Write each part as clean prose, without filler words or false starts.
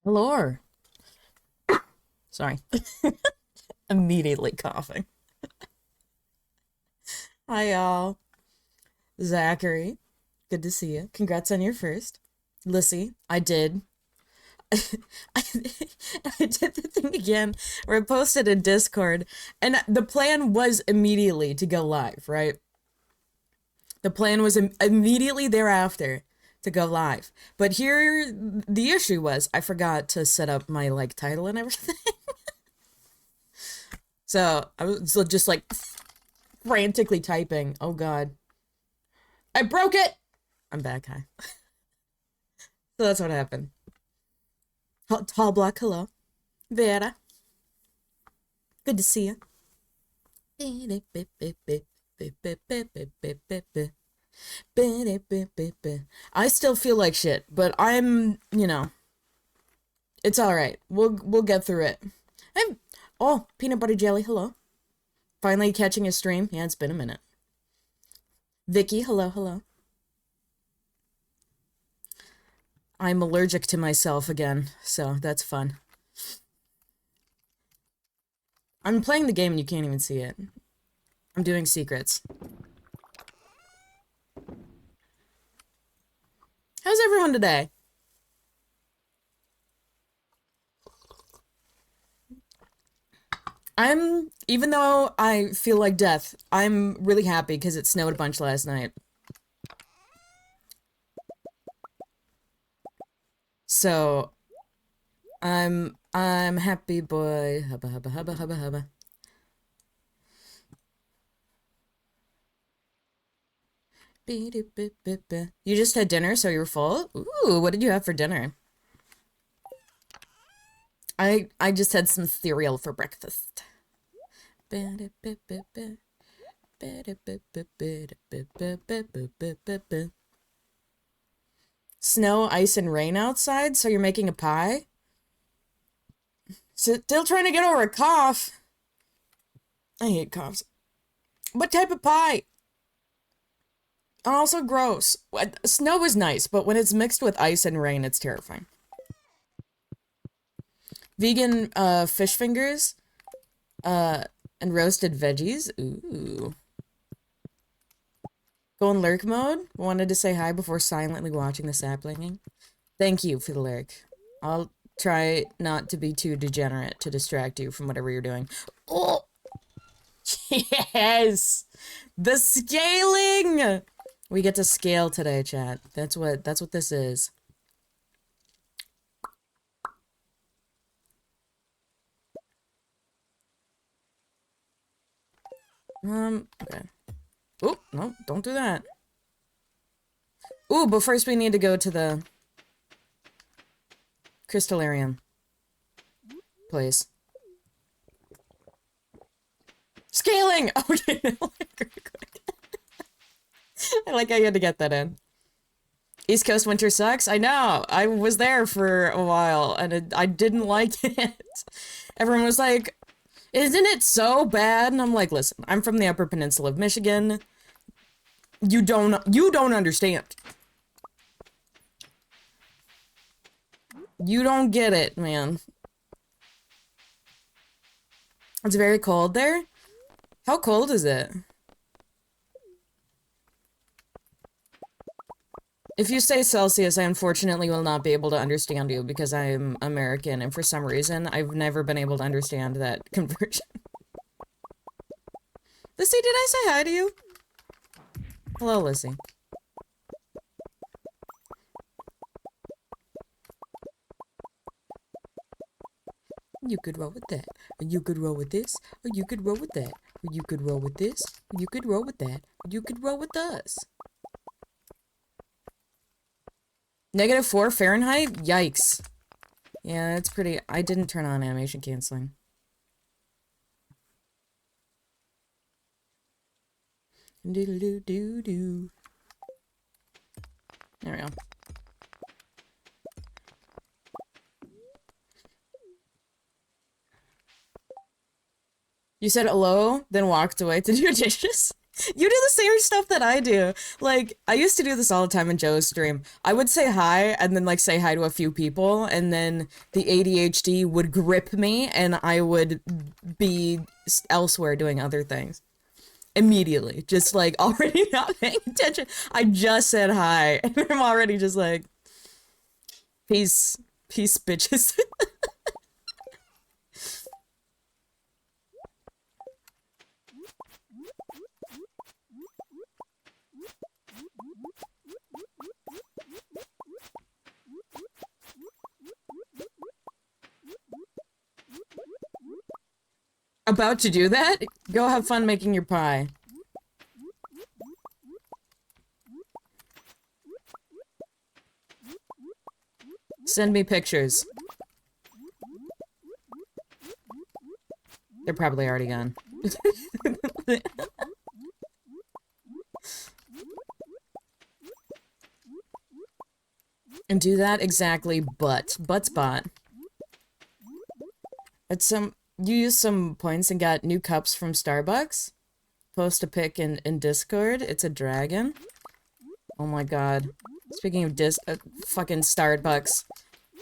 Hello. Sorry. Immediately coughing. Hi, y'all. Zachary. Good to see you. Congrats on your first. Lissy, I did. I, I did the thing again where I posted in Discord, and the plan was immediately to go live, right? The plan was immediately thereafter to go live. But here, the issue was I forgot to set up my, like, title and everything. So I was just like frantically typing. Oh god. I broke it! I'm back, hi. So that's what happened. Tall block, hello. Vera. Good to see you. I still feel like shit, but it's alright. We'll get through it. Oh, peanut butter jelly, hello. Finally catching a stream. Yeah, it's been a minute. Vicky, hello. I'm allergic to myself again, so that's fun. I'm playing the game and you can't even see it. I'm doing secrets. How's everyone today? Even though I feel like death, I'm really happy because it snowed a bunch last night. So, I'm happy boy. Hubba. You just had dinner, so you're full? Ooh, what did you have for dinner? I just had some cereal for breakfast. Snow, ice, and rain outside, so you're making a pie? Still trying to get over a cough. I hate coughs. What type of pie? Also gross. Snow is nice, but when it's mixed with ice and rain, it's terrifying. Vegan fish fingers and roasted veggies. Ooh. Go in lurk mode. Wanted to say hi before silently watching the saplinging. Thank you for the lurk. I'll try not to be too degenerate to distract you from whatever you're doing. Oh! Yes! The scaling! We get to scale today, chat. That's what this is. Okay. Oh, no, don't do that. Ooh, but first we need to go to the Crystallarium place. Scaling! Okay, I like how you had to get that in. East Coast winter sucks? I know! I was there for a while, and I didn't like it. Everyone was like, isn't it so bad? And I'm like, listen, I'm from the Upper Peninsula of Michigan. You don't understand. You don't get it, man. It's very cold there? How cold is it? If you say Celsius, I unfortunately will not be able to understand you because I'm American, and for some reason, I've never been able to understand that conversion. Lissy, did I say hi to you? Hello, Lissy. You could roll with that, or you could roll with this, or you could roll with that, or you could roll with this, or you could roll with that, or you could roll with us. -4 Fahrenheit? Yikes. Yeah, it's pretty... I didn't turn on animation canceling. Doodle-doo-doo-doo. There we go. You said hello, then walked away to do dishes? You do the same stuff that I do. Like, I used to do this all the time in Joe's stream. I would say hi and then, like, say hi to a few people, and then the ADHD would grip me, and I would be elsewhere doing other things. Immediately. Just, like, already not paying attention. I just said hi, and I'm already just like, peace. Peace, bitches. About to do that? Go have fun making your pie. Send me pictures. They're probably already gone. And do that exactly, but. But spot. It's some... You used some points and got new cups from Starbucks? Post a pic in Discord. It's a dragon. Oh my god. Speaking of fucking Starbucks.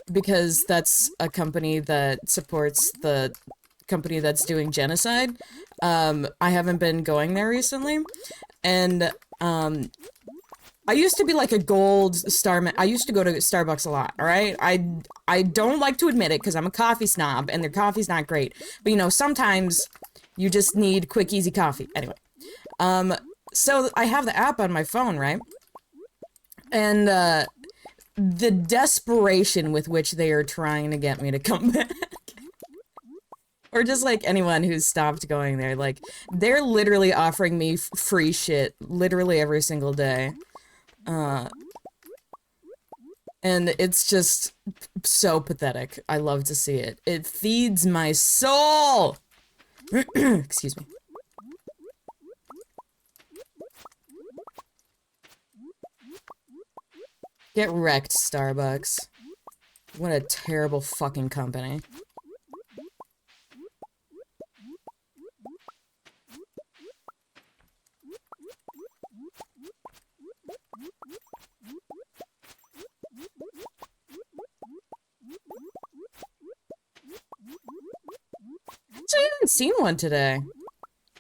Because that's a company that supports the company that's doing genocide. I haven't been going there recently. And, I used to be like a gold star. I used to go to Starbucks a lot, alright? I don't like to admit it because I'm a coffee snob and their coffee's not great. But, you know, sometimes you just need quick, easy coffee. Anyway. So I have the app on my phone, right? And, the desperation with which they are trying to get me to come back. Or just, like, anyone who's stopped going there. Like, they're literally offering me free shit literally every single day. And it's just so pathetic. I love to see it. It feeds my soul! Excuse me. Get wrecked, Starbucks. What a terrible fucking company. Actually, I haven't seen one today.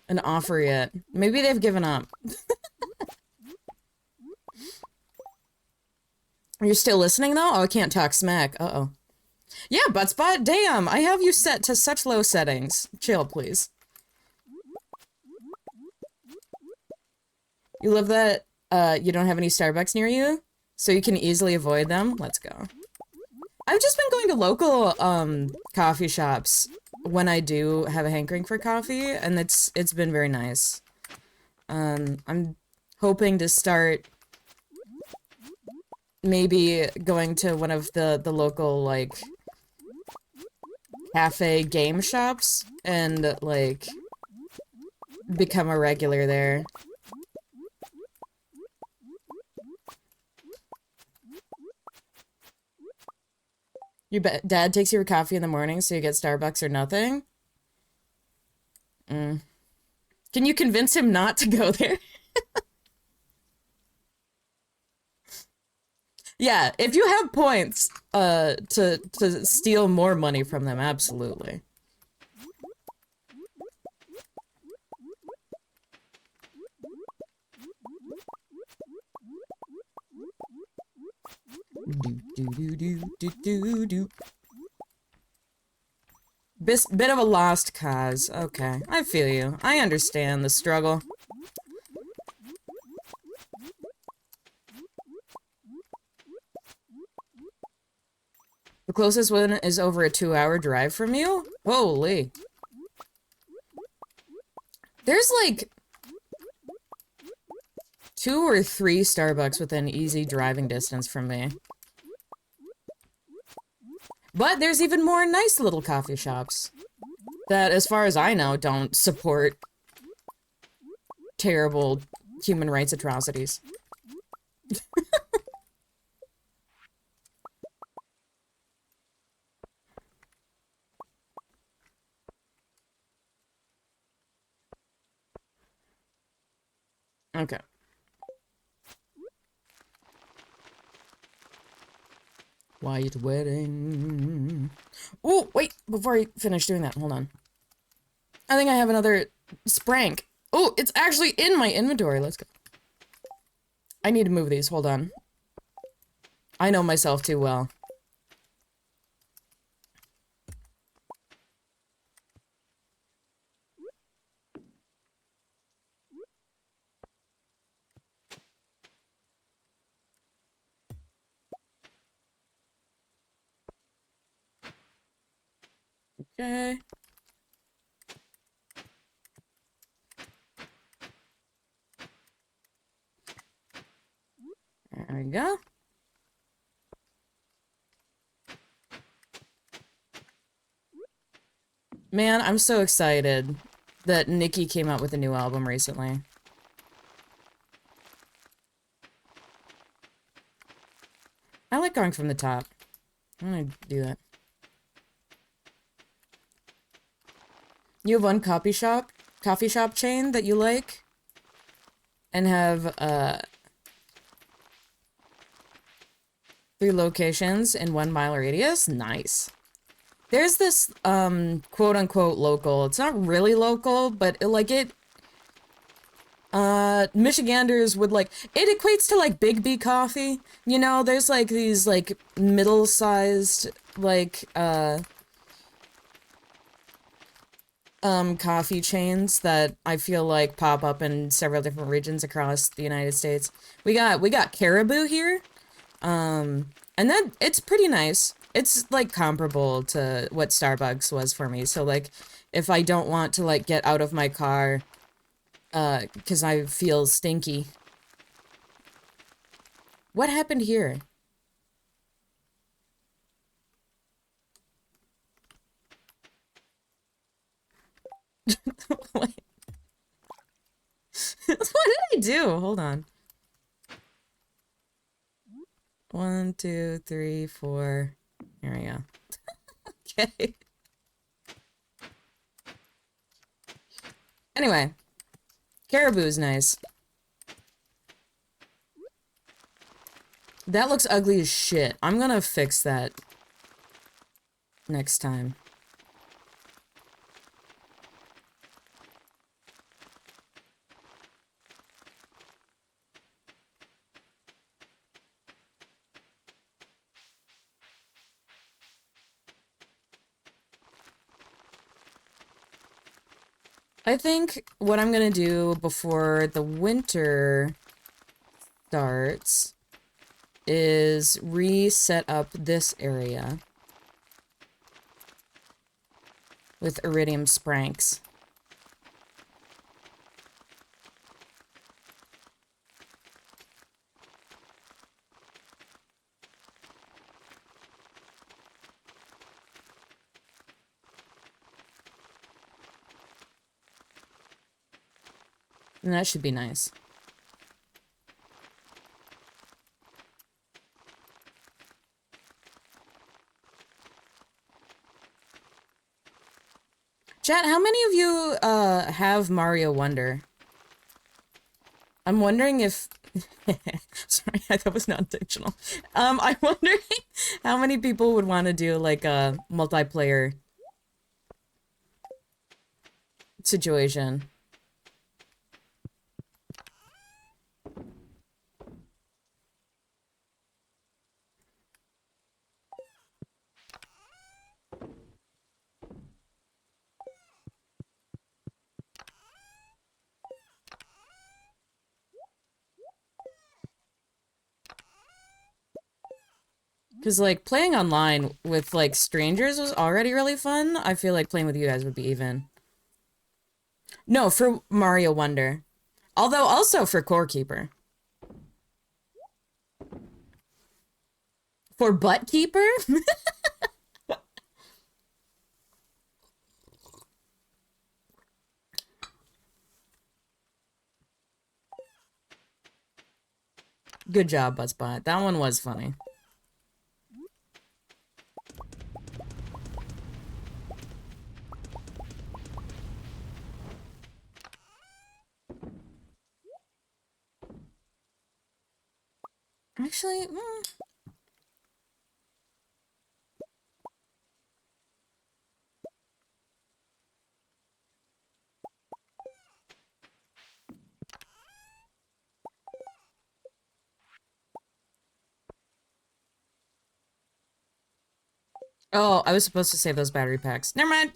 An offer yet. Maybe they've given up. You're still listening, though? Oh, I can't talk smack. Uh-oh. Yeah, Buttspot, damn! I have you set to such low settings. Chill, please. You love that, you don't have any Starbucks near you? So you can easily avoid them? Let's go. I've just been going to local, coffee shops when I do have a hankering for coffee, and it's been very nice. I'm hoping to start maybe going to one of the local, like, cafe game shops and, like, become a regular there. Your dad takes your coffee in the morning, so you get Starbucks or nothing? Can you convince him not to go there? Yeah, if you have points, to steal more money from them, absolutely. Bit of a lost cause. Okay, I feel you. I understand the struggle. The closest one is over a 2-hour drive from you? Holy. There's like 2 or 3 Starbucks within easy driving distance from me. But there's even more nice little coffee shops that, as far as I know, don't support terrible human rights atrocities. Okay. White wedding. Oh, wait, before I finish doing that, hold on. I think I have another sprank. Oh, it's actually in my inventory. Let's go. I need to move these. Hold on. I know myself too well. Okay. There we go. Man, I'm so excited that Nicki came out with a new album recently. I like going from the top. I'm gonna do that. You have one coffee shop chain that you like? And have, 3 locations in 1 mile radius? Nice. There's this, quote-unquote local. It's not really local, but Michiganders would, like... It equates to, like, Big B coffee. You know, there's, like, these, like, middle-sized, like, coffee chains that I feel like pop up in several different regions across the United States. We got Caribou here. And then it's pretty nice. It's like comparable to what Starbucks was for me. So like if I don't want to like get out of my car cuz I feel stinky. What happened here? what did I do? Hold on. 1, 2, 3, 4. Here we go. Okay. Anyway, Caribou's nice. That looks ugly as shit. I'm gonna fix that next time. I think what I'm gonna do before the winter starts is reset up this area with iridium spranks. And that should be nice. Chat, how many of you have Mario Wonder? I'm wondering if sorry, that was not intentional. I'm wondering how many people would want to do like a multiplayer situation. Because, like, playing online with, like, strangers was already really fun. I feel like playing with you guys would be even. No, for Mario Wonder. Although, also for Core Keeper. For Butt Keeper? Good job, Buzzbot. That one was funny. Actually, oh, I was supposed to save those battery packs. Never mind.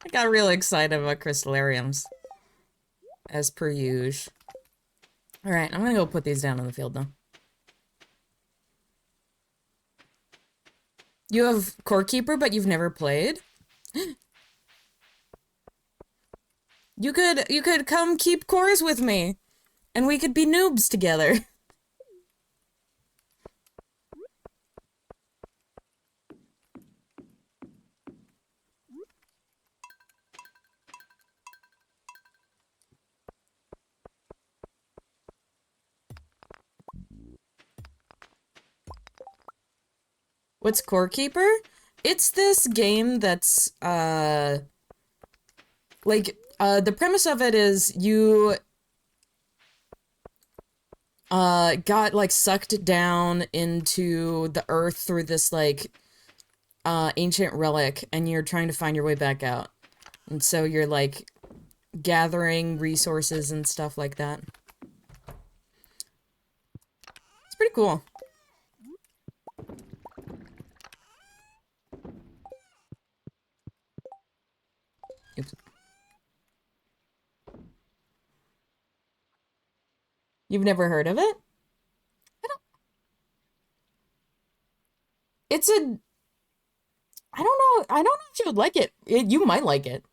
I got really excited about crystallariums. As per usual. Alright, I'm gonna go put these down in the field now. You have Core Keeper, but you've never played? You could come keep cores with me, and we could be noobs together. What's Core Keeper? It's this game that's, the premise of it is you, got, like, sucked down into the earth through this, like, ancient relic, and you're trying to find your way back out. And so you're, like, gathering resources and stuff like that. It's pretty cool. Oops. You've never heard of it? It's a... I don't know if you would like it. You might like it.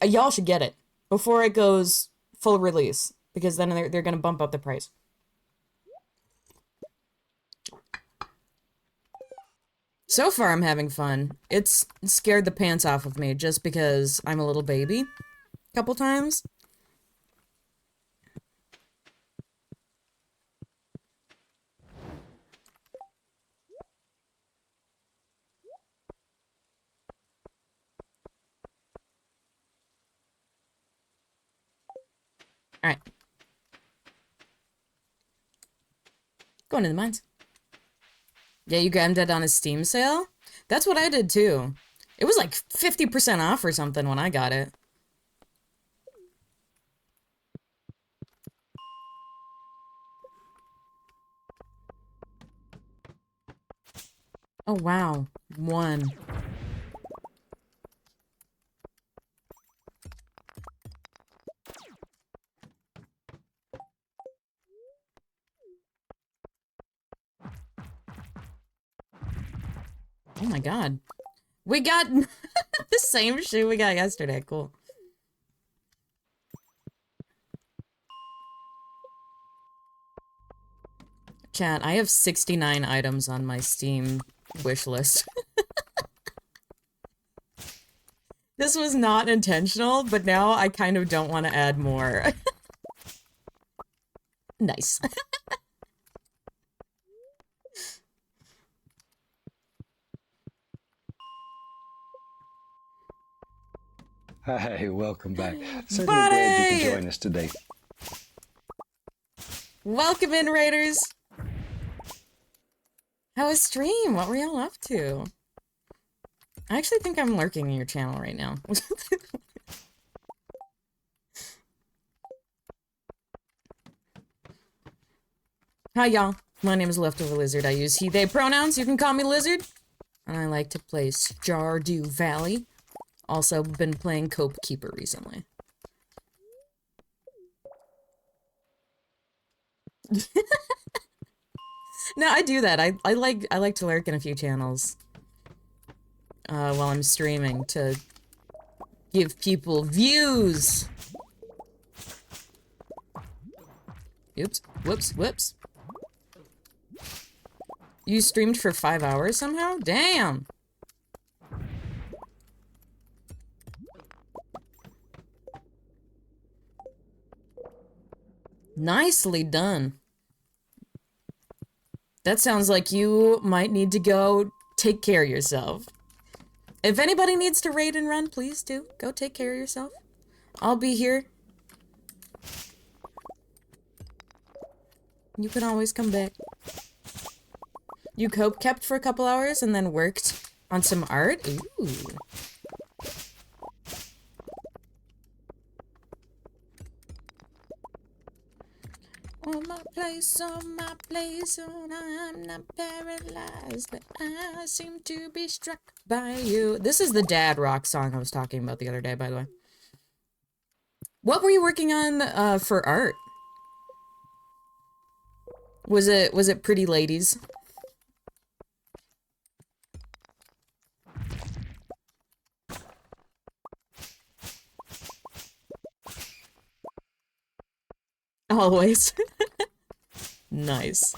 Y'all should get it before it goes full release, because then they're gonna bump up the price. So far, I'm having fun. It's scared the pants off of me just because I'm a little baby a couple times. Alright. Going to the mines. Yeah, you grabbed it on a Steam sale? That's what I did too. It was like 50% off or something when I got it. Oh wow. One. Oh my god. We got the same shoe we got yesterday. Cool. Chat, I have 69 items on my Steam wish list. This was not intentional, but now I kind of don't want to add more. Nice. Hey, welcome back. Certainly glad you could join us today. Welcome in, Raiders! How was stream? What were y'all up to? I actually think I'm lurking in your channel right now. Hi, y'all. My name is Leftover Lizard. I use he, they pronouns. You can call me Lizard. And I like to play Stardew Valley. Also been playing Cope Keeper recently. No, I do that. I like to lurk in a few channels while I'm streaming to give people views. Oops. Whoops. Whoops. You streamed for 5 hours somehow? Damn! Nicely done. That sounds like you might need to go take care of yourself. If anybody needs to raid and run, please do. Go take care of yourself. I'll be here. You can always come back. You kept for a couple hours and then worked on some art? Ooh. On my place, and I'm not paralyzed, but I seem to be struck by you. This is the dad rock song I was talking about the other day, by the way. What were you working on for art? Was it Pretty Ladies? Always. Nice.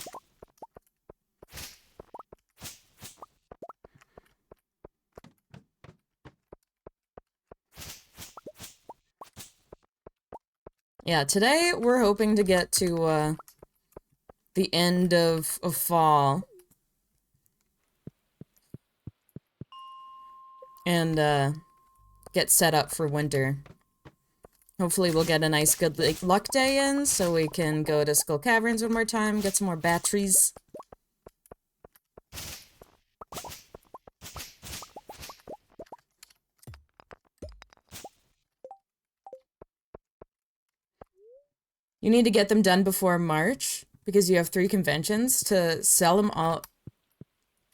Yeah, today we're hoping to get to the end of fall. And get set up for winter. Hopefully we'll get a nice good luck day in so we can go to Skull Caverns one more time, get some more batteries. You need to get them done before March because you have 3 conventions to sell them all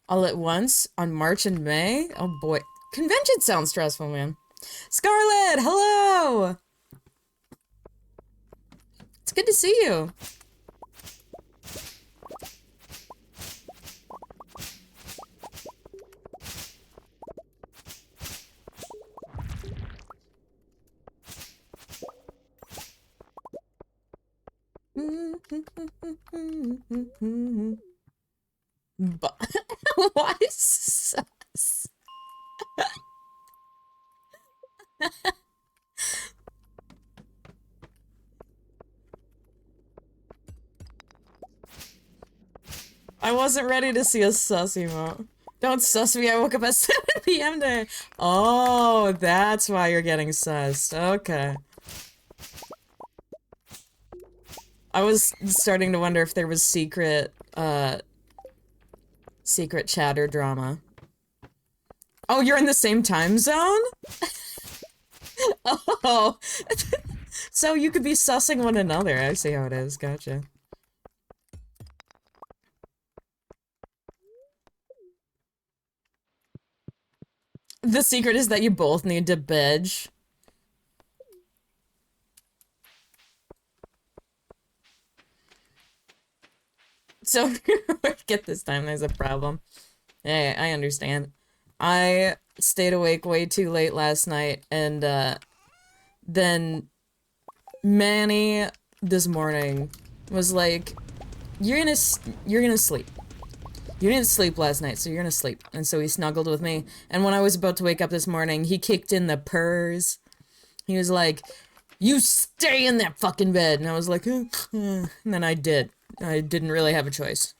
at once on March and May. Oh boy. Convention sounds stressful, man. Scarlet, hello! It's good to see you. But why sus? I wasn't ready to see a sus emote. Don't sus me, I woke up at 7 p.m. today. Oh, that's why you're getting sussed. Okay. I was starting to wonder if there was secret chatter drama. Oh, you're in the same time zone? Oh. So you could be sussing one another. I see how it is. Gotcha. The secret is that you both need to bedge. So if you get this time, there's a problem. Hey, I understand. I stayed awake way too late last night, and then Manny this morning was like, you're gonna sleep. You didn't sleep last night, so you're gonna sleep. And so he snuggled with me, and when I was about to wake up this morning, he kicked in the purrs. He was like, you stay in that fucking bed! And I was like, and then I did. I didn't really have a choice.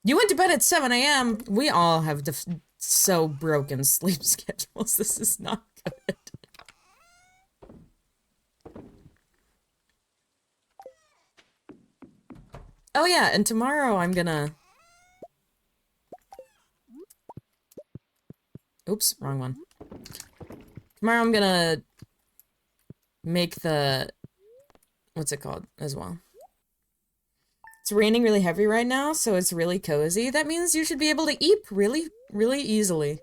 You went to bed at 7 a.m. We all have so broken sleep schedules. This is not good. Oh yeah, and tomorrow I'm gonna... Oops, wrong one. Tomorrow I'm gonna make the... What's it called as well? It's raining really heavy right now, so it's really cozy. That means you should be able to eat really, really easily.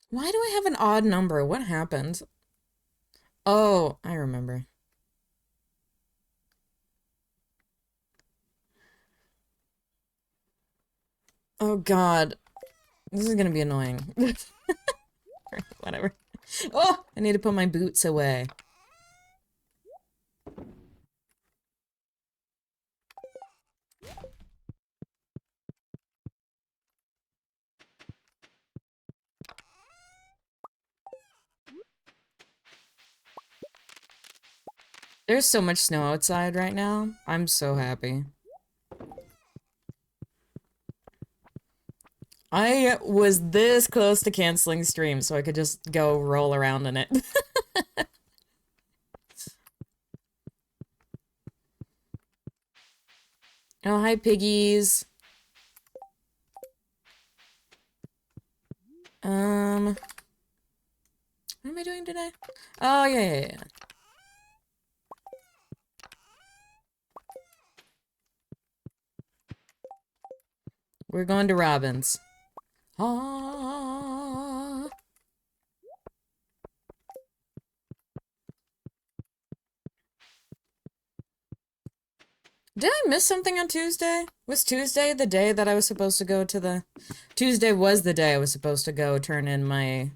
Why do I have an odd number? What happened? Oh, I remember. Oh god. This is gonna be annoying. Whatever. Oh! I need to put my boots away. There's so much snow outside right now. I'm so happy. I was this close to canceling stream so I could just go roll around in it. Oh, hi, piggies. What am I doing today? Oh, yeah. We're going to Robin's. Ah. Did I miss something on Tuesday? Was Tuesday the day that I was supposed to go to the... Tuesday was the day I was supposed to go turn in my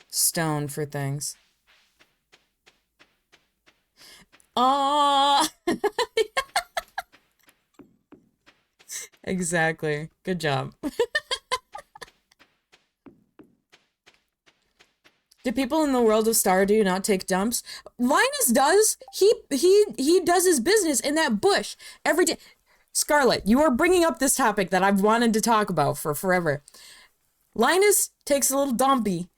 stone for things. Ah. Exactly. Good job. Do people in the world of Stardew not take dumps? Linus does. He does his business in that bush every day. Scarlet, you are bringing up this topic that I've wanted to talk about for forever. Linus takes a little dumpy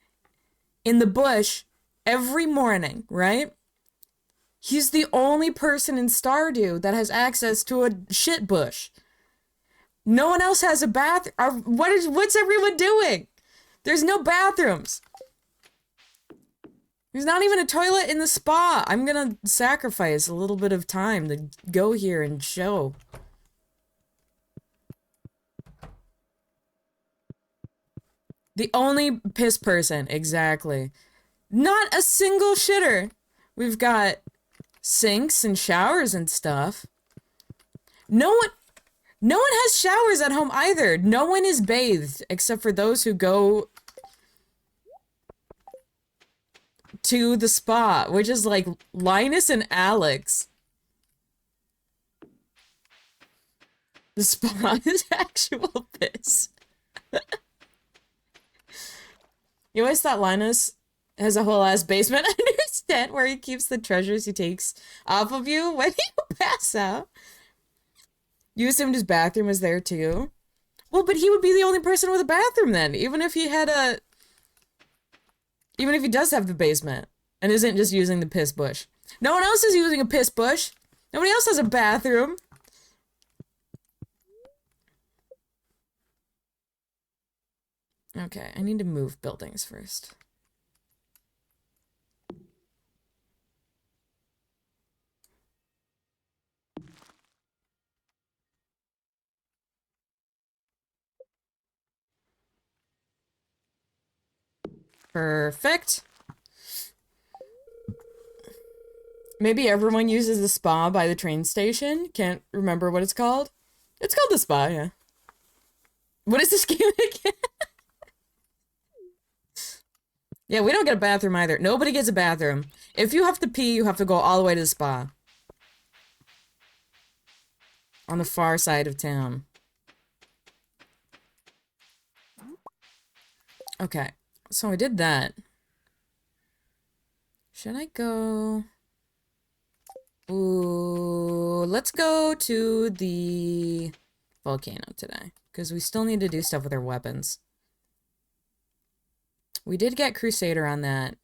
in the bush every morning, right? He's the only person in Stardew that has access to a shit bush. No one else has a bath. What's everyone doing? There's no bathrooms. There's not even a toilet in the spa. I'm gonna sacrifice a little bit of time to go here and show. The only piss person, exactly. Not a single shitter. We've got sinks and showers and stuff. No one has showers at home either. No one is bathed except for those who go to the spa, which is like Linus and Alex. The spa is actual piss. You always thought Linus has a whole ass basement under his tent where he keeps the treasures he takes off of you when you pass out. You assumed his bathroom was there too? Well, but he would be the only person with a bathroom then, even if he does have the basement and isn't just using the piss bush. No one else is using a piss bush. Nobody else has a bathroom. Okay, I need to move buildings first. Perfect. Maybe everyone uses the spa by the train station. Can't remember what it's called. It's called the spa, yeah. What is this game again? Yeah, we don't get a bathroom either. Nobody gets a bathroom. If you have to pee, you have to go all the way to the spa. On the far side of town. Okay, so I did that. Should I go... Ooh, let's go to the volcano today. Because we still need to do stuff with our weapons. We did get Crusader on that.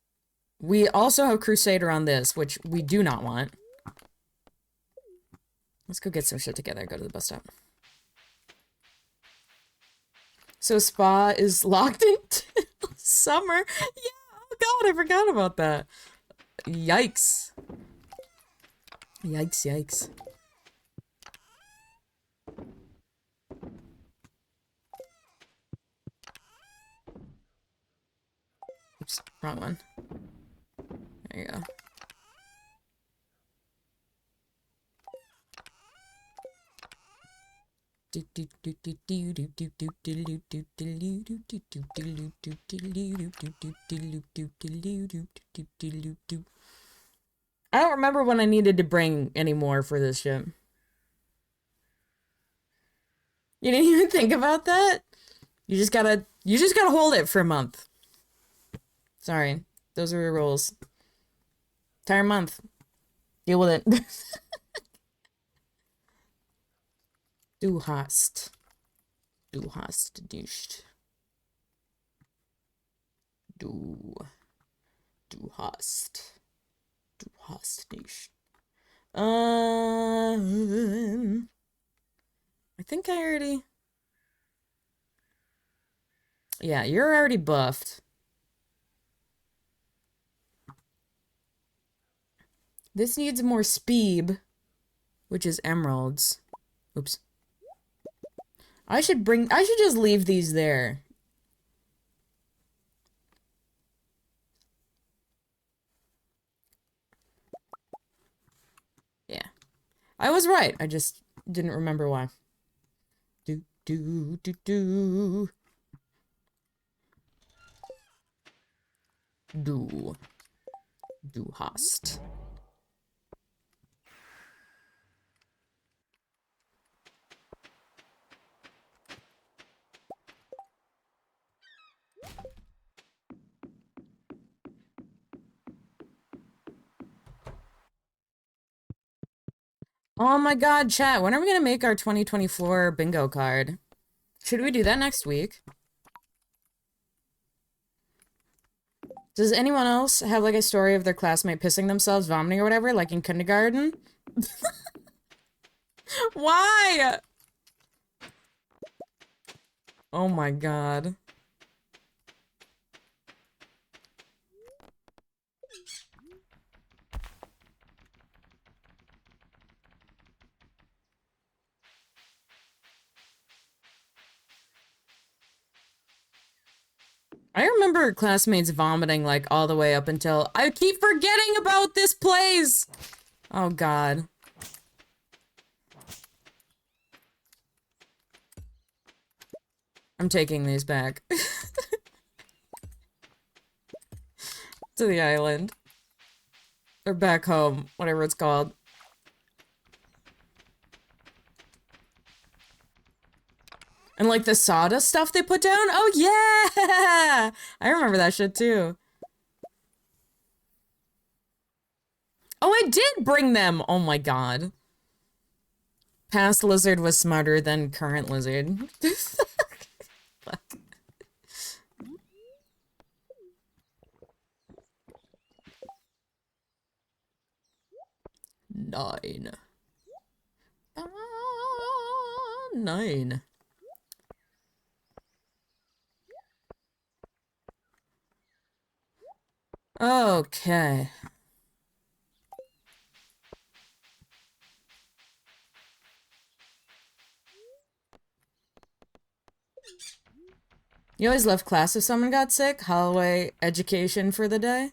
We also have Crusader on this, which we do not want. Let's go get some shit together. Go to the bus stop. So spa is locked until summer. Yeah, oh god, I forgot about that. Yikes. Yikes, yikes. Oops, wrong one. There you go. I don't remember when I needed to bring any more for this ship. You didn't even think about that? You just gotta hold it for a month. Sorry. Those are your rules. Entire month. Deal with it. Du hast. Du hast nicht. Du. Du hast. Du hast nicht. I think I already... Yeah, you're already buffed. This needs more speed, which is emeralds. Oops. I should just leave these there. Yeah. I was right. I just didn't remember why. Do, do, do, do. Du. Du hast. Oh my god, chat, when are we gonna make our 2024 bingo card? Should we do that next week? Does anyone else have, like, a story of their classmate pissing themselves, vomiting, or whatever, like in kindergarten? Why? Oh my god. I remember classmates vomiting, like, all the way up until- I keep forgetting about this place! Oh god. I'm taking these back. To the island. Or back home, whatever it's called. And like the sawdust stuff they put down? Oh yeah! I remember that shit too. Oh, I did bring them! Oh my god. Past lizard was smarter than current lizard. Fuck. 9. 9. Okay. You always left class if someone got sick? Holloway education for the day?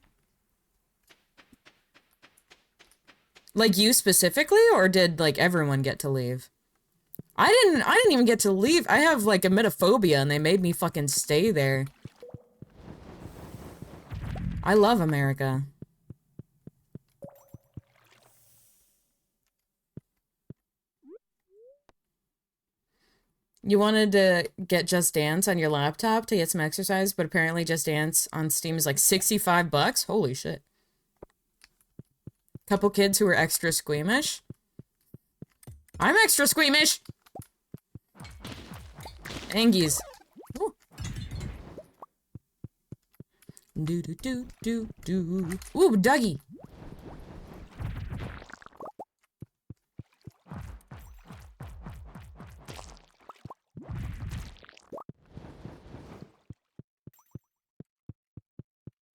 Like you specifically, or did like everyone get to leave? I didn't even get to leave. I have like emetophobia and they made me fucking stay there. I love America. You wanted to get Just Dance on your laptop to get some exercise, but apparently Just Dance on Steam is like 65 bucks? Holy shit. Couple kids who were extra squeamish. I'm extra squeamish! Angies. Ooh. Do do do do do. Ooh, Dougie.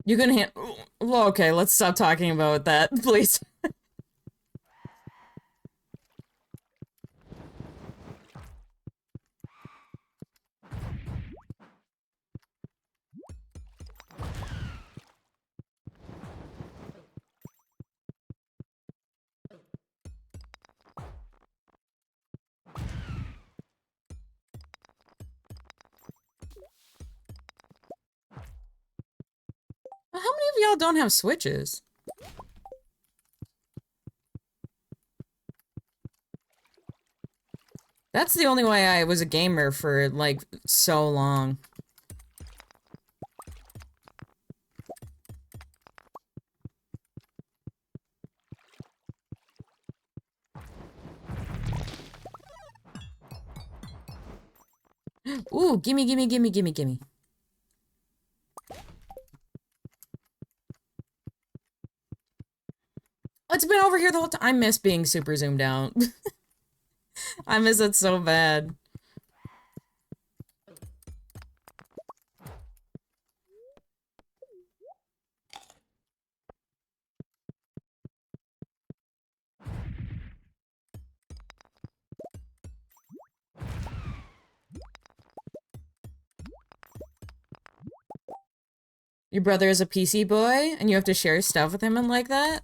You can okay, let's stop talking about that, please. How many of y'all don't have Switches? That's the only way I was a gamer for, like, so long. Ooh, gimme, gimme, gimme, gimme, gimme. Oh, it's been over here the whole time. I miss being super zoomed out. I miss it so bad. Your brother is a PC boy, and you have to share stuff with him and like that?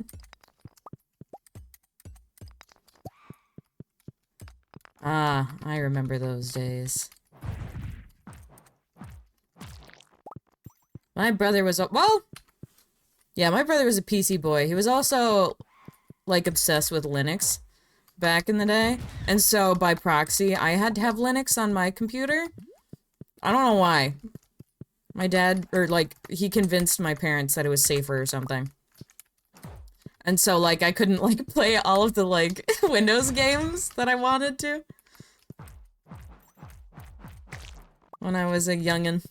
Ah, I remember those days. My brother was a- well, yeah, my brother was a PC boy. He was also, like, obsessed with Linux back in the day. And so, by proxy, I had to have Linux on my computer. I don't know why. My dad, or, like, he convinced my parents that it was safer or something. And so, like, I couldn't, like, play all of the, like, Windows games that I wanted to. When I was a youngin'.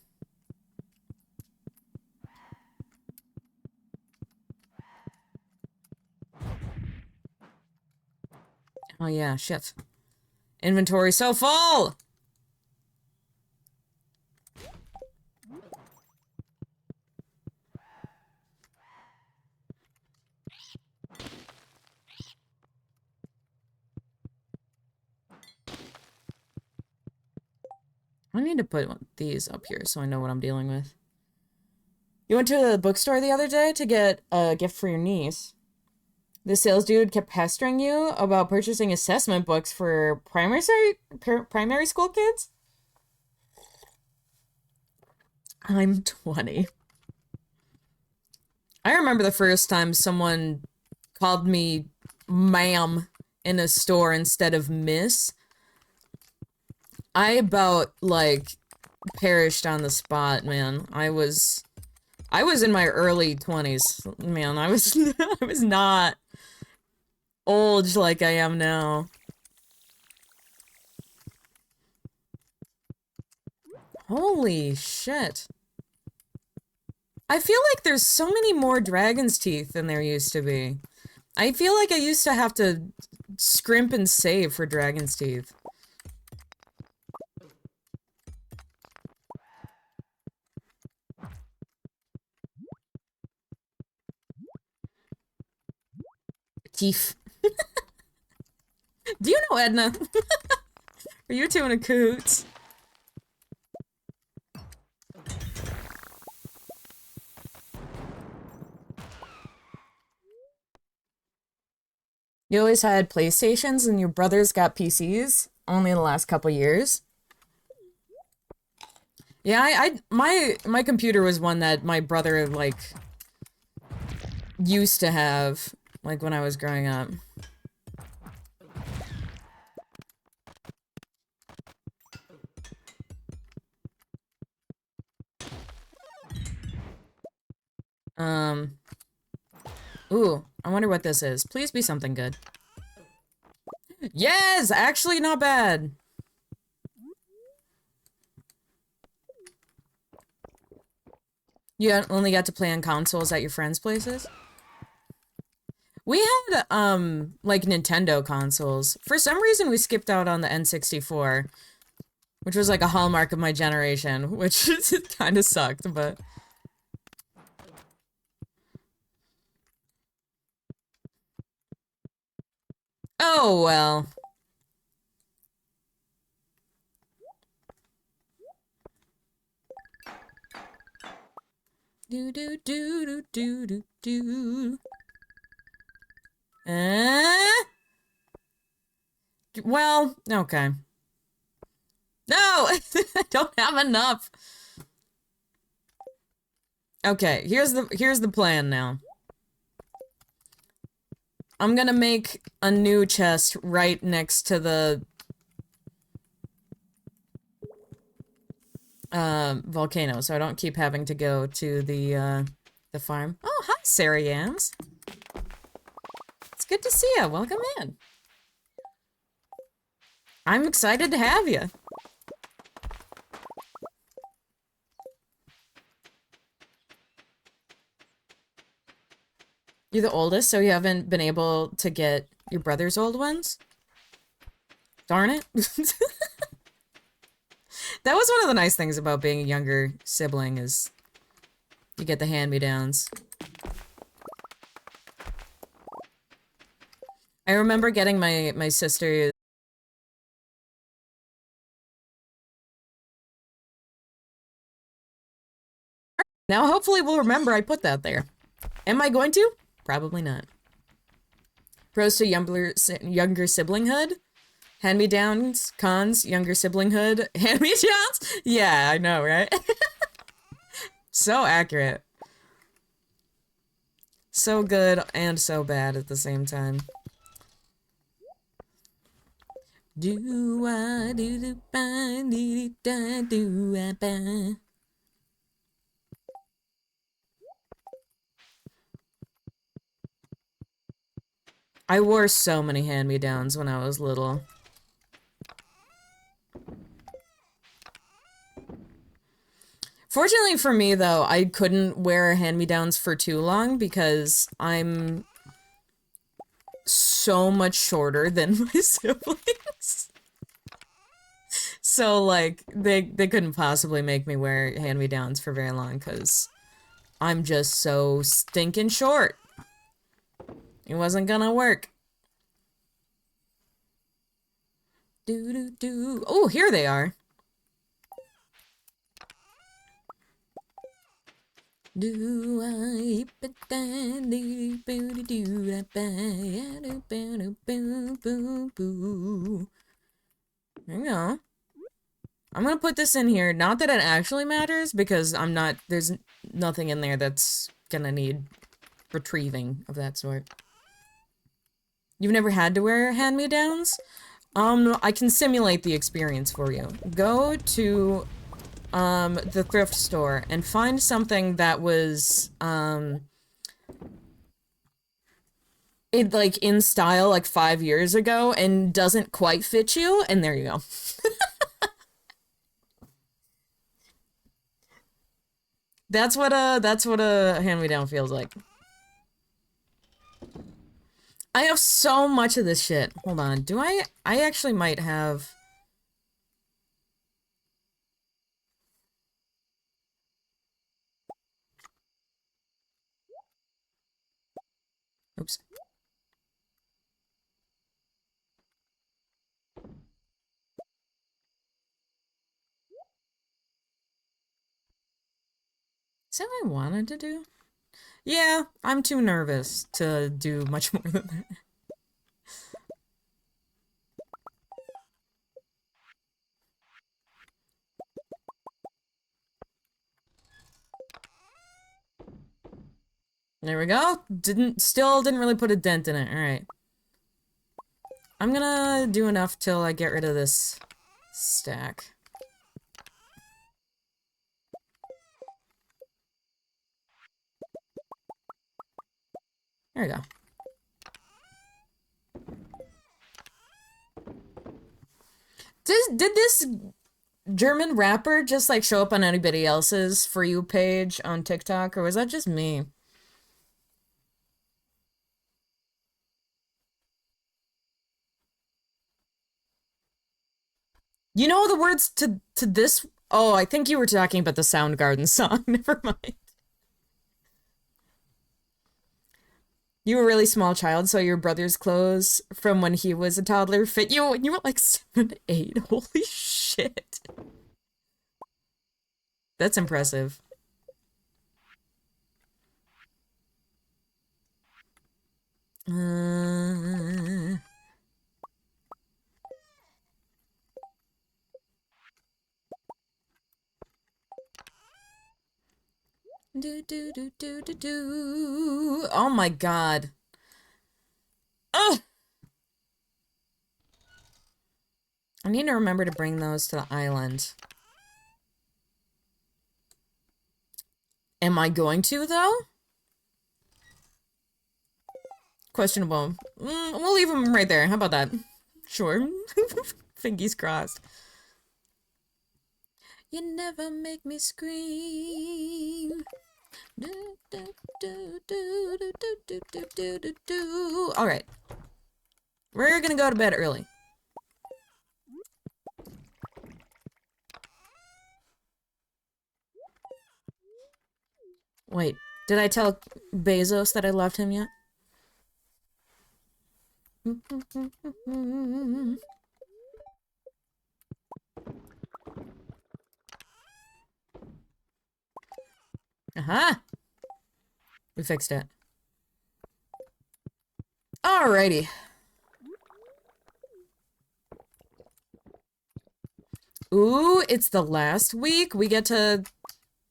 Oh yeah, shit. Inventory so full! I need to put these up here so I know what I'm dealing with. You went to the bookstore the other day to get a gift for your niece. The sales dude kept pestering you about purchasing assessment books for primary school kids? I'm 20. I remember the first time someone called me ma'am in a store instead of miss. I about, like, perished on the spot, man. I was in my early 20s. Man, I was I was not old like I am now. Holy shit. I feel like there's so many more dragon's teeth than there used to be. I feel like I used to have to scrimp and save for dragon's teeth. Teeth. Do you know Edna? Are you two in a cahoots? You always had PlayStations and your brothers got PCs only in the last couple years. Yeah, my computer was one that my brother, like, used to have, like, when I was growing up. Um, ooh, I wonder what this is. Please be something good. Yes! Actually not bad! You only got to play on consoles at your friends' places? We had, like, Nintendo consoles. For some reason, we skipped out on the N64, which was, like, a hallmark of my generation, which kind of sucked, but... Oh, well. Do do do do do do do. Well, okay. No! I don't have enough. Okay, here's the plan now. I'm gonna make a new chest right next to the volcano, so I don't keep having to go to the farm. Oh, hi, Sarah Yams. It's good to see you. Welcome in. I'm excited to have you. You're the oldest, so you haven't been able to get your brother's old ones? Darn it. That was one of the nice things about being a younger sibling is you get the hand-me-downs. I remember getting my sister. Now hopefully we'll remember I put that there. Am I going to? Probably not. Pros to younger siblinghood. Hand-me-downs, cons, younger siblinghood, hand-me-downs? Yeah, I know, right? So accurate. So good and so bad at the same time. I wore so many hand-me-downs when I was little. Fortunately for me, though, I couldn't wear hand-me-downs for too long because I'm so much shorter than my siblings. So, like, they couldn't possibly make me wear hand-me-downs for very long because I'm just so stinking short. It wasn't gonna work. Do. Oh, here they are. Do I There you go. I'm gonna put this in here. Not that it actually matters, because there's nothing in there that's gonna need retrieving of that sort. You've never had to wear hand-me-downs? I can simulate the experience for you. Go to, the thrift store and find something that was, like, in style, like, 5 years ago and doesn't quite fit you, and there you go. That's what a hand-me-down feels like. I have so much of this shit. Hold on. I actually might have... Oops. Is that what I wanted to do? Yeah, I'm too nervous to do much more than that. There we go. Still didn't really put a dent in it. Alright. I'm gonna do enough till I get rid of this stack. There we go. Did this German rapper just like show up on anybody else's For You page on TikTok, or was that just me? You know the words to this? Oh, I think you were talking about the Soundgarden song. Never mind. You were a really small child, so your brother's clothes from when he was a toddler fit you when you were like 7, 8. Holy shit. That's impressive. Uh... Do. Oh my god. Ugh! I need to remember to bring those to the island. Am I going to, though? Questionable. We'll leave them right there. How about that? Sure. Fingies crossed. You never make me scream. All right, we're gonna go to bed early. Wait, did I tell Bezos that I loved him yet? Aha! We fixed it. Alrighty. Ooh, it's the last week. We get to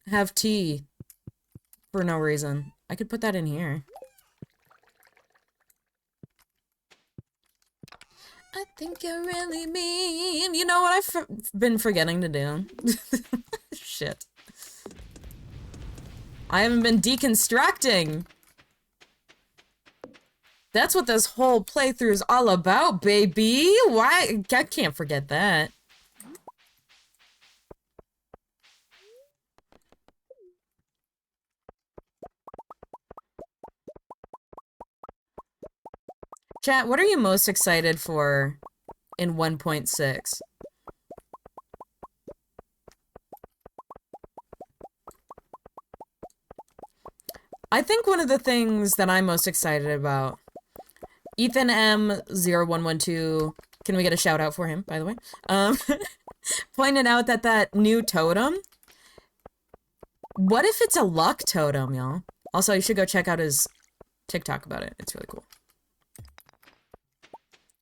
have tea. For no reason. I could put that in here. I think you're really mean. You know what I've been forgetting to do? Shit. I haven't been deconstructing. That's what this whole playthrough is all about, baby. Why? I can't forget that. Chat, what are you most excited for in 1.6? I think one of the things that I'm most excited about, Ethan M0112, can we get a shout out for him, by the way? Pointed out that new totem, what if it's a luck totem, y'all? Also, you should go check out his TikTok about it. It's really cool.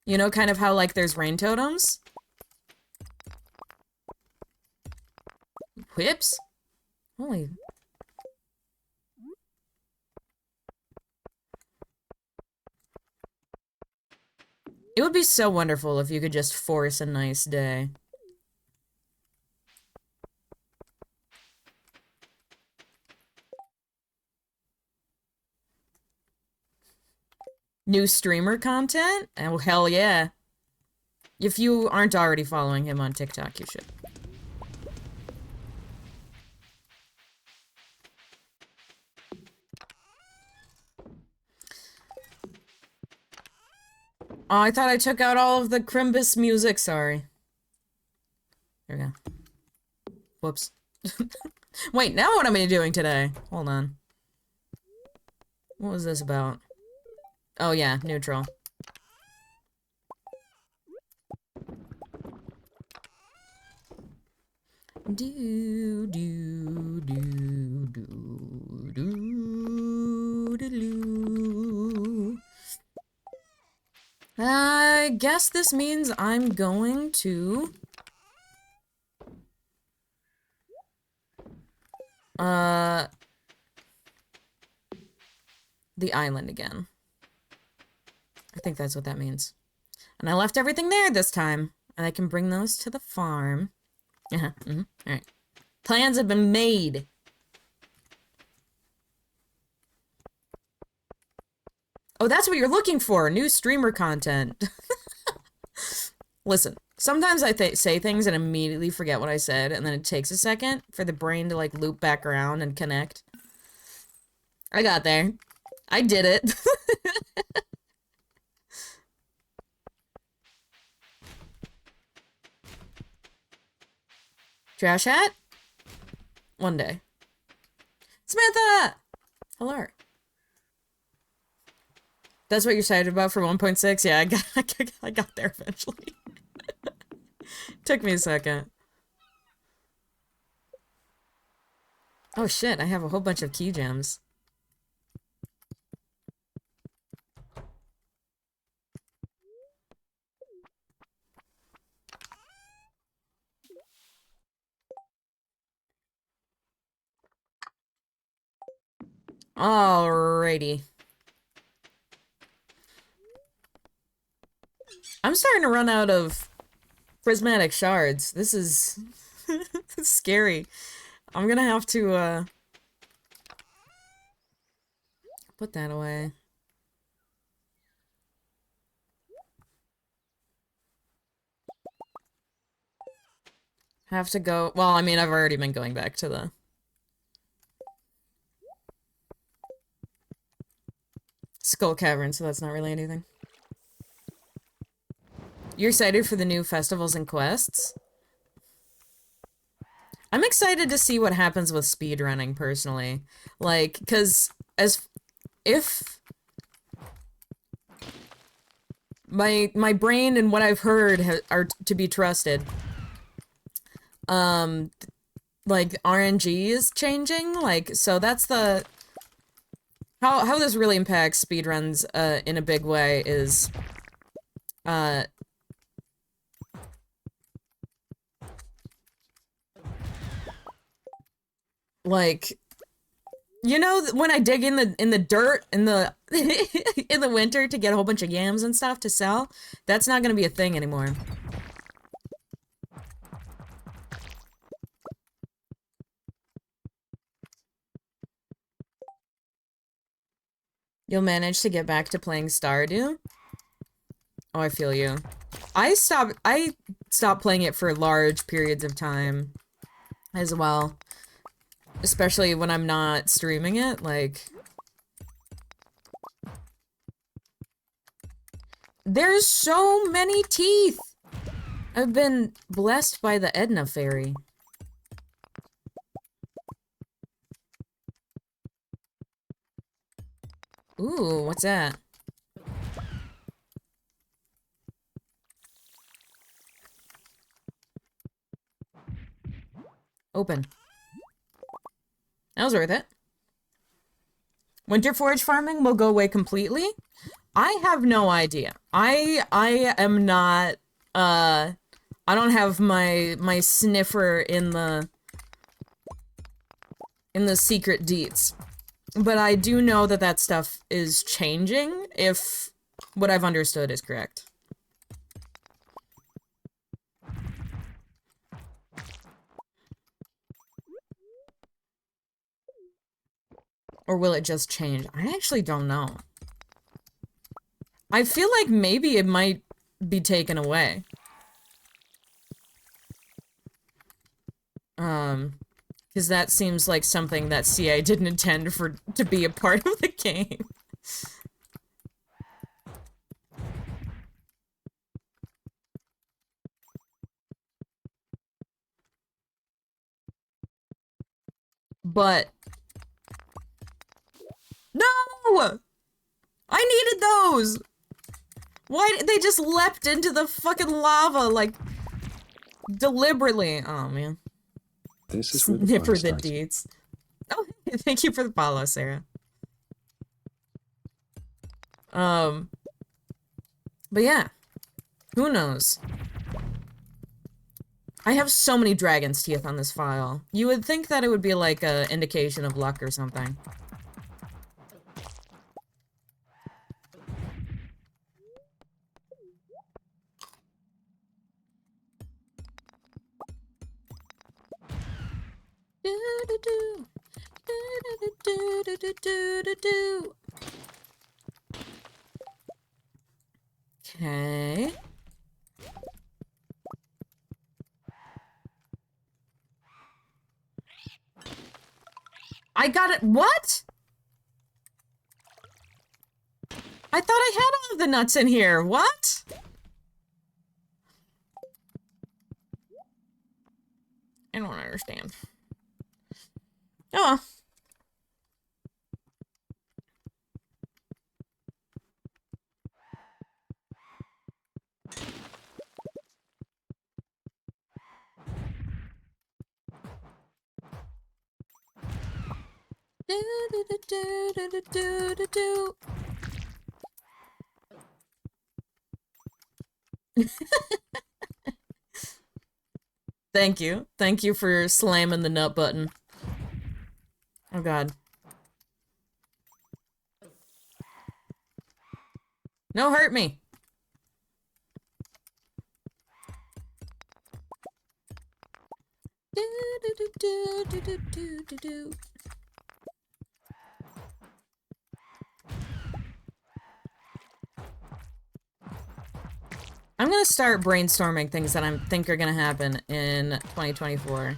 You know, kind of how, like, there's rain totems? Whips? Holy... It would be so wonderful if you could just force a nice day. New streamer content? Oh, hell yeah. If you aren't already following him on TikTok, you should. Oh, I thought I took out all of the Crimbus music, sorry. There we go. Whoops. Wait, now what am I doing today? Hold on. What was this about? Oh yeah, neutral. Do do do do do do. I guess this means I'm going to the island again. I think that's what that means. And I left everything there this time. And I can bring those to the farm. Alright. Plans have been made. Oh, that's what you're looking for. New streamer content. Listen, sometimes I say things and immediately forget what I said. And then it takes a second for the brain to, like, loop back around and connect. I got there. I did it. Trash hat? One day. Samantha! Hello. That's what you're excited about for 1.6? Yeah, I got there eventually. Took me a second. Oh shit, I have a whole bunch of key gems. Alrighty. I'm starting to run out of prismatic shards. This is scary. I'm gonna have to, put that away. Have to go... Well, I mean, I've already been going back to the... Skull Cavern, so that's not really anything. You're excited for the new festivals and quests? I'm excited to see what happens with speedrunning, personally. Like, because if my brain and what I've heard are to be trusted, like, RNG is changing, like, so that's the... How this really impacts speedruns, in a big way is, like, you know, when I dig in the dirt in the in the winter to get a whole bunch of yams and stuff to sell, that's not gonna be a thing anymore. You'll manage to get back to playing Stardew? Oh, I feel you. I stopped playing it for large periods of time as well. Especially when I'm not streaming it, like... There's so many teeth! I've been blessed by the Edna fairy. Ooh, what's that? Open. That was worth it. Winter forage farming will go away completely? I have no idea. I am not, I don't have my sniffer in the secret deets. But I do know that that stuff is changing, if what I've understood is correct. Or will it just change? I actually don't know. I feel like maybe it might be taken away. Because that seems like something that CA didn't intend to be a part of the game. But... No! I needed those! Why did they just leapt into the fucking lava, like, deliberately? Oh, man. This is where the Sniffer fun the starts. deeds. Oh, thank you for the follow, Sarah. But yeah. Who knows? I have so many dragon's teeth on this file. You would think that it would be like a indication of luck or something. Okay. I got it. What? I thought I had all of the nuts in here. What? I don't understand. Oh. Thank you. Thank you for slamming the nut button. Oh god. No, hurt me. I'm gonna start brainstorming things that I think are gonna happen in 2024.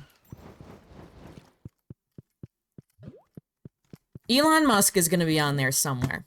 Elon Musk is gonna be on there somewhere.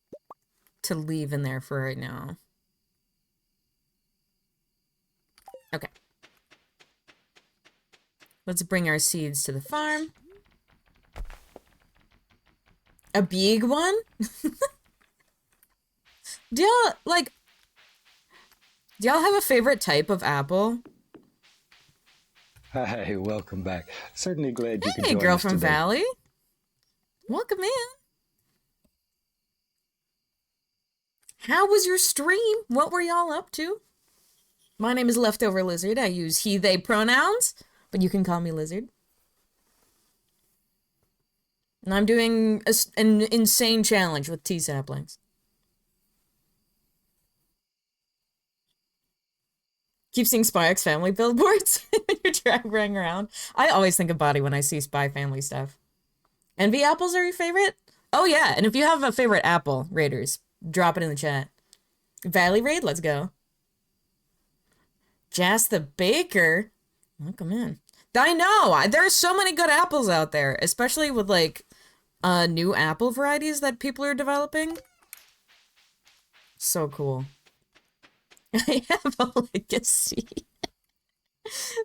to leave in there for right now. Okay. Let's bring our seeds to the farm. A big one? Do y'all, like, do y'all have a favorite type of apple? Hi, welcome back. Certainly glad you could Hey, join girl us from today. Valley. Welcome in. How was your stream? What were y'all up to? My name is Leftover Lizard. I use he, they pronouns, but you can call me Lizard. And I'm doing an insane challenge with tea saplings. Keep seeing Spy X Family billboards when you're driving around. I always think of Body when I see Spy Family stuff. Envy apples are your favorite? Oh yeah, and if you have a favorite apple, Raiders, drop it in the chat. Valley Raid, let's go. Jas the Baker? Welcome in. I know! There are so many good apples out there, especially with, like, new apple varieties that people are developing. So cool. I have a legacy.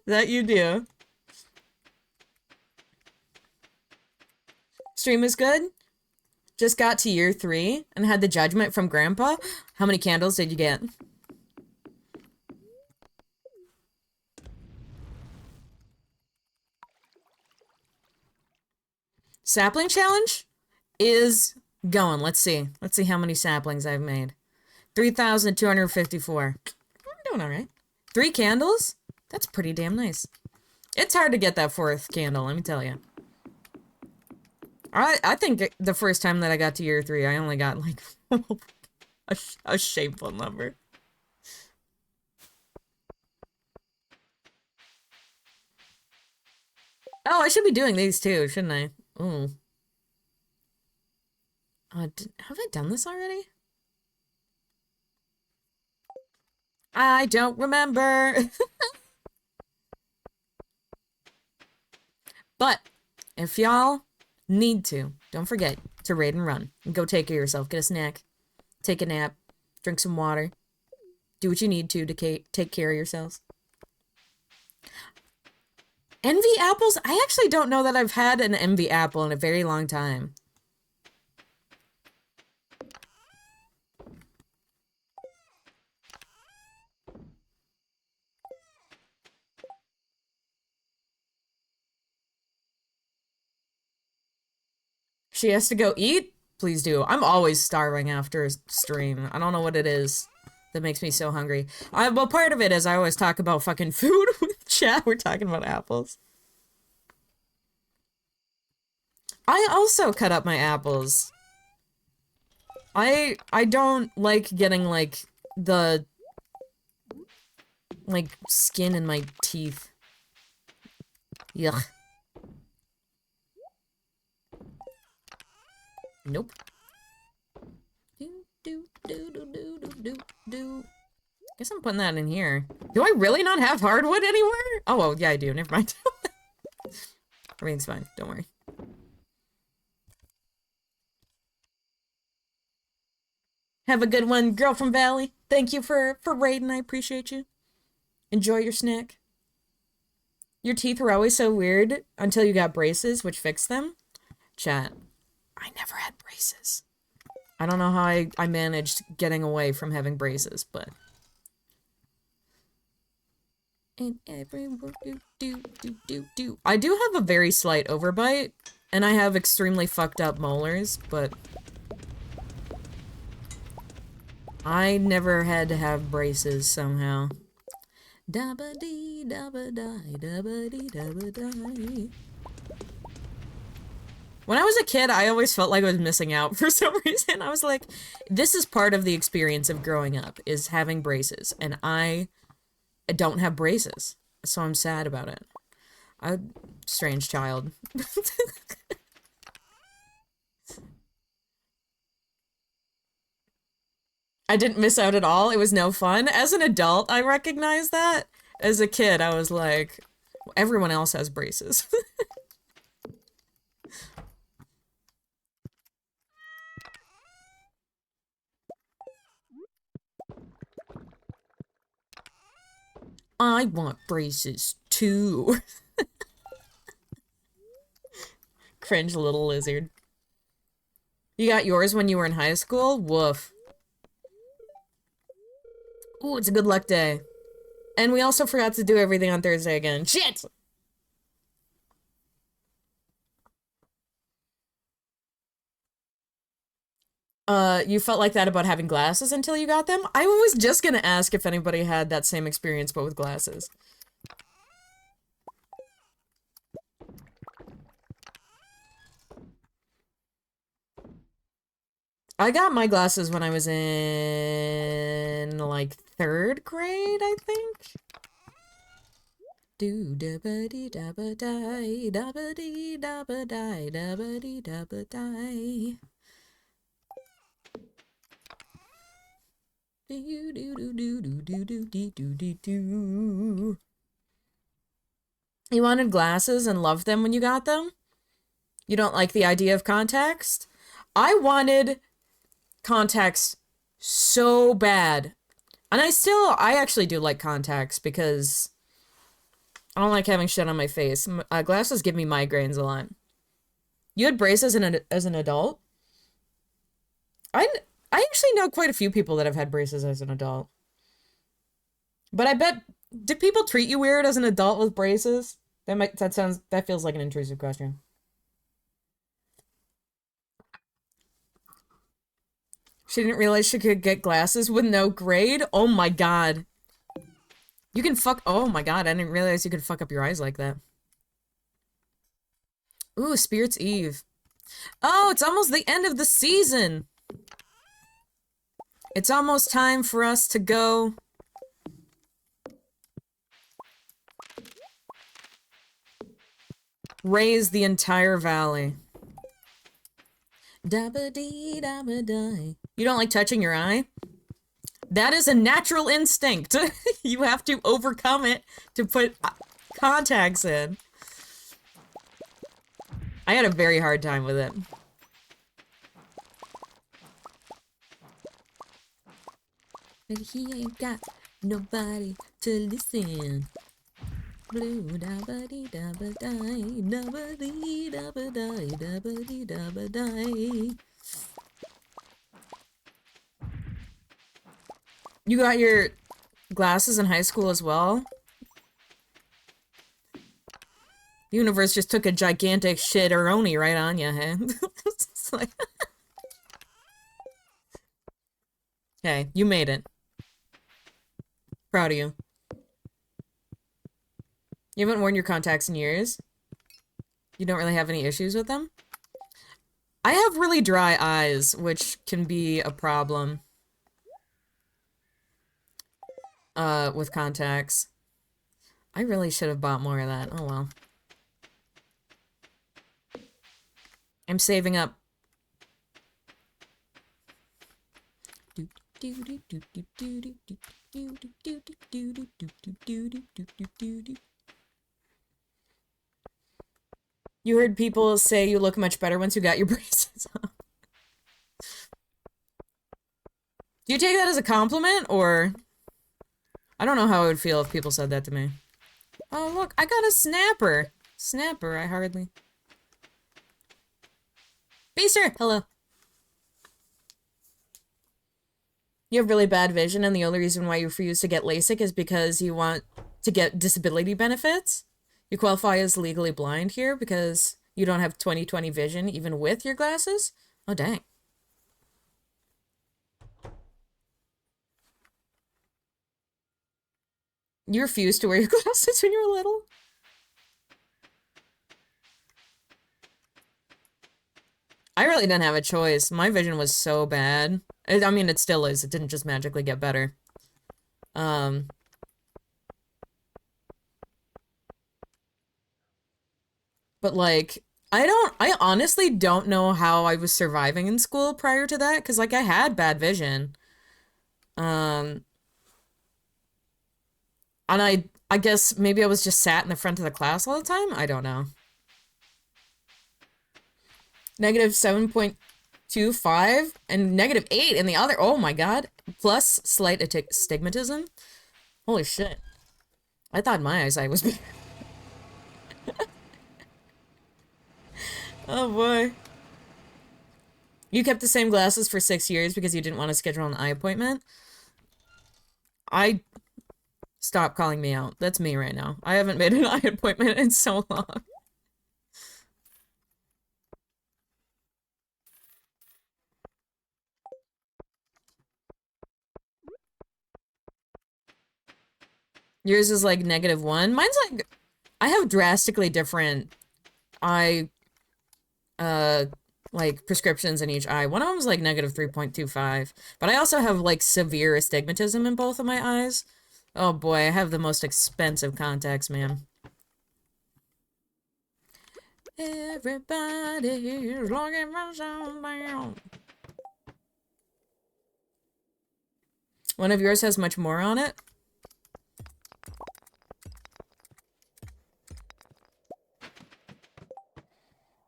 That you do. Stream is good. Just got to year 3 and had the judgment from Grandpa. How many candles did you get? Sapling challenge is going. Let's see. Let's see how many saplings I've made. 3,254. I'm doing all right. 3 candles? That's pretty damn nice. It's hard to get that 4th candle, let me tell you. I think the first time that I got to year 3, I only got, like, a shameful number. Oh, I should be doing these too, shouldn't I? Ooh. Have I done this already? I don't remember. But if y'all need to, don't forget to raid and run. And go take care of yourself. Get a snack. Take a nap. Drink some water. Do what you need to take care of yourselves. Envy apples? I actually don't know that I've had an envy apple in a very long time. She has to go eat? Please do. I'm always starving after a stream. I don't know what it is that makes me so hungry. Well, part of it is I always talk about fucking food with chat. We're talking about apples. I also cut up my apples. I don't like getting, like, the, like, skin in my teeth. Yuck. Nope. Do. Guess I'm putting that in here. Do I really not have hardwood anywhere? Oh, well, yeah, I do. Never mind. Everything's fine. Don't worry. Have a good one, girl from Valley. Thank you for raiding. I appreciate you. Enjoy your snack. Your teeth were always so weird until you got braces, which fixed them. Chat. I never had braces. I don't know how I managed getting away from having braces, but... And every do. I do have a very slight overbite, and I have extremely fucked up molars, but... I never had to have braces somehow. Da-ba-dee, da-ba-die, da-ba-dee, da-ba-die. When I was a kid, I always felt like I was missing out for some reason. I was like, this is part of the experience of growing up, is having braces. And I don't have braces, so I'm sad about it. I'm a strange child. I didn't miss out at all. It was no fun. As an adult, I recognize that. As a kid, I was like, everyone else has braces. I want braces too. Cringe little lizard. You got yours when you were in high school? Woof. Ooh, it's a good luck day. And we also forgot to do everything on Thursday again. Shit! You felt like that about having glasses until you got them? I was just gonna ask if anybody had that same experience but with glasses. I got my glasses when I was in, like, 3rd grade, I think? Do da ba dee da ba die, da ba dee da ba die, da ba dee da ba die. Do do do do do do do do do do do. You wanted glasses and loved them when you got them? You don't like the idea of contacts? I wanted contacts so bad. And I actually do like contacts because I don't like having shit on my face. Glasses give me migraines a lot. You had braces as an adult? I actually know quite a few people that have had braces as an adult. But I bet, did people treat you weird as an adult with braces? That feels like an intrusive question. She didn't realize she could get glasses with no grade? Oh my god. You can oh my god, I didn't realize you could fuck up your eyes like that. Ooh, Spirit's Eve. Oh, it's almost the end of the season! It's almost time for us to go raise the entire valley. Da-ba-dee-da-ba-die. You don't like touching your eye? That is a natural instinct. You have to overcome it to put contacts in. I had a very hard time with it. But he ain't got nobody to listen. Blue da-ba-dee da-ba-die, da-ba-dee da-ba-die, da-ba-dee da-ba-die. You got your glasses in high school as well? The universe just took a gigantic shit-eroni right on you, hey? It's like... Hey, you made it. Proud of you. You haven't worn your contacts in years? You don't really have any issues with them? I have really dry eyes, which can be a problem. With contacts. I really should have bought more of that. Oh well. I'm saving up. You heard people say you look much better once you got your braces on. Do you take that as a compliment, or... I don't know how I would feel if people said that to me. Oh, look, I got a snapper. Snapper, I hardly... Beaster! Hello. You have really bad vision, and the only reason why you refuse to get LASIK is because you want to get disability benefits? You qualify as legally blind here because you don't have 20/20 vision even with your glasses? Oh, dang. You refused to wear your glasses when you were little? I really didn't have a choice. My vision was so bad. I mean, it still is. It didn't just magically get better. But, like, I honestly don't know how I was surviving in school prior to that, because, like, I had bad vision. And I guess maybe I was just sat in the front of the class all the time? I don't know. Negative 7.25 and negative 8 in the other. Oh my god. Plus slight astigmatism. Holy shit. I thought my eyesight was better. Oh boy. You kept the same glasses for 6 years because you didn't want to schedule an eye appointment? I... Stop calling me out. That's me right now. I haven't made an eye appointment in so long. Yours is like -1. Mine's like... I have drastically different eye, like, prescriptions in each eye. One of them's like -3.25. But I also have, like, severe astigmatism in both of my eyes. Oh boy, I have the most expensive contacts, man. Everybody's looking for something. One of yours has much more on it?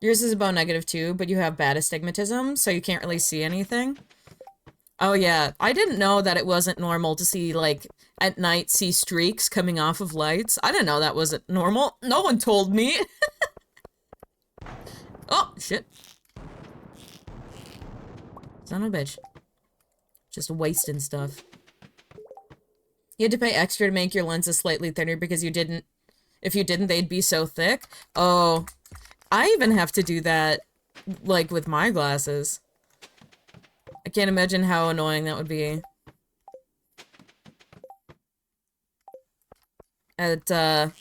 Yours is about -2, but you have bad astigmatism, so you can't really see anything. Oh yeah, I didn't know that it wasn't normal to see, like, at night, see streaks coming off of lights. I didn't know that wasn't normal. No one told me. Oh, shit. Son of a bitch. Just wasting stuff. You had to pay extra to make your lenses slightly thinner because you didn't... If you didn't, they'd be so thick. Oh... I even have to do that, like, with my glasses. I can't imagine how annoying that would be. At, the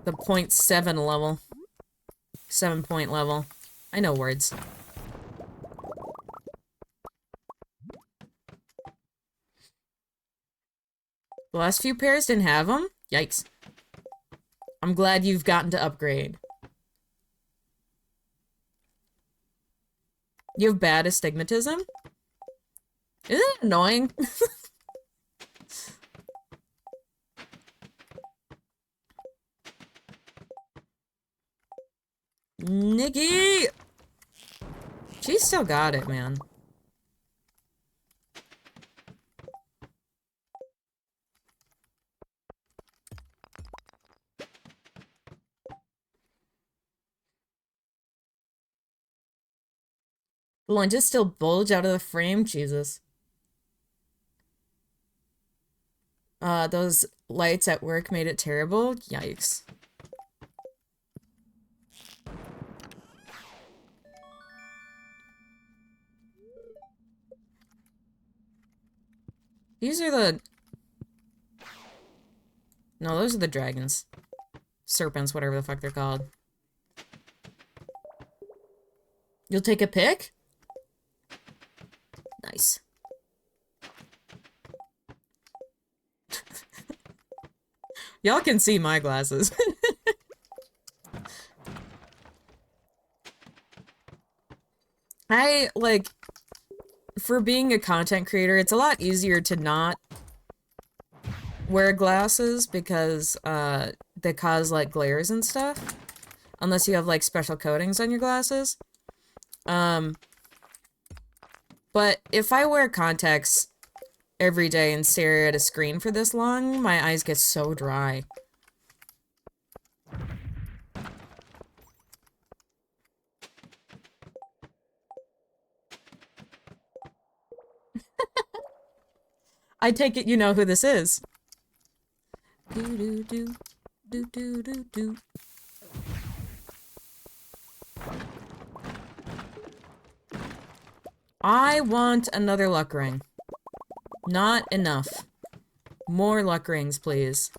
0.7 level. 7-point level. I know words. The last few pairs didn't have them? Yikes. I'm glad you've gotten to upgrade. You have bad astigmatism? Isn't it annoying? Nikki! She still got it, man. The lenses still bulge out of the frame? Jesus. Those lights at work made it terrible? Yikes. These are the... No, those are the dragons. Serpents, whatever the fuck they're called. You'll take a pic? Nice. Y'all can see my glasses. I, like, for being a content creator, it's a lot easier to not wear glasses because, they cause, like, glares and stuff. Unless you have, like, special coatings on your glasses. But if I wear contacts every day and stare at a screen for this long, my eyes get so dry. I take it you know who this is. Do do do do do do do. I want another luck ring. Not enough. More luck rings, please.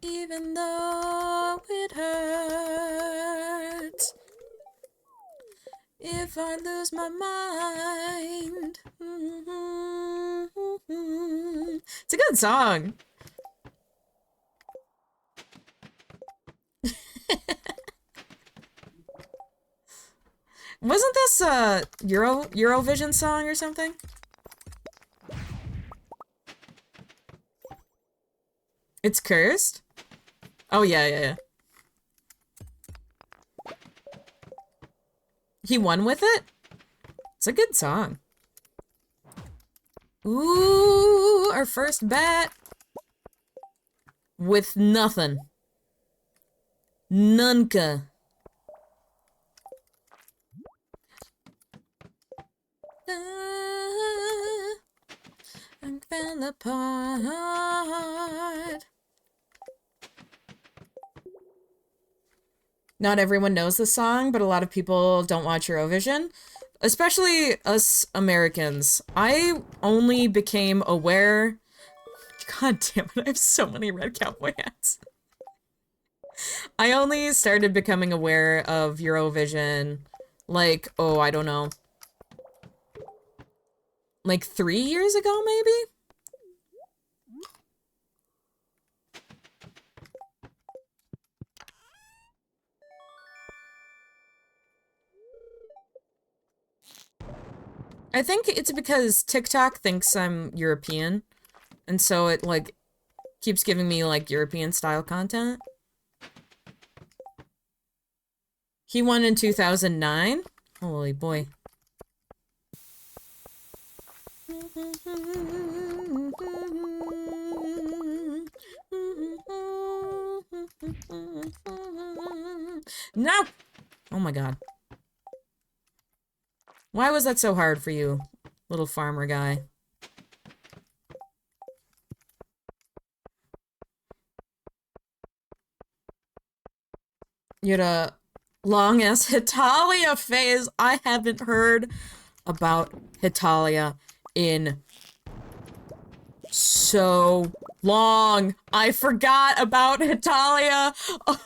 Even though it hurts, if I lose my mind. It's a good song. Wasn't this a Eurovision song or something? It's cursed? Oh yeah, yeah, yeah. He won with it? It's a good song. Ooh, our first bat with nothing. Nunca. I fell apart. Not everyone knows the song, but a lot of people don't watch Eurovision. Especially us Americans. I only became aware... God damn it, I have so many red cowboy hats. I only started becoming aware of Eurovision, like, oh, I don't know. Like 3 years ago, maybe? I think it's because TikTok thinks I'm European, and so it, like, keeps giving me, like, European-style content. He won in 2009? Holy boy. No! Oh my god. Why was that so hard for you, little farmer guy? You had a long-ass Hitalia phase. I haven't heard about Hitalia in so long. I forgot about Hitalia. Oh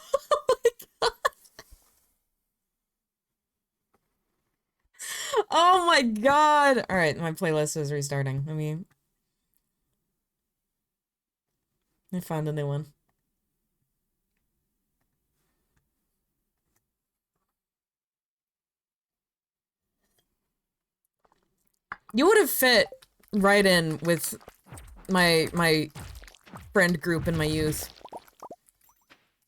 my god. Oh my god. All right, my playlist is restarting. I found a new one. You would have fit right in with my friend group in my youth.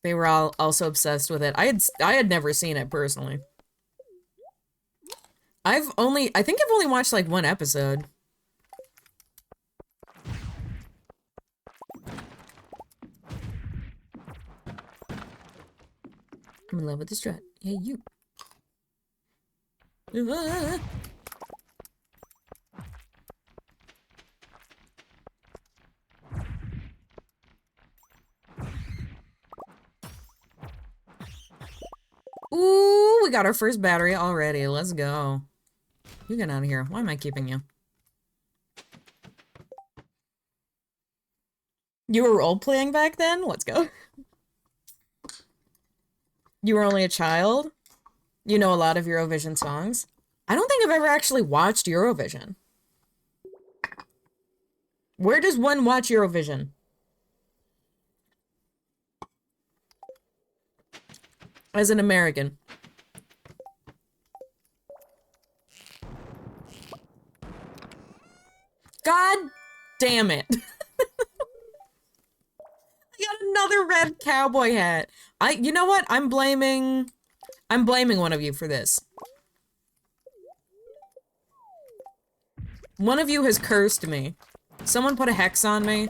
They were all also obsessed with it. I had never seen it personally. I think I've only watched like one episode. I'm in love with the strut. Hey, you. Ooh, we got our first battery already. Let's go. You get out of here. Why am I keeping you? You were role-playing back then? Let's go. You were only a child? You know a lot of Eurovision songs? I don't think I've ever actually watched Eurovision. Where does one watch Eurovision? As an American. God damn it. I got another red cowboy hat. You know what? I'm blaming one of you for this. One of you has cursed me. Someone put a hex on me.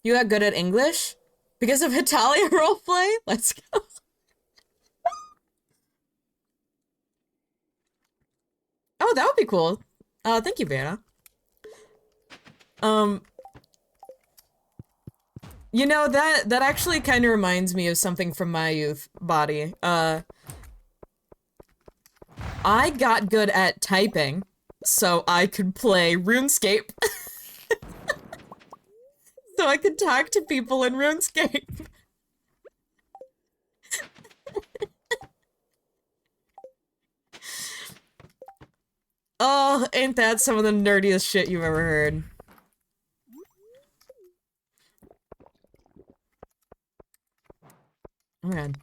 You got good at English? Because of Hitalia roleplay? Let's go. Oh, that would be cool. Thank you, Vanna. You know, that actually kind of reminds me of something from my youth body. I got good at typing, so I could play RuneScape. So I could talk to people in RuneScape. Oh, ain't that some of the nerdiest shit you've ever heard? Oh my god.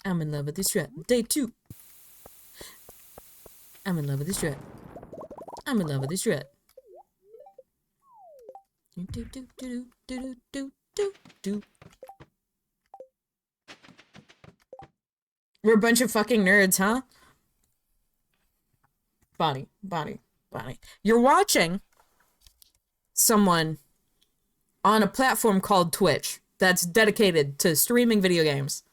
I'm in love with this strat. Day 2. I'm in love with this strat. I'm in love with this strat. Do do do do do do do. We're a bunch of fucking nerds, huh? Bonnie, Bonnie, Bonnie. You're watching someone on a platform called Twitch that's dedicated to streaming video games.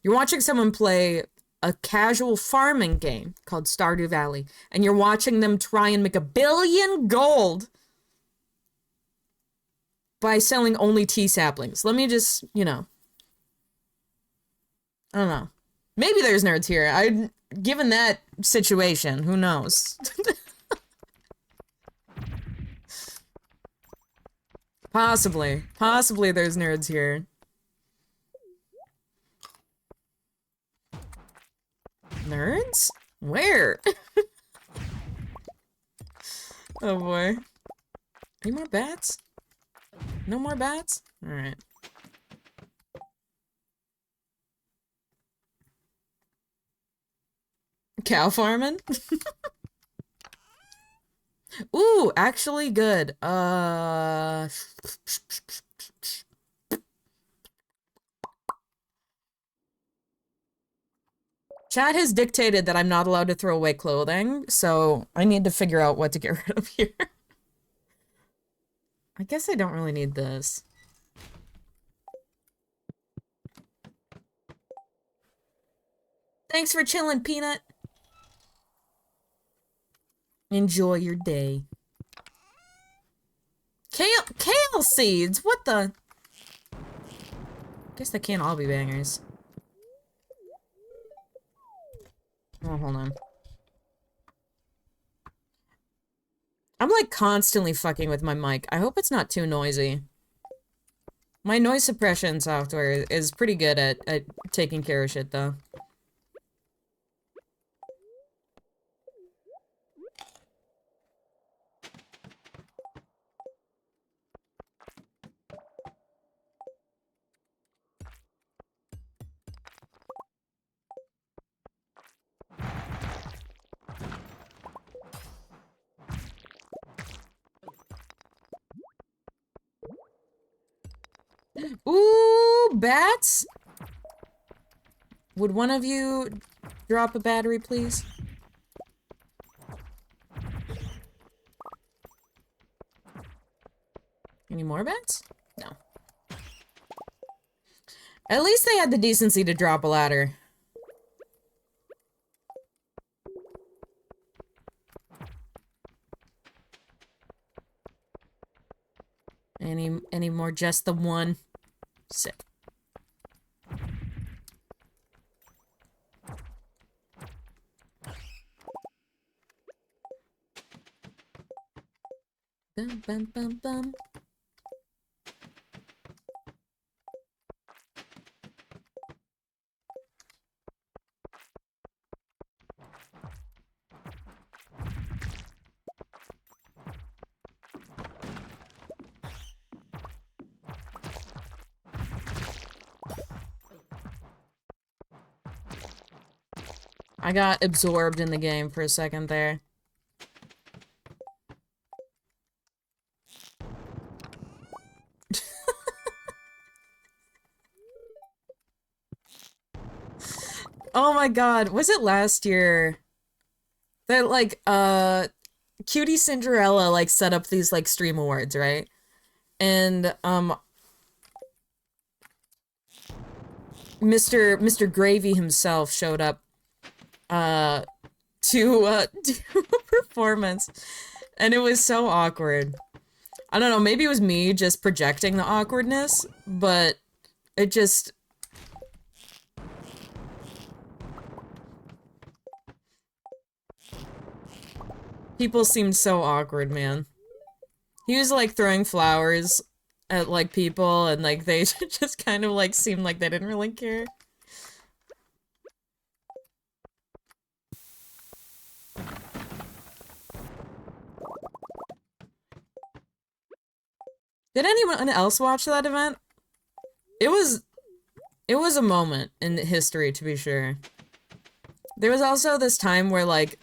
You're watching someone play a casual farming game called Stardew Valley, and you're watching them try and make 1,000,000,000 gold by selling only tea saplings. Let me just, I don't know. Maybe there's nerds here. Given that situation, who knows? Possibly. Possibly there's nerds here. Nerds? Where? Oh boy. Any more bats? No more bats? Alright. Cow farming? Ooh, actually good. Chat has dictated that I'm not allowed to throw away clothing, so I need to figure out what to get rid of here. I guess I don't really need this. Thanks for chilling, Peanut. Enjoy your day. Kale seeds? What the? Guess they can't all be bangers. Oh, hold on. I'm like constantly fucking with my mic. I hope it's not too noisy. My noise suppression software is pretty good at taking care of shit, though. Ooh, bats? Would one of you drop a battery, please? Any more bats? No. At least they had the decency to drop a ladder. Any more just the one? Sick. Bum, bum, bum, bum. I got absorbed in the game for a second there. Oh my god, was it last year that like Cutie Cinderella like set up these like stream awards, right? And Mr. Gravy himself showed up to do a performance, and it was so awkward. I don't know, maybe it was me just projecting the awkwardness, but it just... People seemed so awkward, man. He was like throwing flowers at like people, and like they just kind of like seemed like they didn't really care. Did anyone else watch that event? It was a moment in history, to be sure. There was also this time where like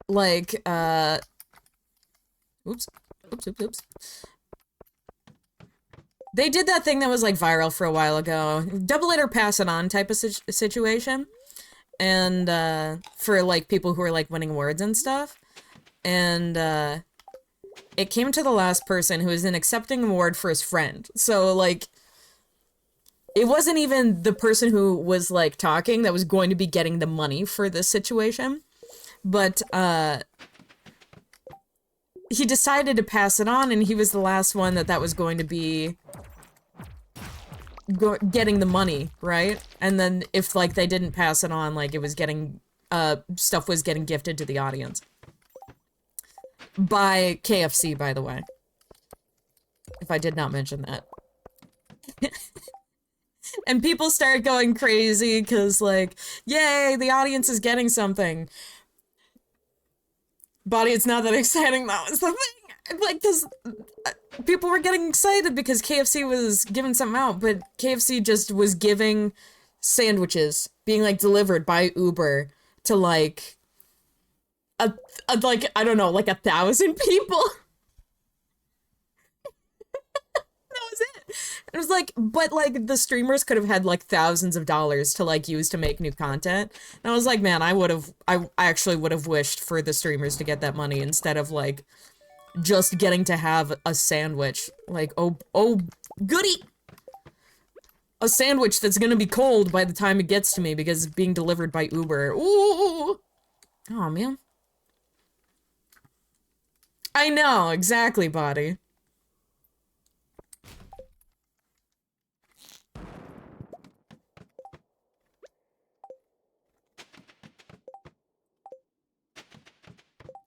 like oops. They did that thing that was like viral for a while ago. Double it or pass it on type of situation. And for like people who are like winning awards and stuff. And it came to the last person who was an accepting award for his friend. So like it wasn't even the person who was like talking that was going to be getting the money for this situation. But he decided to pass it on, and he was the last one that was going to be getting the money, right? And then if like they didn't pass it on, like it was getting stuff was getting gifted to the audience by KFC, by the way, if I did not mention that. And people start going crazy because like, yay, the audience is getting something. But it's not that exciting. That was the thing. Like, because people were getting excited because KFC was giving something out, but KFC just was giving sandwiches being like delivered by Uber to like like I don't know, like 1,000 people. That was it. It was like, but like the streamers could have had like thousands of dollars to like use to make new content. And I was like, man, I actually would have wished for the streamers to get that money instead of like just getting to have a sandwich. Like, oh, goody! A sandwich that's gonna be cold by the time it gets to me because it's being delivered by Uber. Ooh! Oh, man. I know, exactly, body.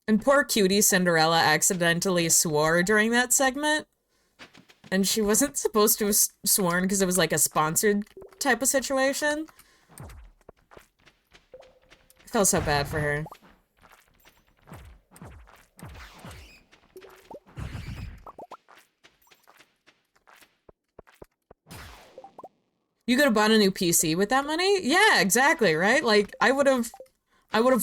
And poor cutie Cinderella accidentally swore during that segment. And she wasn't supposed to have sworn because it was like a sponsored type of situation. I felt so bad for her. You could have bought a new PC with that money? Yeah, exactly, right? Like, I would have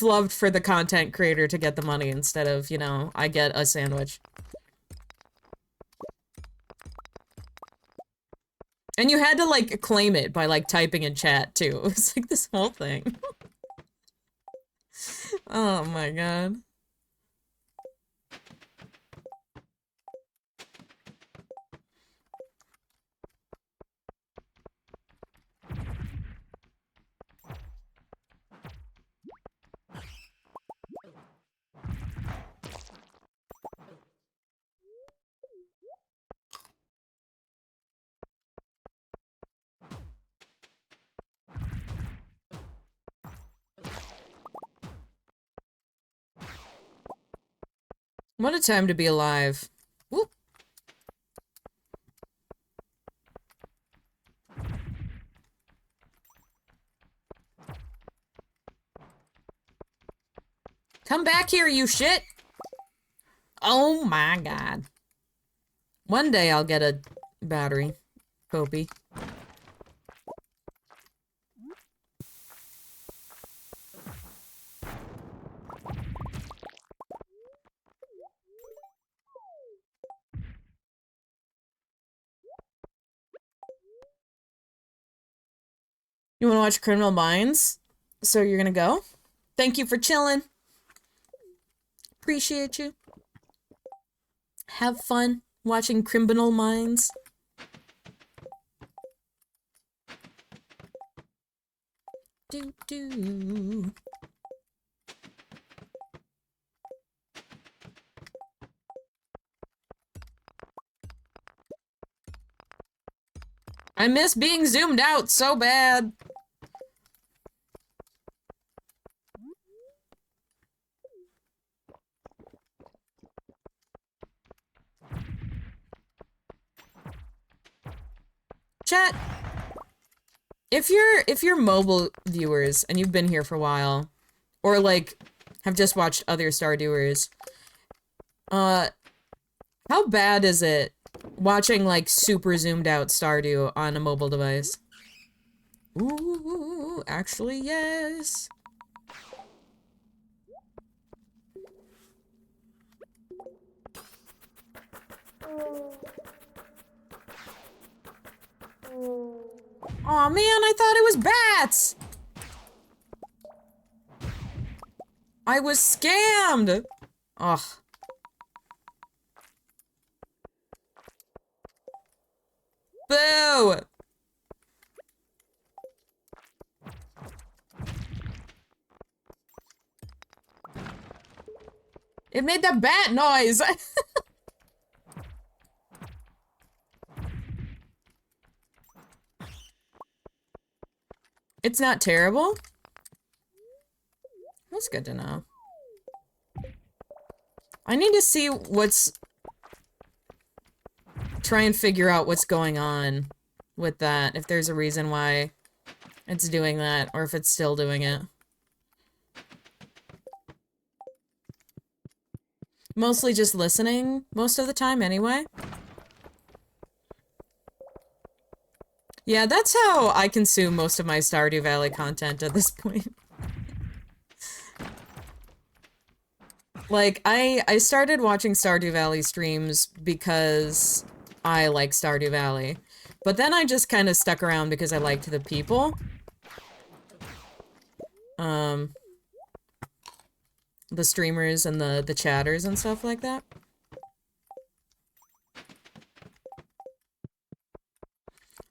loved for the content creator to get the money instead of, you know, I get a sandwich. And you had to, like, claim it by, like, typing in chat, too. It was like this whole thing. Oh my god. What a time to be alive. Whoop. Come back here, you shit! Oh my god. One day I'll get a battery. Copy. You wanna watch Criminal Minds? So you're gonna go? Thank you for chilling. Appreciate you. Have fun watching Criminal Minds. Do do. I miss being zoomed out so bad. Chat, if you're mobile viewers and you've been here for a while, or like have just watched other Stardewers, how bad is it watching like super zoomed out Stardew on a mobile device? Ooh, actually, yes. Aw, man, I thought it was bats! I was scammed! Ugh. Boo! It made that bat noise! It's not terrible? That's good to know. I need to see what's... Try and figure out what's going on with that. If there's a reason why it's doing that, or if it's still doing it. Mostly just listening most of the time anyway. Yeah, that's how I consume most of my Stardew Valley content at this point. Like, I started watching Stardew Valley streams because I like Stardew Valley. But then I just kind of stuck around because I liked the people. The streamers and the chatters and stuff like that.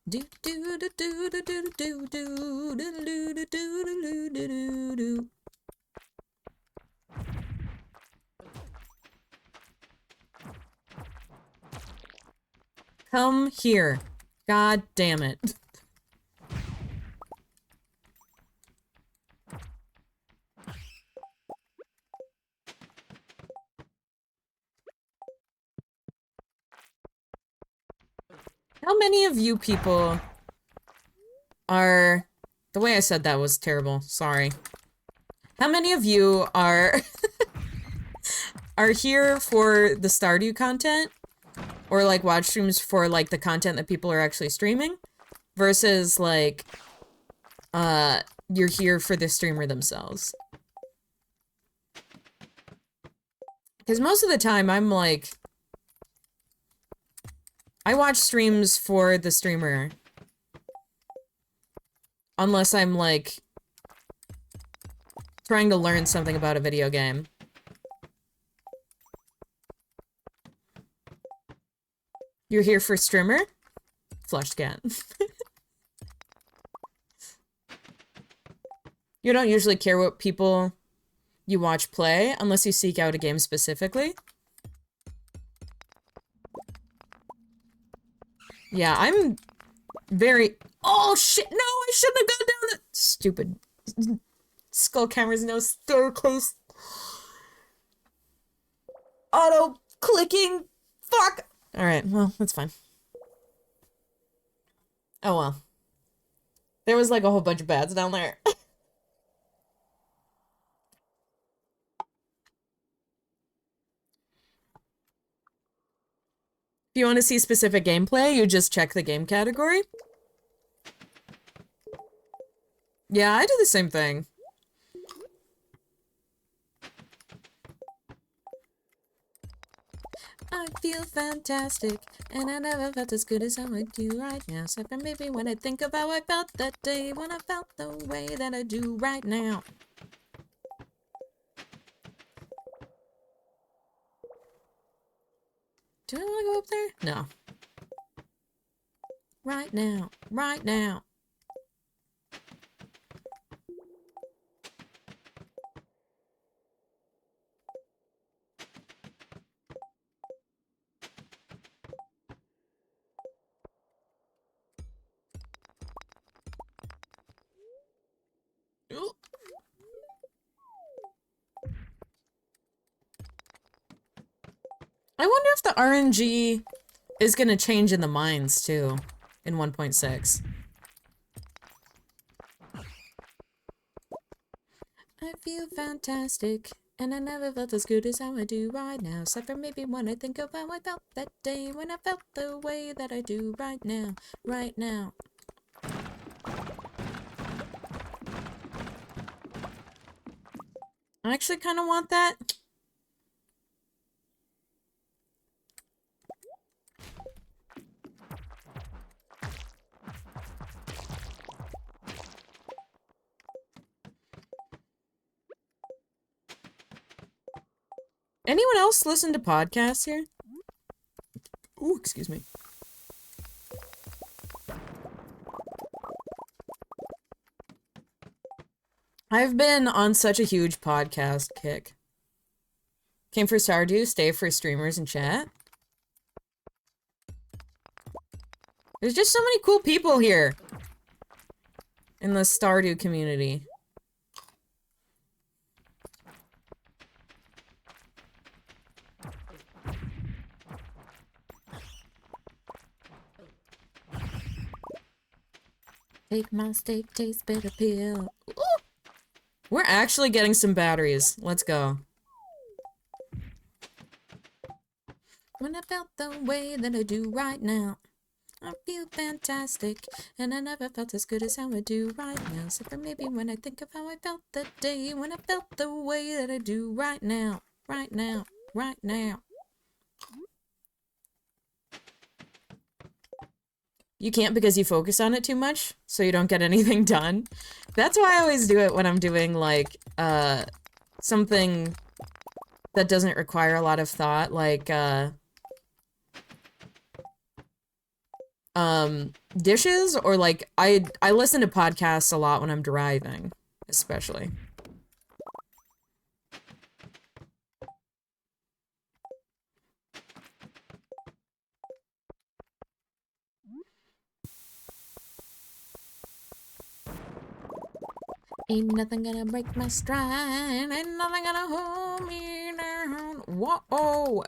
Do do do do do do do do do do do do do do. Come here. God damn it. How many of you people are... The way I said that was terrible. Sorry. How many of you are... are here for the Stardew content? Or, like, watch streams for, like, the content that people are actually streaming? Versus, like, you're here for the streamer themselves. Because most of the time, I'm, like... I watch streams for the streamer. Unless I'm, like... trying to learn something about a video game. You're here for streamer? Flushed cat. You don't usually care what people you watch play, unless you seek out a game specifically. Yeah, I'm very... Oh, shit! No, I shouldn't have gone down the... Stupid. Skull cameras, no staircase. Auto-clicking. Fuck! Alright, well, that's fine. Oh, well. There was, like, a whole bunch of bads down there. If you want to see specific gameplay, you just check the game category. Yeah, I do the same thing. I feel fantastic, and I never felt as good as how I do right now. Except for maybe when I think of how I felt that day, when I felt the way that I do right now. Do I want to go up there? No. Right now. Right now. Ooh. I wonder if the RNG is gonna change in the mines, too, in 1.6. I feel fantastic, and I never felt as good as how I do right now. Except for maybe when I think of how I felt that day, when I felt the way that I do right now, right now. I actually kind of want that. Anyone else listen to podcasts here? Ooh, excuse me. I've been on such a huge podcast kick. Came for Stardew, stay for streamers and chat. There's just so many cool people here in the Stardew community. Take my steak, taste better pill. Ooh. We're actually getting some batteries. Let's go. When I felt the way that I do right now, I feel fantastic, and I never felt as good as how I do right now. So for maybe when I think of how I felt that day, when I felt the way that I do right now, right now, right now. You can't because you focus on it too much, so you don't get anything done. That's why I always do it when I'm doing, like, something that doesn't require a lot of thought, like, dishes, or, like, I listen to podcasts a lot when I'm driving, especially. Ain't nothing gonna break my stride. Ain't nothing gonna hold me down. Whoa!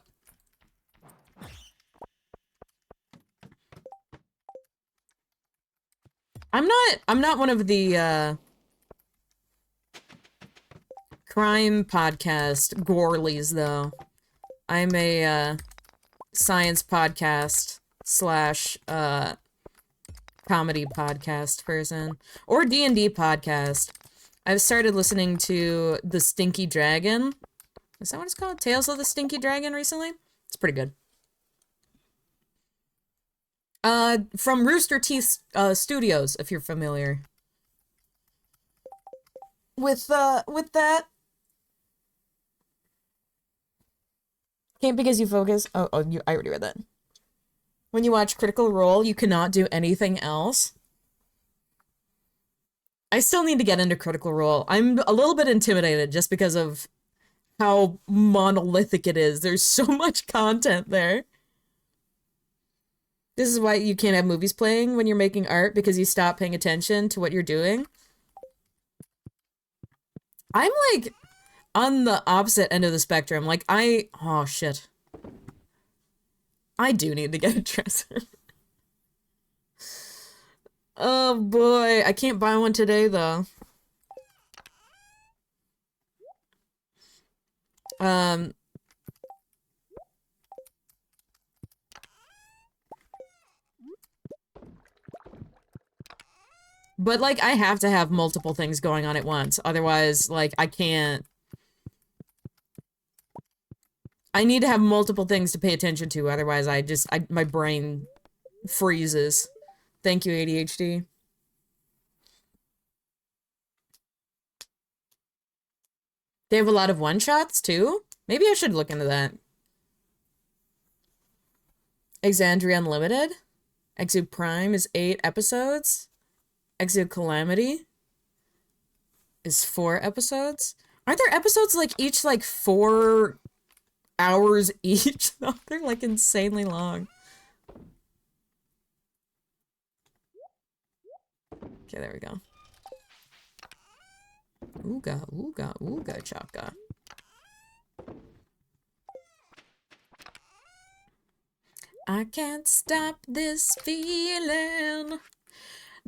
I'm not one of the, crime podcast gorlies, though. I'm a, science podcast slash, comedy podcast person. Or D&D podcast. I've started listening to The Stinky Dragon. Is that what it's called? Tales of the Stinky Dragon recently? It's pretty good. From Rooster Teeth, Studios, if you're familiar. With that. Can't because you focus. I already read that. When you watch Critical Role, you cannot do anything else. I still need to get into Critical Role. I'm a little bit intimidated just because of how monolithic it is. There's so much content there. This is why you can't have movies playing when you're making art, because you stop paying attention to what you're doing. I'm like on the opposite end of the spectrum. Like oh shit. I do need to get a dresser. Oh boy, I can't buy one today though. Um But, like, I have to have multiple things going on at once. Otherwise, like, I can't. I need to have multiple things to pay attention to. Otherwise, my brain freezes. Thank you, ADHD. They have a lot of one-shots, too? Maybe I should look into that. Exandria Unlimited? Exo Prime is 8 episodes. Exo Calamity is 4 episodes. Aren't there episodes, like, each, like, 4 hours each? They're, like, insanely long. Okay, there we go. Ooga, ooga, ooga, chaka. I can't stop this feeling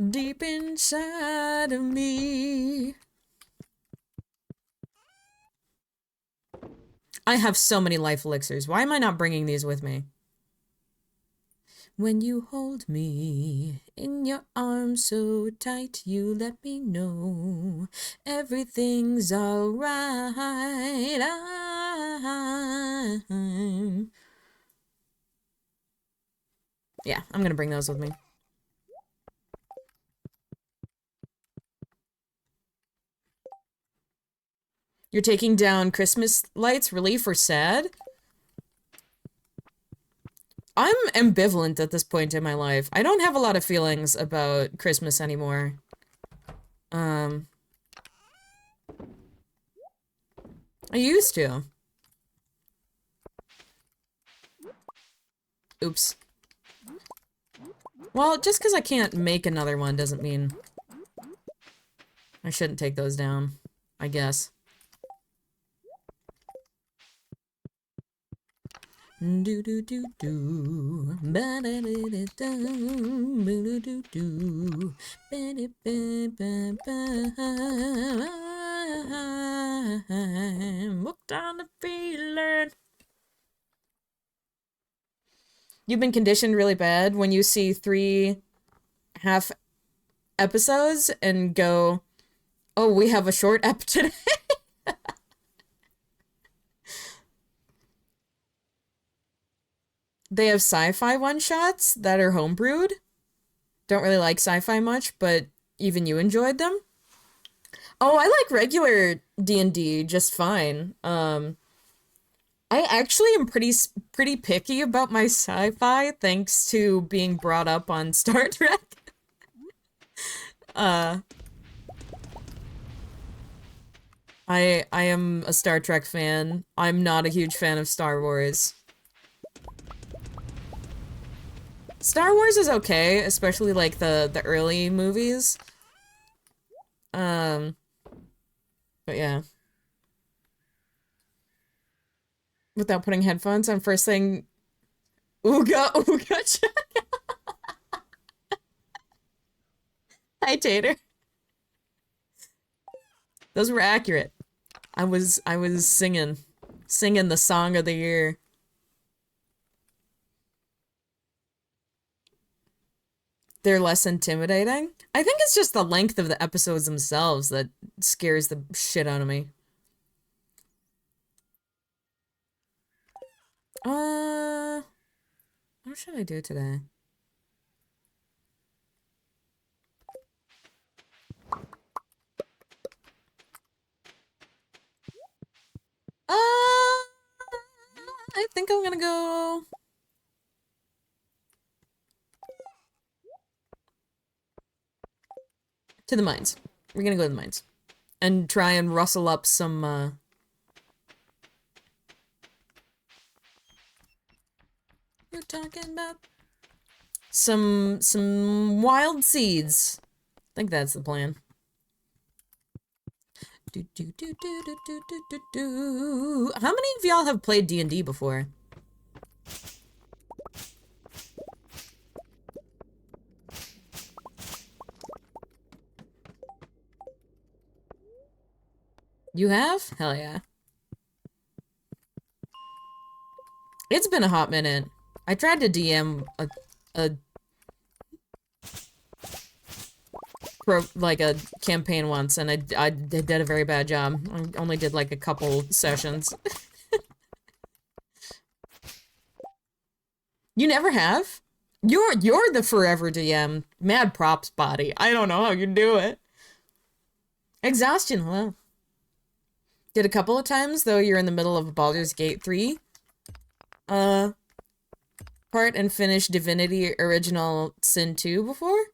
deep inside of me. I have so many life elixirs. Why am I not bringing these with me? When you hold me in your arms so tight, you let me know everything's alright. Yeah, I'm gonna bring those with me. You're taking down Christmas lights, relief or sad? I'm ambivalent at this point in my life. I don't have a lot of feelings about Christmas anymore. I used to. Oops. Well, just because I can't make another one doesn't mean I shouldn't take those down, I guess. Do do do do, ba da da da da, do do do, ba da ba ba ba. Hooked on the feeling. You've been conditioned really bad when you see 3 half episodes and go, oh, we have a short ep today. They have sci-fi one-shots that are homebrewed. Don't really like sci-fi much, but even you enjoyed them. Oh, I like regular D&D just fine. I actually am pretty picky about my sci-fi thanks to being brought up on Star Trek. I am a Star Trek fan. I'm not a huge fan of Star Wars. Star Wars is okay, especially like the early movies. But yeah. Without putting headphones on, first thing, ooga ooga check. Hi Tater. Those were accurate. I was singing the song of the year. They're less intimidating. I think it's just the length of the episodes themselves that scares the shit out of me. What should I do today? I think I'm gonna go... to the mines. We're gonna go to the mines. And try and rustle up some, You're talking about... Some wild seeds. I think that's the plan. Do, do, do, do, do, do, do, do, do. How many of y'all have played D&D before? You have? Hell yeah. It's been a hot minute. I tried to DM a campaign once, and I did a very bad job. I only did like a couple sessions. You never have? You're the forever DM. Mad props, body. I don't know how you do it. Exhaustion, hello. Did a couple of times, though you're in the middle of Baldur's Gate 3. Part and finished Divinity Original Sin 2 before?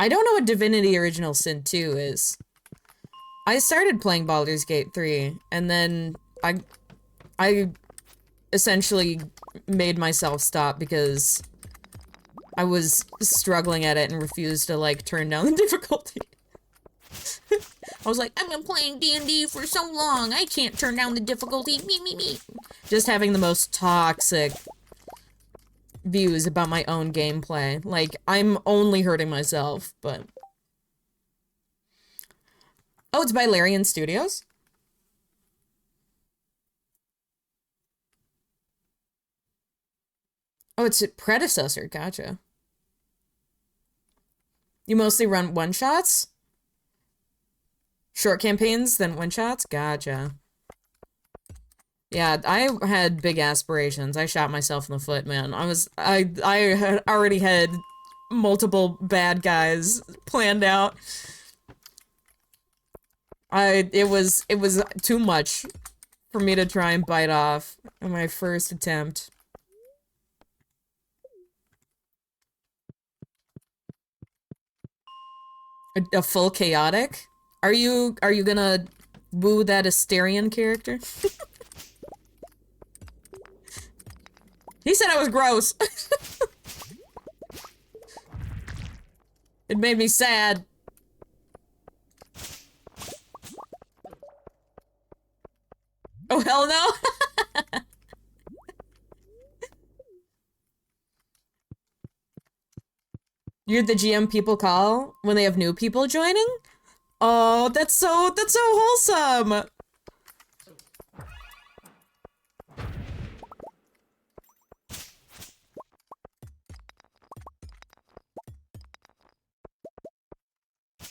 I don't know what Divinity Original Sin 2 is. I started playing Baldur's Gate 3, and then I essentially made myself stop because I was struggling at it and refused to, like, turn down the difficulty. I was like, I've been playing D&D for so long, I can't turn down the difficulty, me. Just having the most toxic views about my own gameplay. Like, I'm only hurting myself, but... Oh, it's by Larian Studios? Oh, it's a predecessor, gotcha. You mostly run one-shots? Short campaigns, then one-shots? Gotcha. Yeah, I had big aspirations. I shot myself in the foot, man. I had already had multiple bad guys planned out. It was too much for me to try and bite off in my first attempt. A full chaotic? Are you gonna woo that Asterian character? He said I was gross. It made me sad. Oh, hell no. You're the GM people call when they have new people joining? Oh, that's so wholesome.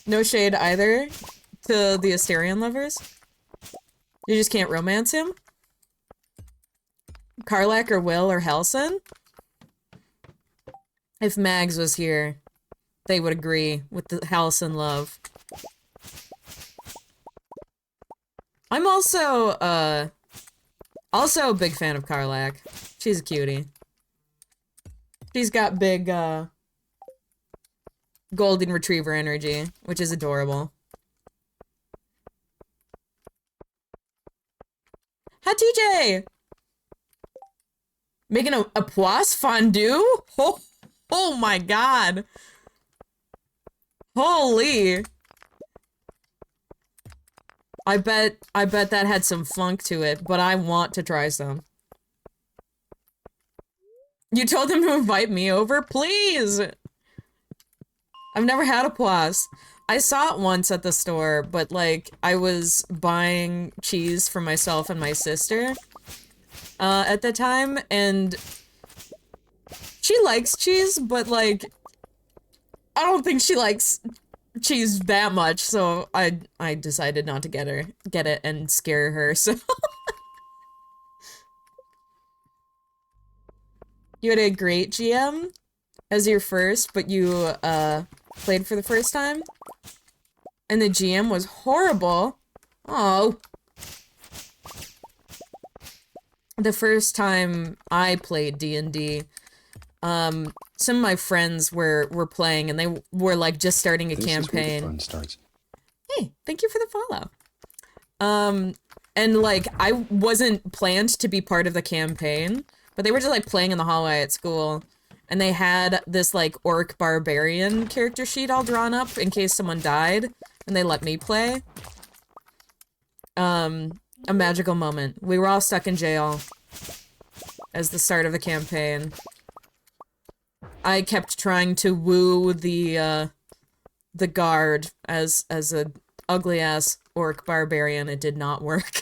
No shade either to the Asterian lovers. You just can't romance him? Karlak or Will or Halson? If Mags was here, they would agree with the Halson love. I'm also a big fan of Karlak. She's a cutie. She's got big, golden retriever energy, which is adorable. Hi, TJ! Making a poisse fondue? Oh my god. Holy. I bet that had some funk to it, but I want to try some. You told them to invite me over? Please! I've never had a poisse. I saw it once at the store, but like, I was buying cheese for myself and my sister at the time, and she likes cheese, but like, I don't think she likes cheese that much, so I decided not to get it and scare her, so. You had a great GM as your first, but you played for the first time? And the GM was horrible? Oh. The first time I played D&D, some of my friends were playing and they were like just starting a campaign. This is where the fun starts. Hey, thank you for the follow. And like I wasn't planned to be part of the campaign, but they were just like playing in the hallway at school. And they had this like orc barbarian character sheet all drawn up in case someone died, and they let me play. A magical moment. We were all stuck in jail as the start of the campaign. I kept trying to woo the guard as a ugly ass orc barbarian. It did not work.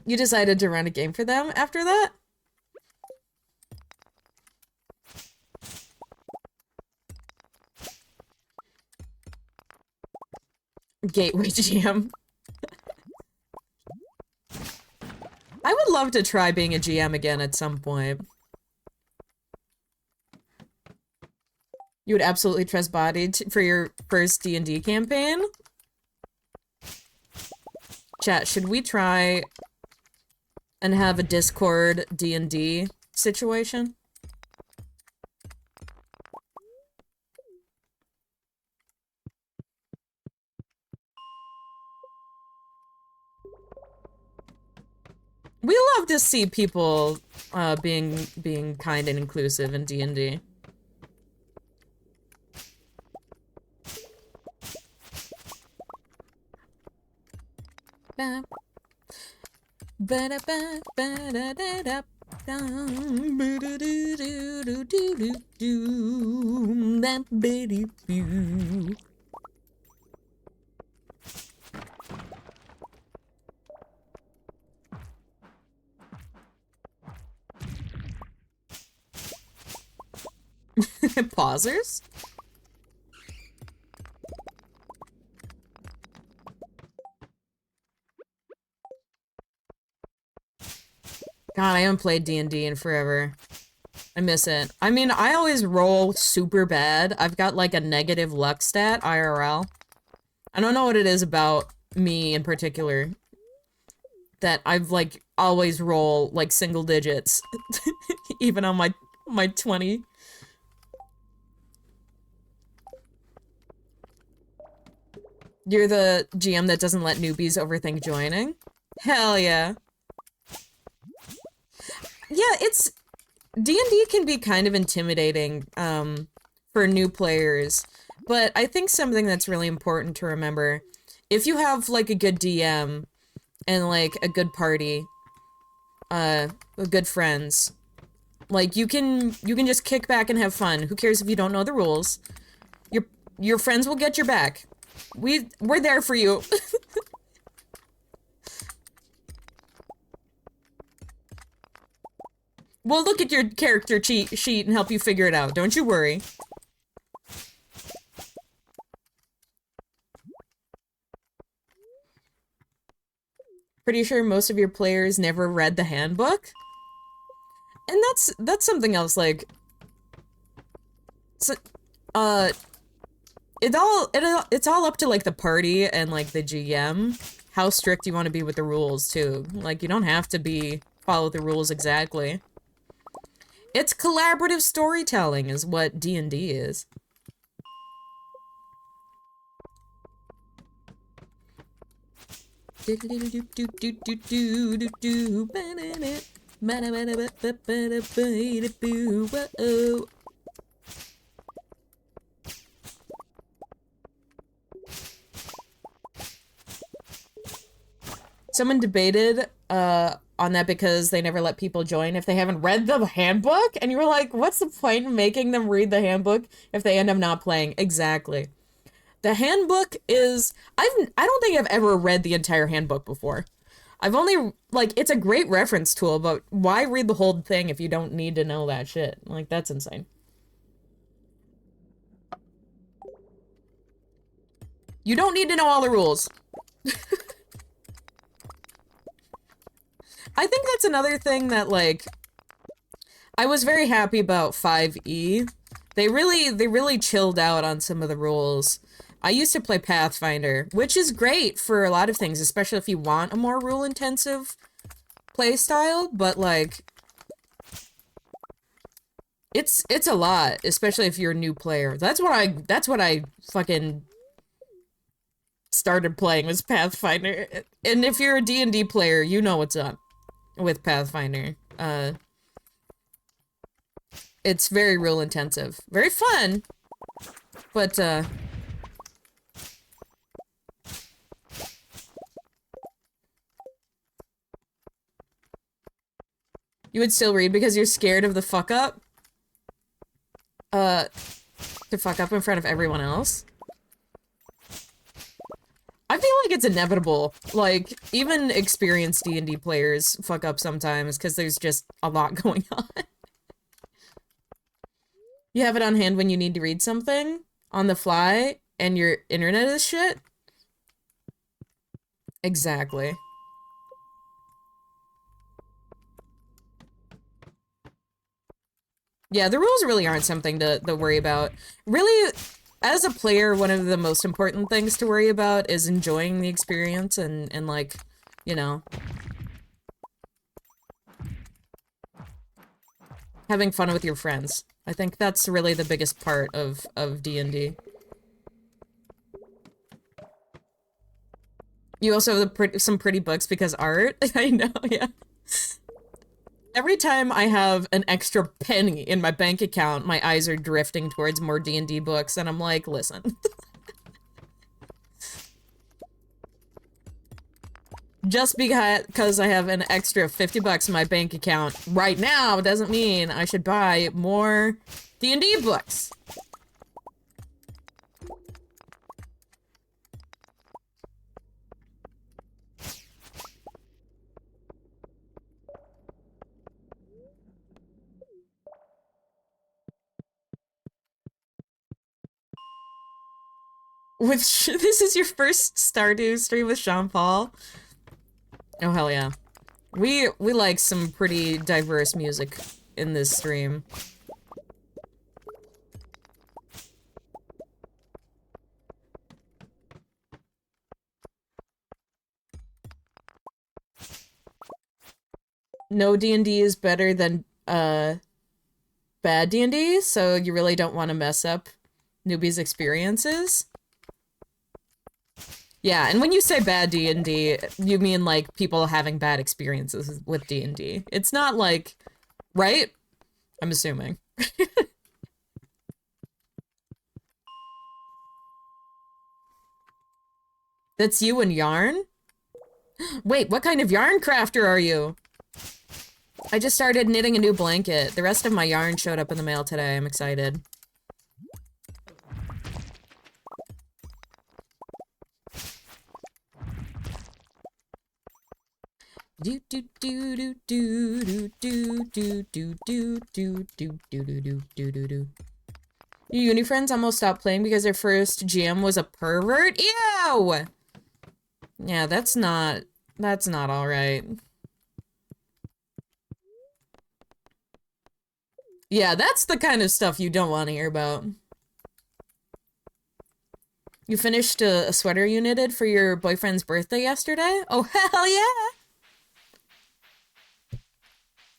You decided to run a game for them after that? Gateway GM. I would love to try being a GM again at some point. You would absolutely trust Body for your first D&D campaign? Chat, should we try and have a Discord D&D situation? We love to see people being kind and inclusive in D&D. Pausers? God, I haven't played D&D in forever. I miss it. I mean, I always roll super bad. I've got like a negative luck stat, IRL. I don't know what it is about me in particular that I've like always roll like single digits, even on my 20. You're the GM that doesn't let newbies overthink joining? Hell yeah. Yeah, it's D&D can be kind of intimidating for new players, but I think something that's really important to remember, if you have like a good DM and like a good party, good friends, like you can just kick back and have fun. Who cares if you don't know the rules? Your friends will get your back. We're there for you. We'll look at your character cheat sheet and help you figure it out. Don't you worry. Pretty sure most of your players never read the handbook. And that's something else, like, so, it's all up to like the party and like the GM how strict you want to be with the rules too. Like, you don't have to follow the rules exactly. It's collaborative storytelling is what D&D is. Someone debated on that because they never let people join if they haven't read the handbook, and you were like, what's the point in making them read the handbook if they end up not playing? Exactly. The handbook is I don't think I've ever read the entire handbook before. I've only like it's a great reference tool, but why read the whole thing if you don't need to know that shit? Like, that's insane. You don't need to know all the rules. I think that's another thing that, like, I was very happy about 5e. They really chilled out on some of the rules. I used to play Pathfinder, which is great for a lot of things, especially if you want a more rule-intensive playstyle, but, like, it's a lot, especially if you're a new player. That's what I fucking started playing was Pathfinder. And if you're a D&D player, you know what's up with Pathfinder. It's very rule intensive. Very fun, but you would still read because you're scared of the fuck up? To fuck up in front of everyone else? I feel like it's inevitable. Like, even experienced D&D players fuck up sometimes because there's just a lot going on. You have it on hand when you need to read something on the fly and your internet is shit? Exactly. Yeah, the rules really aren't something to worry about. Really, as a player, one of the most important things to worry about is enjoying the experience and like, you know, having fun with your friends. I think that's really the biggest part of D&D. You also have some pretty books because art. I know, yeah. Every time I have an extra penny in my bank account, my eyes are drifting towards more D&D books, and I'm like, listen. Just because I have an extra 50 bucks in my bank account right now doesn't mean I should buy more D&D books. Which, this is your first Stardew stream with Sean Paul? Oh, hell yeah. We like some pretty diverse music in this stream. No D&D is better than bad D&D, so you really don't want to mess up newbies' experiences. Yeah, and when you say bad D&D, you mean like people having bad experiences with D&D. It's not like, right? I'm assuming. That's you and yarn? Wait, what kind of yarn crafter are you? I just started knitting a new blanket. The rest of my yarn showed up in the mail today. I'm excited. Do do do do do do do do do do do do do do do do do. Your uni friends almost stopped playing because their first GM was a pervert? Ew! Yeah, that's not alright. Yeah, that's the kind of stuff you don't want to hear about. You finished a sweater you knitted for your boyfriend's birthday yesterday? Oh, hell yeah!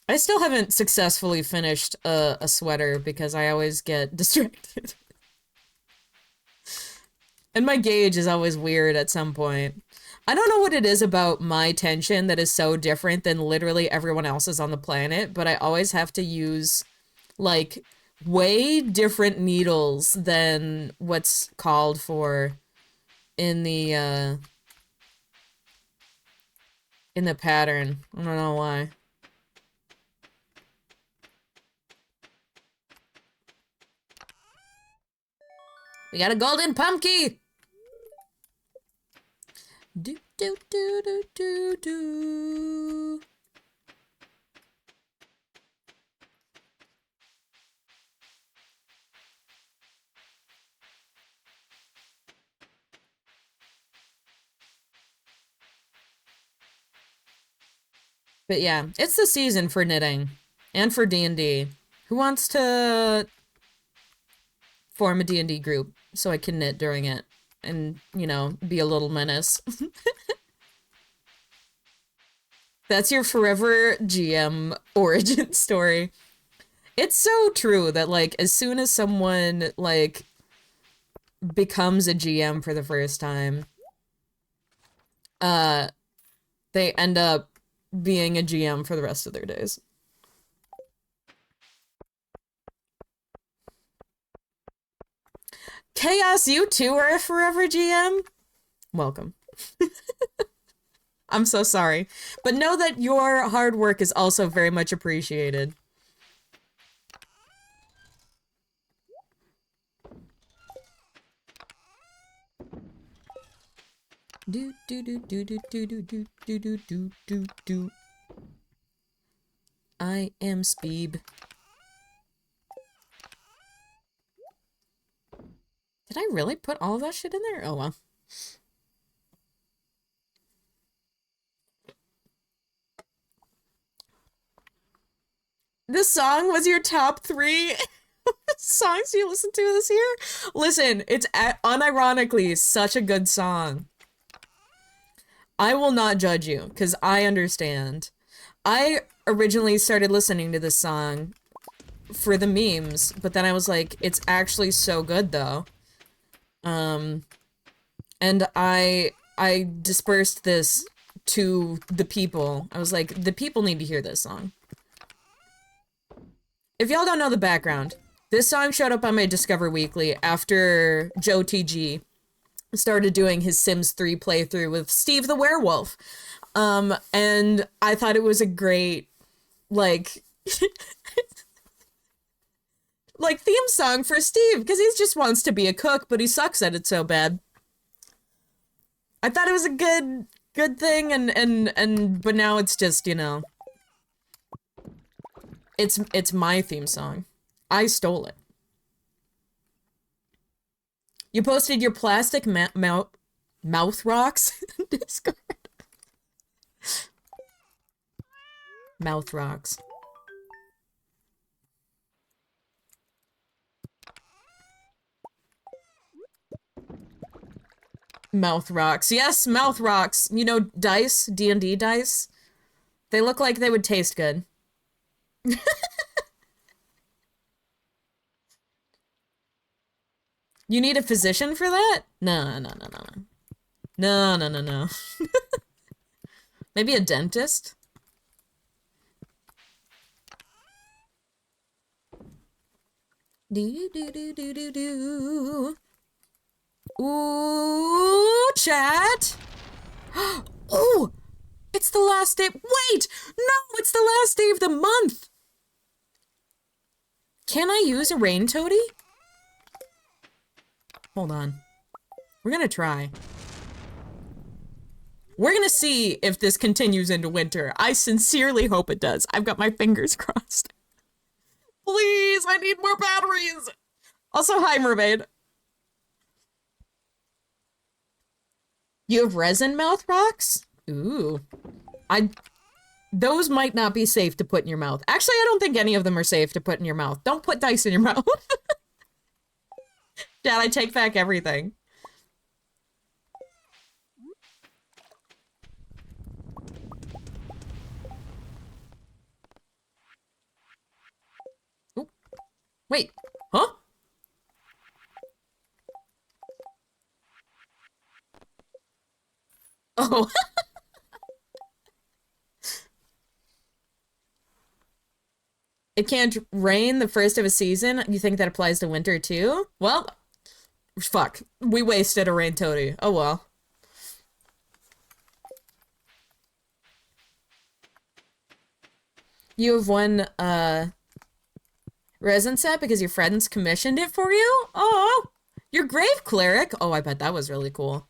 I still haven't successfully finished a sweater because I always get distracted. And my gauge is always weird at some point. I don't know what it is about my tension that is so different than literally everyone else's on the planet, but I always have to use, like, way different needles than what's called for in the pattern. I don't know why. We got a golden pumpkin! Do do do do do do. But yeah, it's the season for knitting and for D&D. Who wants to form a D&D group so I can knit during it and, you know, be a little menace? That's your forever GM origin story. It's so true that, like, as soon as someone, like, becomes a GM for the first time, they end up being a GM for the rest of their days. Chaos, you too are a forever GM? Welcome. I'm so sorry. But know that your hard work is also very much appreciated. Do do do do do do do do do do do do do. I am Speeb. Did I really put all of that shit in there? Oh well. This song was your top 3 songs you listened to this year? Listen, it's unironically such a good song. I will not judge you, because I understand. I originally started listening to this song for the memes, but then I was like, it's actually so good, though. And I dispersed this to the people. I was like, the people need to hear this song. If y'all don't know the background, this song showed up on my Discover Weekly after Joe TG started doing his Sims 3 playthrough with Steve the Werewolf. And I thought it was a great, like, like theme song for Steve, because he just wants to be a cook, but he sucks at it so bad. I thought it was a good thing, but now it's just, you know, it's my theme song. I stole it. You posted your plastic mouth rocks in Discord. Mouth rocks. Mouth rocks. Yes, mouth rocks. You know, dice, D&D dice. They look like they would taste good. You need a physician for that? No, no, no, no, no. No, no, no, no. Maybe a dentist? Do do do do do do. Ooh, chat. Oh, it's the last day. Wait, no, it's the last day of the month. Can I use a rain toady? Hold on. We're gonna try. We're gonna see if this continues into winter. I sincerely hope it does. I've got my fingers crossed. Please, I need more batteries. Also, hi, mermaid. You have resin mouth rocks? Ooh. Those might not be safe to put in your mouth. Actually, I don't think any of them are safe to put in your mouth. Don't put dice in your mouth. Dad, I take back everything. Ooh. Wait. Huh? Oh. It can't rain the first of a season? You think that applies to winter too? Well, fuck. We wasted a rain toady. Oh well. You have one, resin set because your friends commissioned it for you? Oh, your grave cleric? Oh, I bet that was really cool.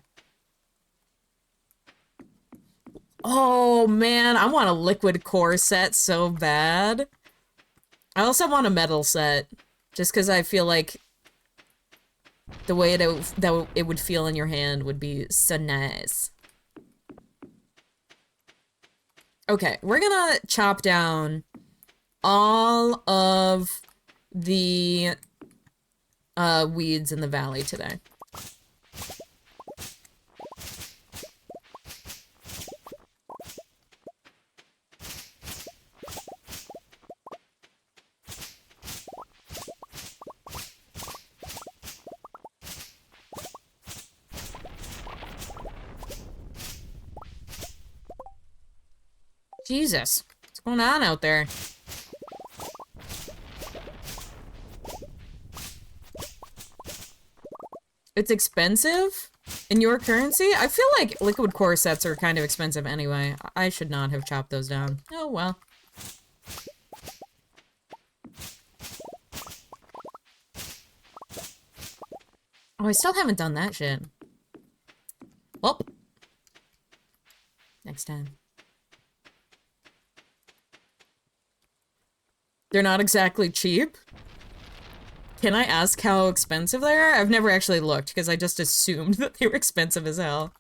Oh, man, I want a liquid core set so bad. I also want a metal set, just because I feel like the way that it would feel in your hand would be so nice. Okay, we're gonna chop down all of the weeds in the valley today. Jesus, what's going on out there? It's expensive? In your currency? I feel like liquid core sets are kind of expensive anyway. I should not have chopped those down. Oh well. Oh, I still haven't done that shit. Well. Next time. They're not exactly cheap. Can I ask how expensive they are? I've never actually looked because I just assumed that they were expensive as hell.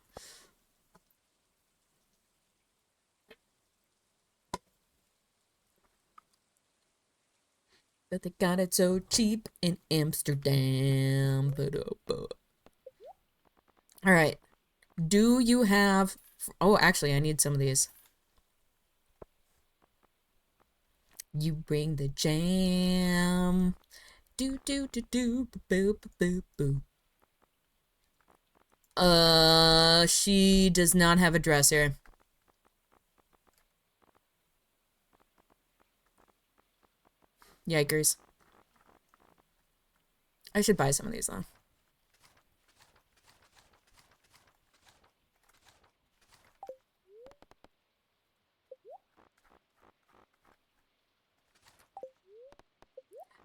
But they got it so cheap in Amsterdam. Alright. Do you have... Oh, actually, I need some of these. You bring the jam. Do do do do boo boo boo boo. She does not have a dresser. Yikers. I should buy some of these though.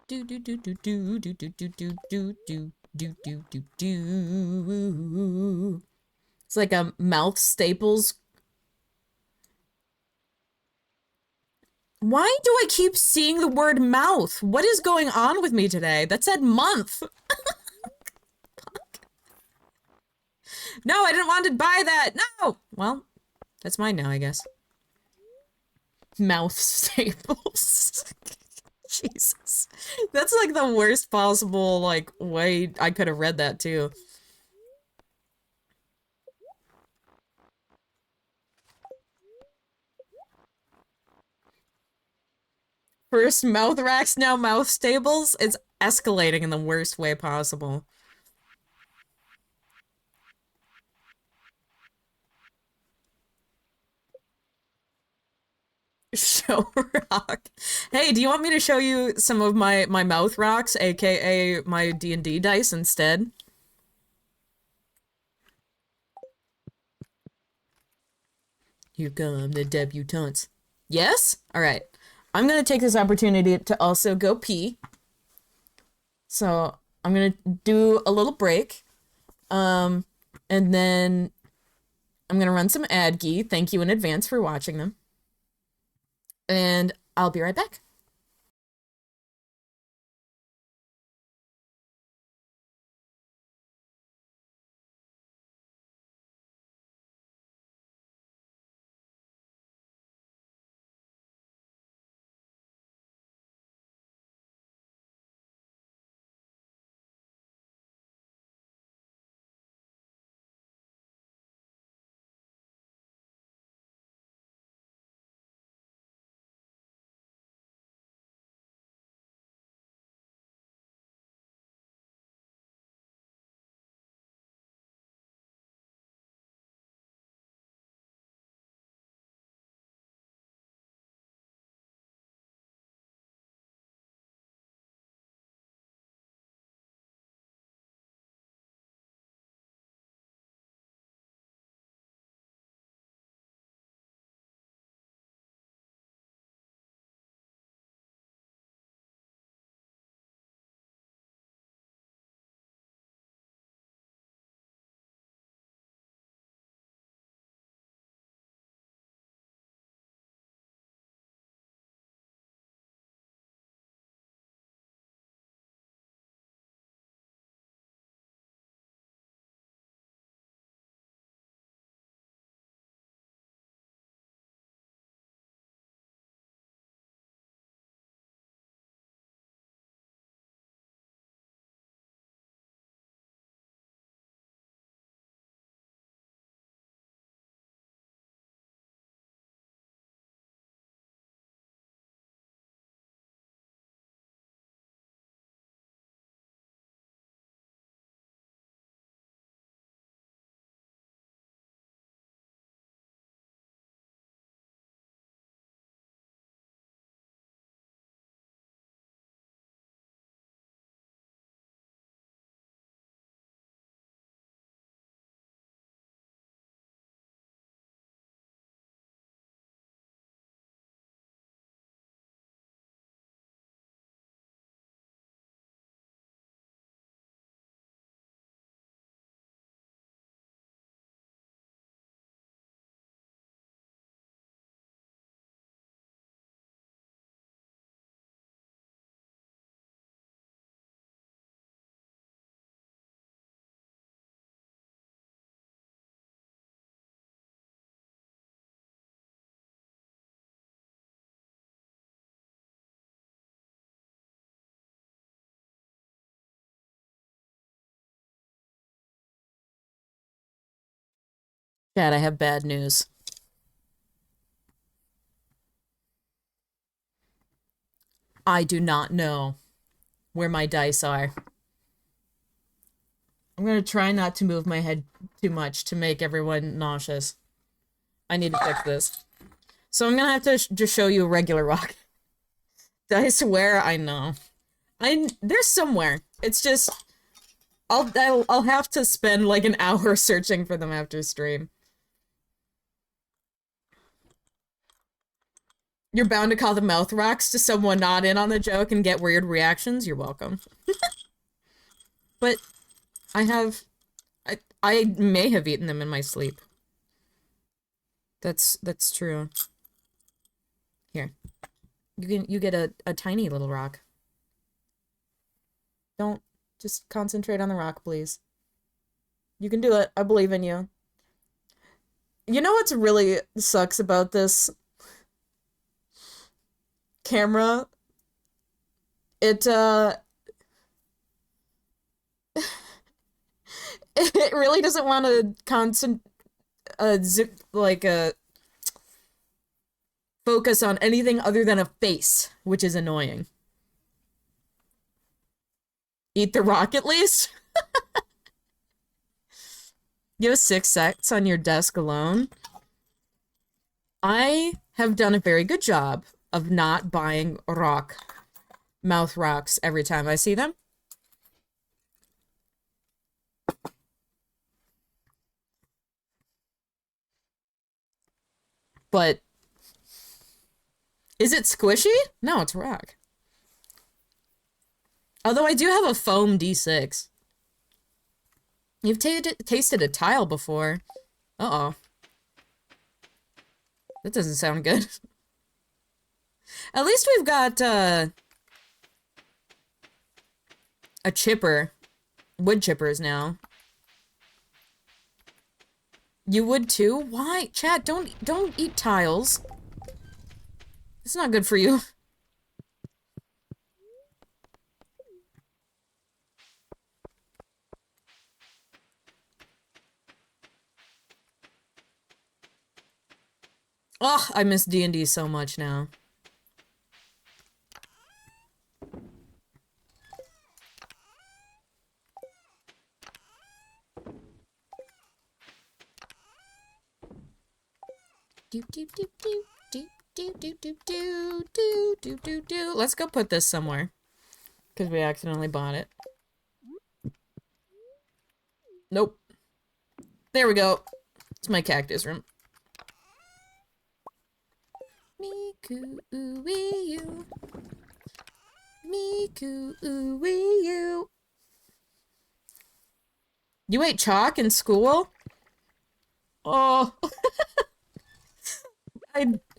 Do do do do do do do do do do do do do do do. It's like a mouth staples. Why do I keep seeing the word mouth? What is going on with me today? That said month. No, I didn't want to buy that. No. Well, that's mine now, I guess. Mouth staples. Jesus. That's like the worst possible, like, way I could have read that, too. First mouth racks, now mouth stables. It's escalating in the worst way possible. Show rock. Hey, do you want me to show you some of my mouth rocks, aka my D&D dice instead? Here come the debutantes. Yes? All right. I'm gonna take this opportunity to also go pee. So I'm gonna do a little break. Um, and then I'm gonna run some ad gee. Thank you in advance for watching them. And I'll be right back. Dad, I have bad news. I do not know where my dice are. I'm gonna try not to move my head too much to make everyone nauseous. I need to fix this. So I'm gonna have to just show you a regular rock. Dice where? I know. They're somewhere. It's just I'll have to spend like an hour searching for them after stream. You're bound to call the mouth rocks to someone not in on the joke and get weird reactions. You're welcome. But I have I may have eaten them in my sleep. That's true. Here. You get a tiny little rock. Don't just concentrate on the rock, please. You can do it. I believe in you. You know what's really sucks about this camera? It it really doesn't want to zip like focus on anything other than a face, which is annoying. Eat the rock at least? You have 6 sets on your desk alone. I have done a very good job of not buying mouth rocks every time I see them. But is it squishy? No, it's rock. Although I do have a foam D6. You've tasted a tile before. Uh-oh. That doesn't sound good. At least we've got, a chipper. Wood chippers now. You would too? Why? Chat, don't eat tiles. It's not good for you. Oh, I miss D&D so much now. Let's go put this somewhere. Because we accidentally bought it. Nope. There we go. It's my cactus room. Miku uiyu. Miku uiyu. You ate chalk in school? Oh.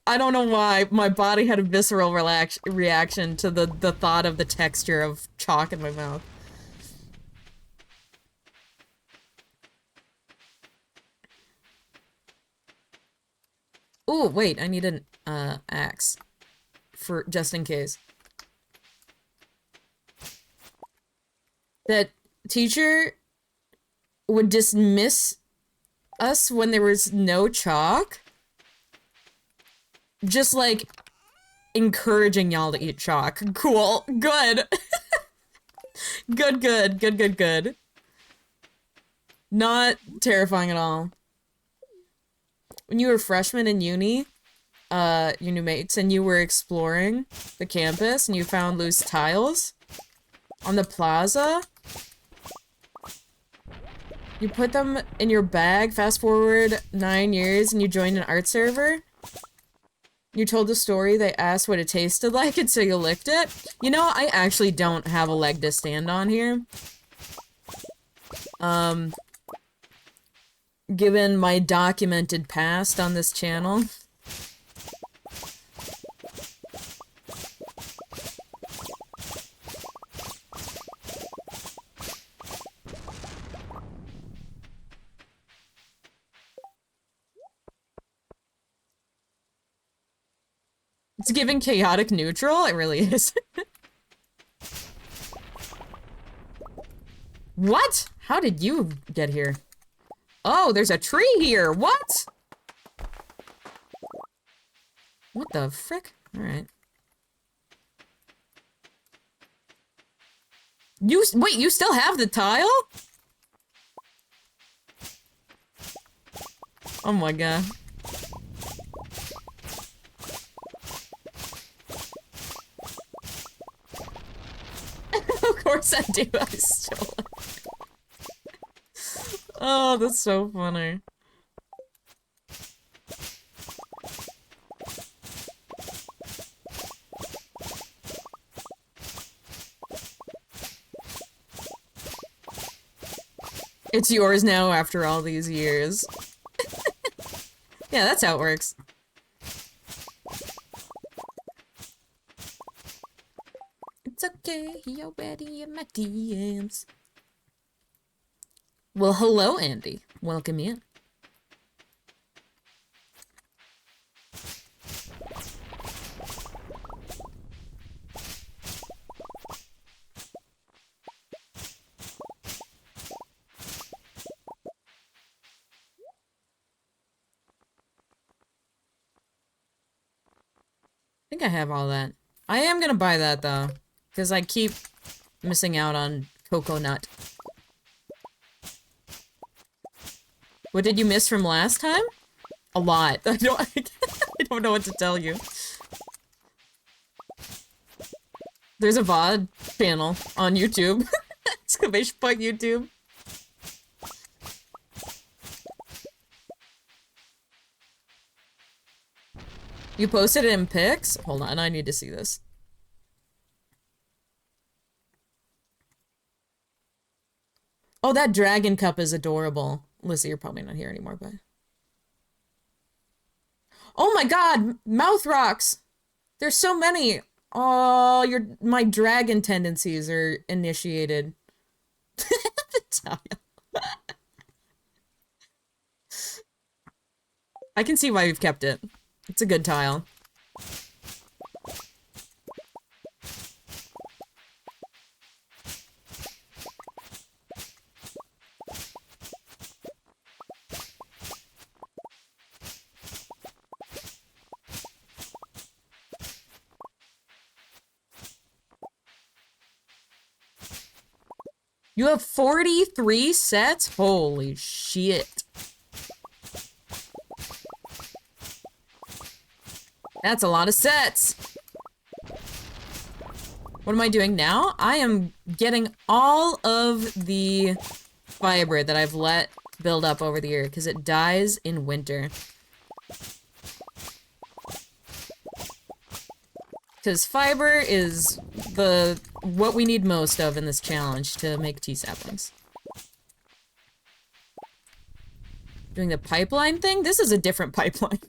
I don't know why my body had a visceral reaction to the thought of the texture of chalk in my mouth. Oh, wait, I need an axe for just in case. That teacher would dismiss us when there was no chalk. Just like encouraging y'all to eat chalk. Cool. Good. Good. Not terrifying at all. When you were a freshman in uni, your new mates, and you were exploring the campus and you found loose tiles on the plaza, you put them in your bag, fast forward 9 years, and you joined an art server. You told the story, they asked what it tasted like, and so you licked it. You know, I actually don't have a leg to stand on here. Given my documented past on this channel. It's giving chaotic neutral, it really is. What? How did you get here? Oh, there's a tree here! What? What the frick? Alright. Wait, you still have the tile? Oh my god. Of course I do, I stole it. Oh, that's so funny. It's yours now after all these years. Yeah, that's how it works. It's okay, he already in my DMs. Well, hello, Andy. Welcome in. think I have all that. I am gonna buy that, though. Because I keep missing out on coconut. What did you miss from last time? A lot. I don't know what to tell you. There's a VOD channel on YouTube. Exclamation point YouTube. You posted it in pics? Hold on, I need to see this. Oh, that dragon cup is adorable. Lizzie, you're probably not here anymore, but... Oh my god! Mouth rocks! There's so many! Oh, my dragon tendencies are initiated. The tile. I can see why you've kept it. It's a good tile. You have 43 sets? Holy shit. That's a lot of sets. What am I doing now? I am getting all of the fiber that I've let build up over the year, because it dies in winter. Because fiber is what we need most of in this challenge to make tea saplings. Doing the pipeline thing? This is a different pipeline.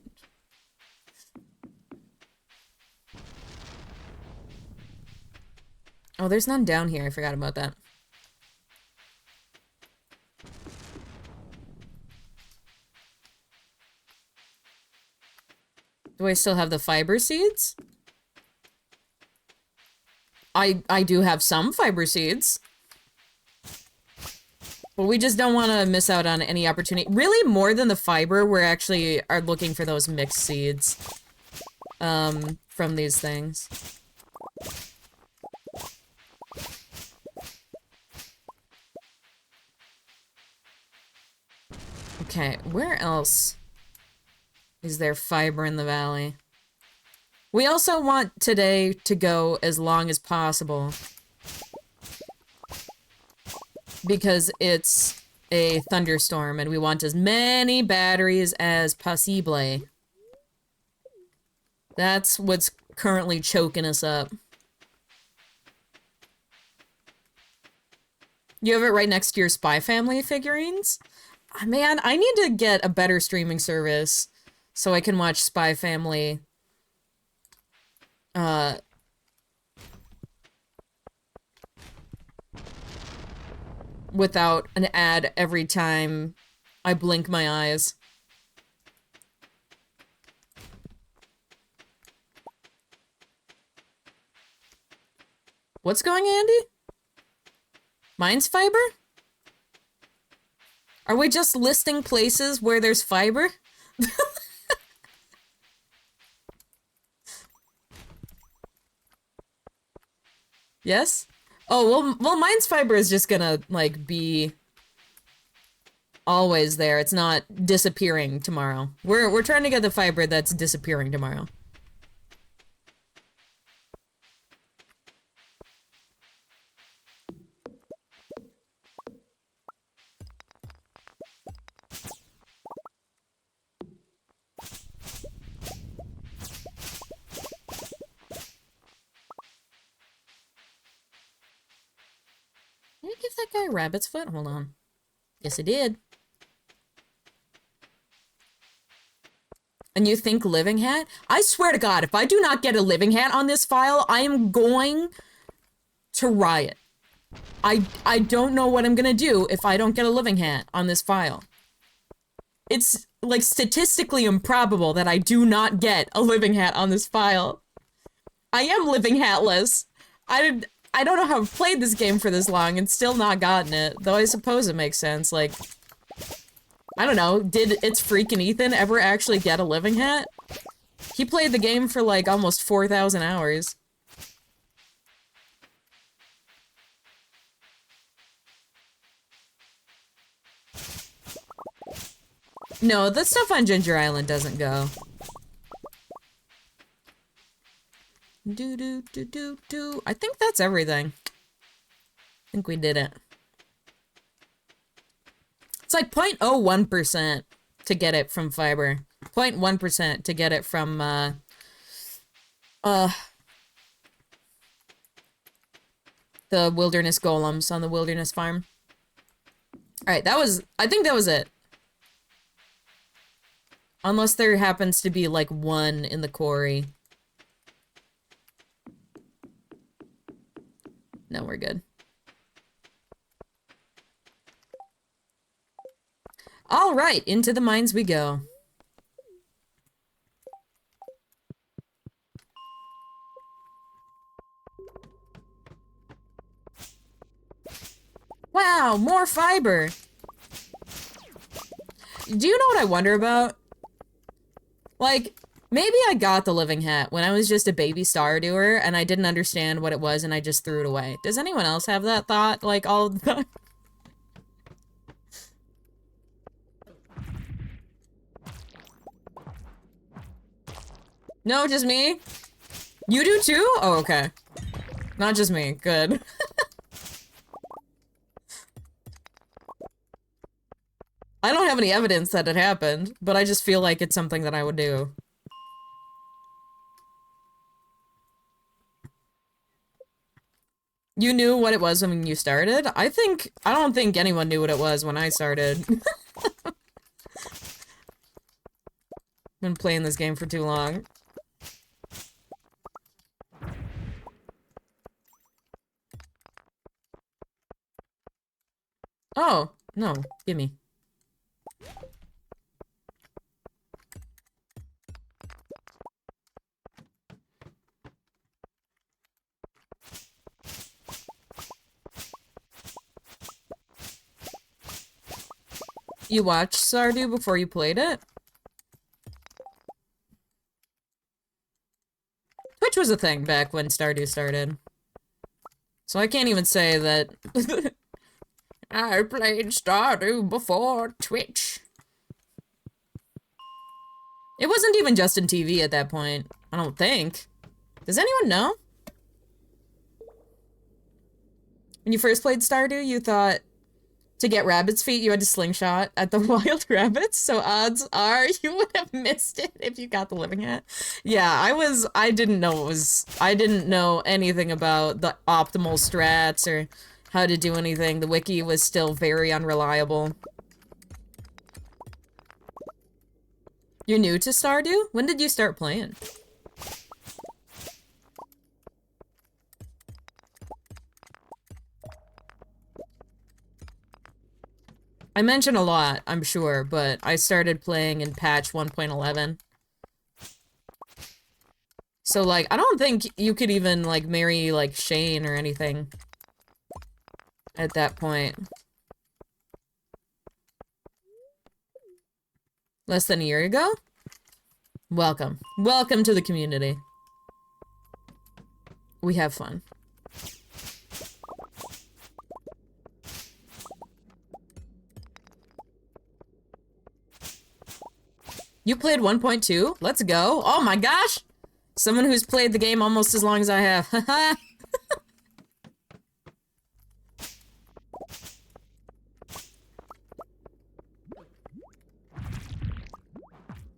Oh, there's none down here. I forgot about that. Do I still have the fiber seeds? I do have some fiber seeds. But we just don't want to miss out on any opportunity. Really, more than the fiber, we're actually are looking for those mixed seeds. From these things. Okay, where else is there fiber in the valley? We also want today to go as long as possible. Because it's a thunderstorm and we want as many batteries as possible. That's what's currently choking us up. You have it right next to your Spy Family figurines? Man, I need to get a better streaming service so I can watch Spy Family without an ad every time I blink my eyes. What's going, Andy? Mine's fiber? Are we just listing places where there's fiber? Yes? Oh, well, mine's fiber is just gonna, like, be always there. It's not disappearing tomorrow. We're trying to get the fiber that's disappearing tomorrow. Did I give that guy a rabbit's foot? Hold on. Yes, I did. And you think living hat? I swear to God, if I do not get a living hat on this file, I am going to riot. I don't know what I'm gonna do if I don't get a living hat on this file. It's, like, statistically improbable that I do not get a living hat on this file. I am living hatless. I don't know how I've played this game for this long and still not gotten it, though I suppose it makes sense, like... I don't know, did It's Freakin' Ethan ever actually get a living hat? He played the game for like almost 4,000 hours. No, the stuff on Ginger Island doesn't go. Do. I think that's everything. I think we did it. It's like 0.01% to get it from fiber. 0.1% to get it from, the wilderness golems on the wilderness farm. Alright, I think that was it. Unless there happens to be, like, one in the quarry. No, we're good. Alright, into the mines we go. Wow, more fiber! Do you know what I wonder about? Like, maybe I got the living hat when I was just a baby Stardewer and I didn't understand what it was and I just threw it away. Does anyone else have that thought, like, all the time? No, just me? You do too? Oh, okay. Not just me. Good. I don't have any evidence that it happened, but I just feel like it's something that I would do. You knew what it was when you started? I don't think anyone knew what it was when I started. Been playing this game for too long. Oh, no, gimme. You watched Stardew before you played it? Twitch was a thing back when Stardew started. So I can't even say that I played Stardew before Twitch. It wasn't even Justin TV at that point. I don't think. Does anyone know? When you first played Stardew, you thought to get rabbit's feet, you had to slingshot at the wild rabbits, so odds are you would have missed it if you got the living hat. Yeah, I didn't know anything about the optimal strats or how to do anything. The wiki was still very unreliable. You're new to Stardew? When did you start playing? I mention a lot, I'm sure, but I started playing in patch 1.11. So, like, I don't think you could even, like, marry, like, Shane or anything at that point. Less than a year ago? Welcome. Welcome to the community. We have fun. You played 1.2? Let's go. Oh my gosh! Someone who's played the game almost as long as I have. Haha.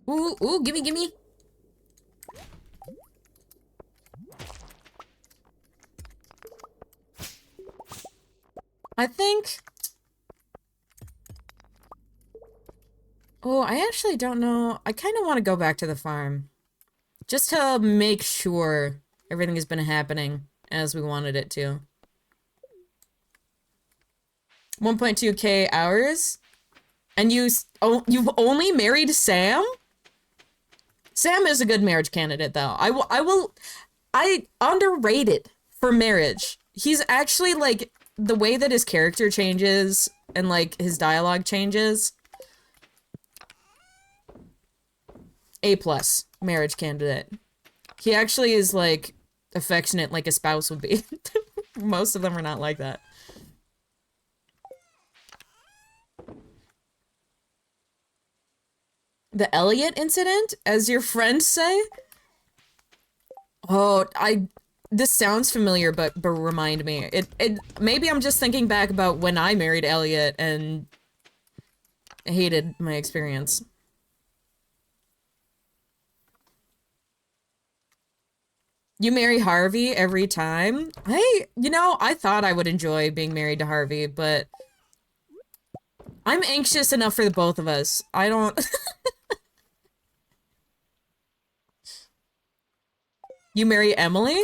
Ooh, gimme. I think... Oh, I actually don't know. I kind of want to go back to the farm. Just to make sure everything has been happening as we wanted it to. 1.2k hours? And you've only married Sam? Sam is a good marriage candidate, though. I underrated for marriage. He's actually, like, the way that his character changes and, like, his dialogue changes. A plus marriage candidate. He actually is like affectionate like a spouse would be. Most of them are not like that. The Elliot incident, as your friends say? Oh, this sounds familiar, but remind me. It maybe I'm just thinking back about when I married Elliot and hated my experience. You marry Harvey every time? I thought I would enjoy being married to Harvey, but I'm anxious enough for the both of us. I don't... You marry Emily?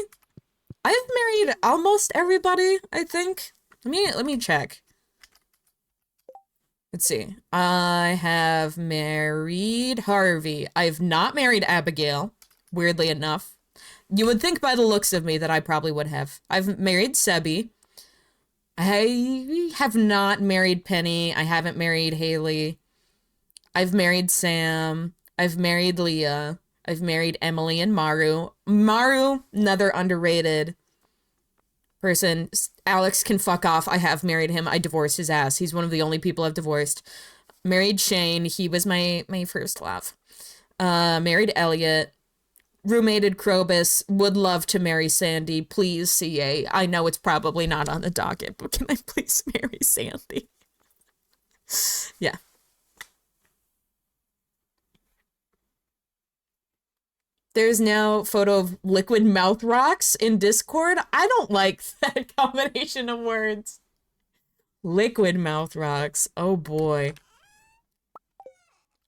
I've married almost everybody, I think. Let me check. Let's see. I have married Harvey. I've not married Abigail, weirdly enough. You would think by the looks of me that I probably would have. I've married Sebi. I have not married Penny. I haven't married Haley. I've married Sam. I've married Leah. I've married Emily and Maru. Maru, another underrated person. Alex can fuck off. I have married him. I divorced his ass. He's one of the only people I've divorced. Married Shane. He was my first love. Married Elliot. Roommated Krobus. Would love to marry Sandy. Please, CA. I know it's probably not on the docket, but can I please marry Sandy? Yeah. There's now a photo of liquid mouth rocks in Discord. I don't like that combination of words. Liquid mouth rocks. Oh boy.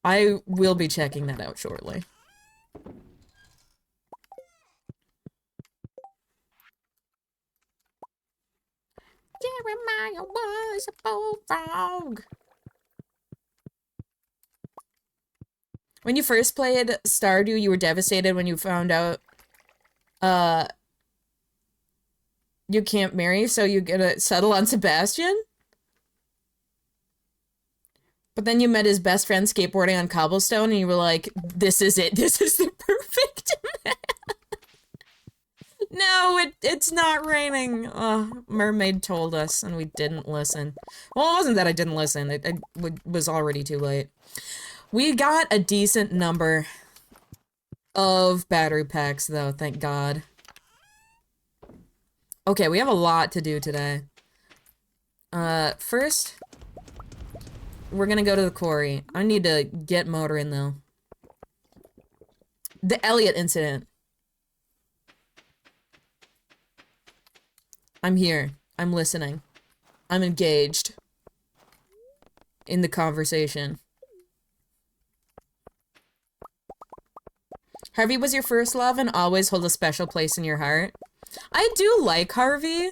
I will be checking that out shortly. Jeremiah was a bullfrog. When you first played Stardew, you were devastated when you found out you can't marry, so you're gonna settle on Sebastian? But then you met his best friend skateboarding on cobblestone, and you were like, this is it. This is the perfect man. No, it's not raining. Mermaid told us, and we didn't listen. Well, it wasn't that I didn't listen. It was already too late. We got a decent number of battery packs, though, thank God. Okay, we have a lot to do today. First, we're gonna go to the quarry. I need to get motoring, though. The Elliot incident. I'm here. I'm listening. I'm engaged in the conversation. Harvey was your first love and always hold a special place in your heart. I do like Harvey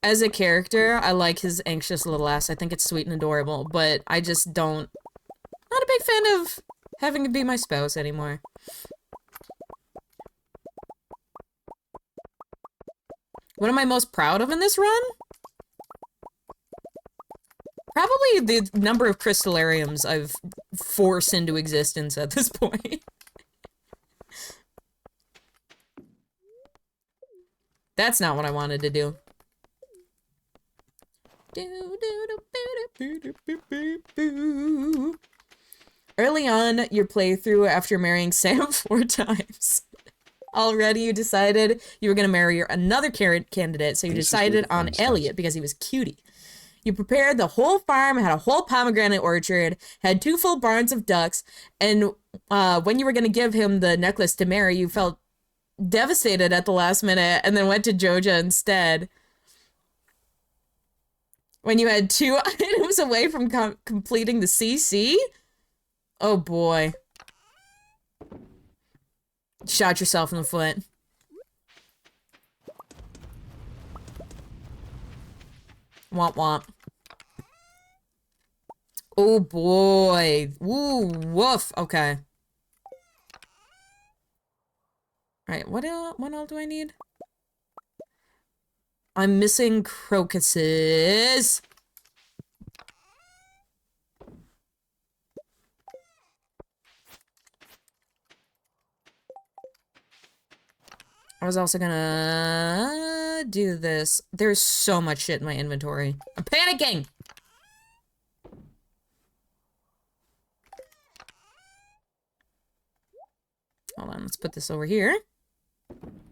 as a character. I like his anxious little ass. I think it's sweet and adorable, but I just don't... Not a big fan of having to be my spouse anymore. What am I most proud of in this run? Probably the number of crystallariums I've forced into existence at this point. That's not what I wanted to do. Early on your playthrough after marrying Sam 4 times. Already you decided you were going to marry another candidate, so you decided on Elliot because he was cutie. You prepared the whole farm, had a whole pomegranate orchard, had 2 full barns of ducks, and when you were going to give him the necklace to marry, you felt devastated at the last minute and then went to Joja instead. When you had 2 items away from completing the CC? Oh boy. Shot yourself in the foot. Womp womp. Oh boy. Woo, woof. Okay. Alright, what all do I need? I'm missing crocuses. I was also gonna do this. There's so much shit in my inventory. I'm panicking! Hold on, let's put this over here.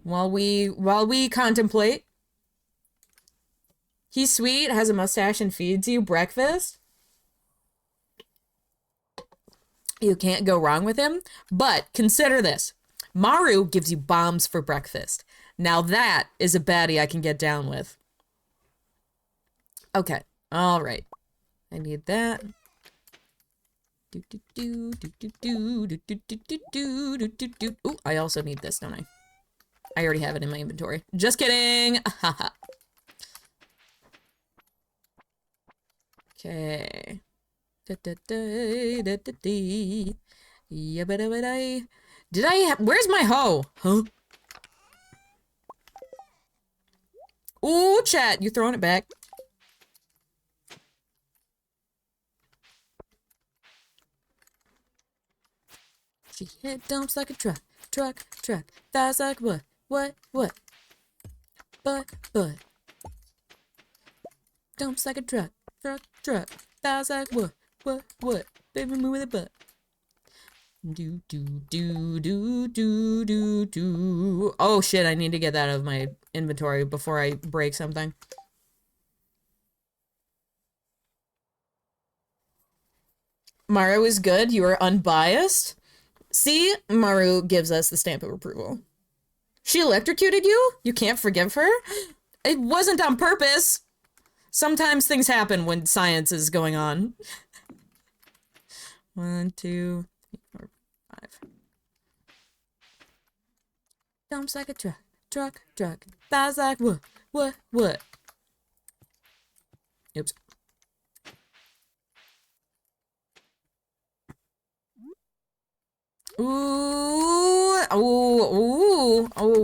While we contemplate. He's sweet, has a mustache, and feeds you breakfast. You can't go wrong with him. But consider this. Maru gives you bombs for breakfast. Now that is a baddie I can get down with. Okay. All right. I need that. Ooh, I also need this, don't I? I already have it in my inventory. Just kidding. Okay. Did I where's my hoe? Huh? Ooh, chat, you throwing it back. She hit dumps like a truck. That's like what? But. Dumps like a truck. That's like what? Baby, move with a butt. Do. Oh shit, I need to get that out of my inventory before I break something. Maru is good. You are unbiased. See, Maru gives us the stamp of approval. She electrocuted you? You can't forgive her? It wasn't on purpose. Sometimes things happen when science is going on. 1, 2, 3, 4, 5. Dumps like a truck. That's like what? Oops. Ooh,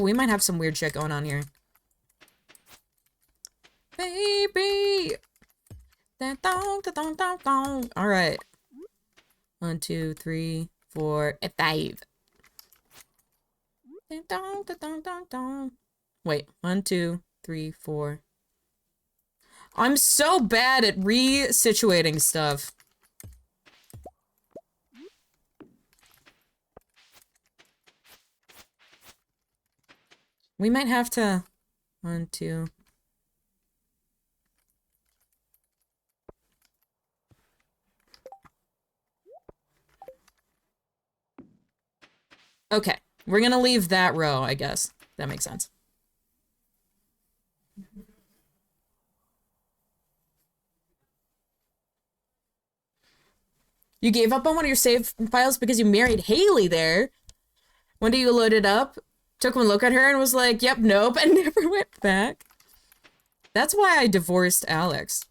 we might have some weird shit going on here. Baby! Alright. 1, 2, 3, 4, 5. Wait, 1, 2, 3, 4. I'm so bad at resituating stuff. We might have to... 1, 2... Okay, we're gonna leave that row, I guess. That makes sense. You gave up on one of your save files because you married Haley there. When did you load it up? Took one look at her and was like, yep, nope, and never went back. That's why I divorced Alex.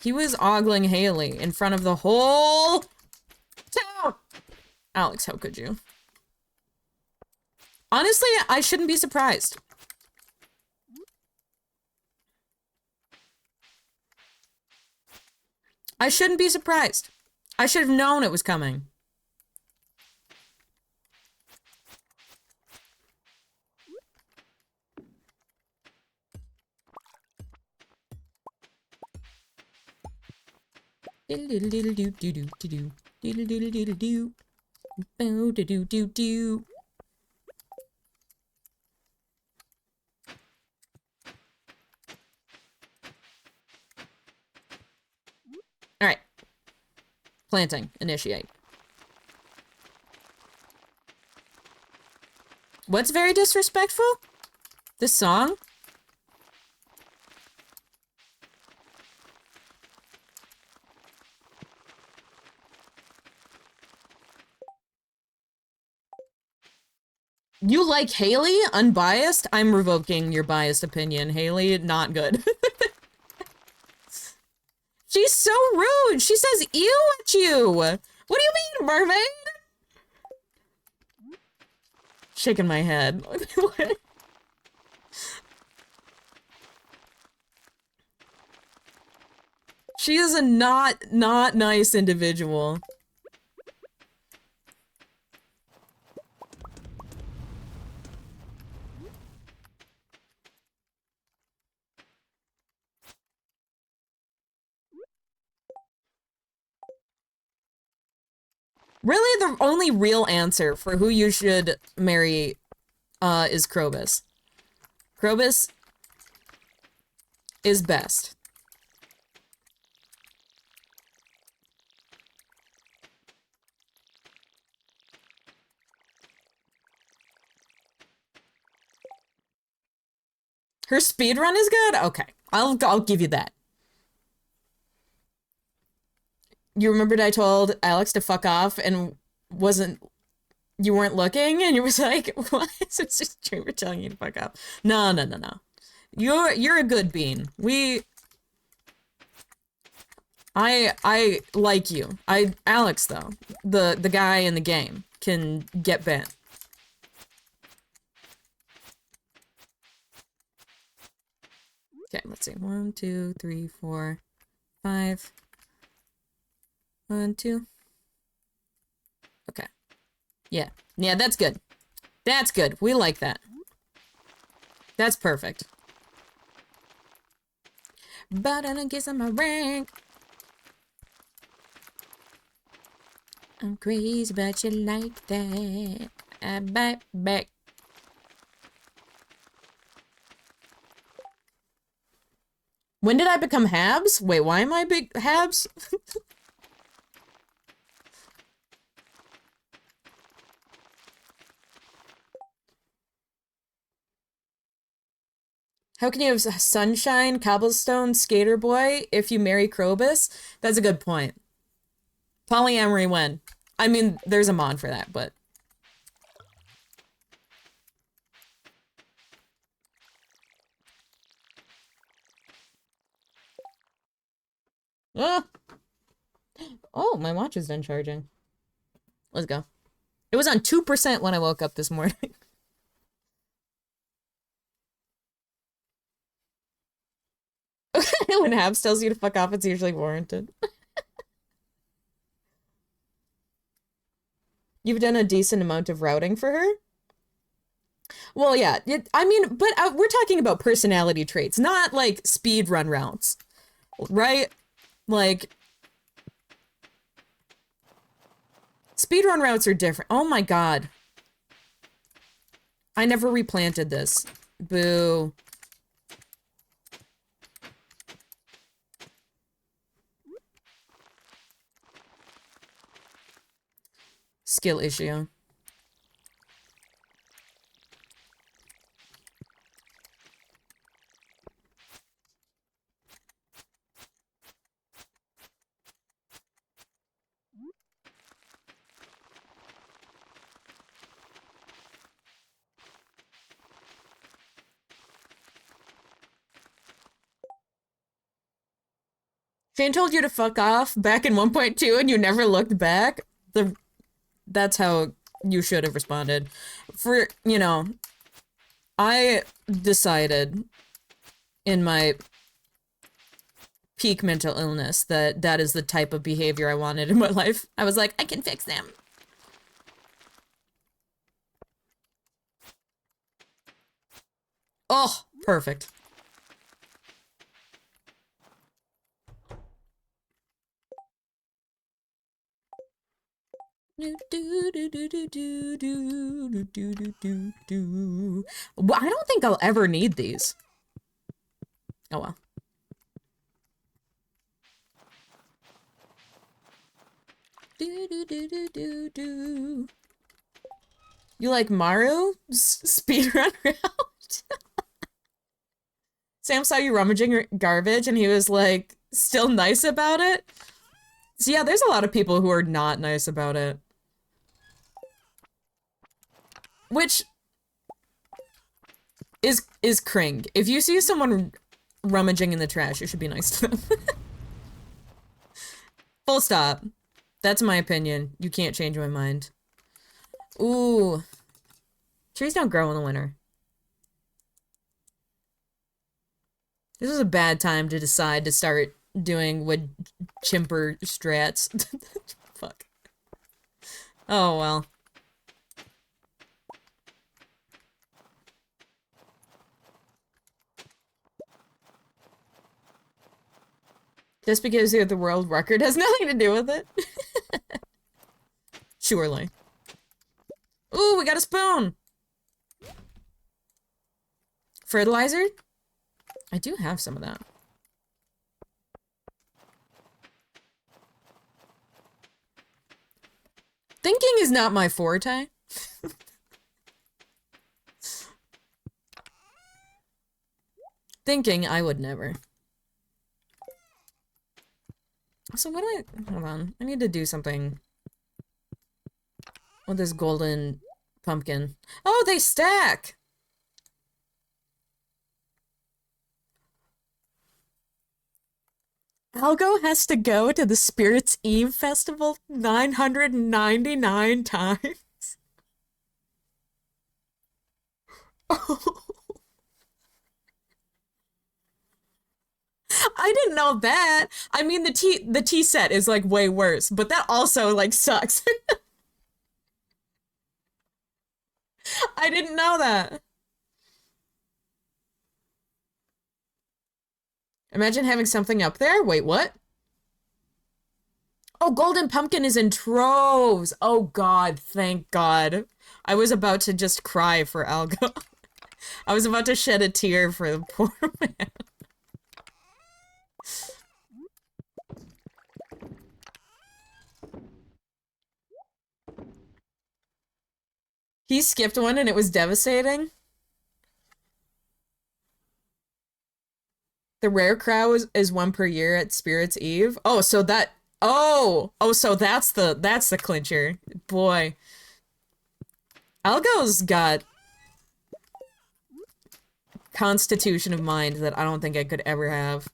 He was ogling Haley in front of the whole town. Alex, how could you? Honestly, I shouldn't be surprised. I shouldn't be surprised. I should have known it was coming. Alright. Planting. Initiate. What's very disrespectful? This song? You like Haley? Unbiased? I'm revoking your biased opinion. Haley, not good. She's so rude! She says ew at you! What do you mean, mermaid? Shaking my head. She is a not nice individual. Really, the only real answer for who you should marry is Krobus. Krobus is best. Her speed run is good? Okay. I'll give you that. You remembered I told Alex to fuck off and you weren't looking and you was like, what? So it's just Dreamer telling you to fuck off. No. You're a good bean. I like you. Alex though, the guy in the game can get bent. Okay, let's see. 1, 2, 3, 4, 5. 1, 2. Okay. Yeah. Yeah, that's good. That's good. We like that. That's perfect. But I don't guess I'm a rank. I'm crazy about you like that. I bite back. When did I become Habs? Wait, why am I big Habs? How can you have Sunshine, Cobblestone, Skater Boy if you marry Krobus? That's a good point. Polyamory when? I mean, there's a mod for that, but... Ah! Oh, my watch is done charging. Let's go. It was on 2% when I woke up this morning. When Habs tells you to fuck off, it's usually warranted. You've done a decent amount of routing for her? Well, yeah. I mean, but we're talking about personality traits, not, like, speed run routes. Right? Like... Speedrun routes are different. Oh my god. I never replanted this. Boo. Skill issue. Shane told you to fuck off back in 1.2 and you never looked back. That's how you should have responded. For, you know, I decided in my peak mental illness that that is the type of behavior I wanted in my life. I was like, I can fix them. Oh, perfect. Well, I don't think I'll ever need these. Oh well. You like Maru? Speedrun route? Sam saw you rummaging garbage and he was like, still nice about it? So yeah, there's a lot of people who are not nice about it. Which is cring. If you see someone rummaging in the trash, you should be nice to them. Full stop. That's my opinion. You can't change my mind. Ooh. Trees don't grow in the winter. This was a bad time to decide to start doing wood chimper strats. Fuck. Oh well. Just because you're the world record has nothing to do with it. Surely. Ooh, we got a spoon! Fertilizer? I do have some of that. Thinking is not my forte. Thinking, I would never. So what do I... Hold on. I need to do something with this golden pumpkin. Oh, they stack! Algo has to go to the Spirits Eve festival 999 times. I didn't know that. I mean, the tea set is like way worse, but that also like sucks. I didn't know that. Imagine having something up there. Wait, what? Oh, golden pumpkin is in troves. Oh God, thank God. I was about to just cry for Algo. I was about to shed a tear for the poor man. He skipped one and it was devastating. The rare crow is one per year at Spirits Eve. Oh, so that so that's the clincher. Boy. Algo's got constitution of mind that I don't think I could ever have.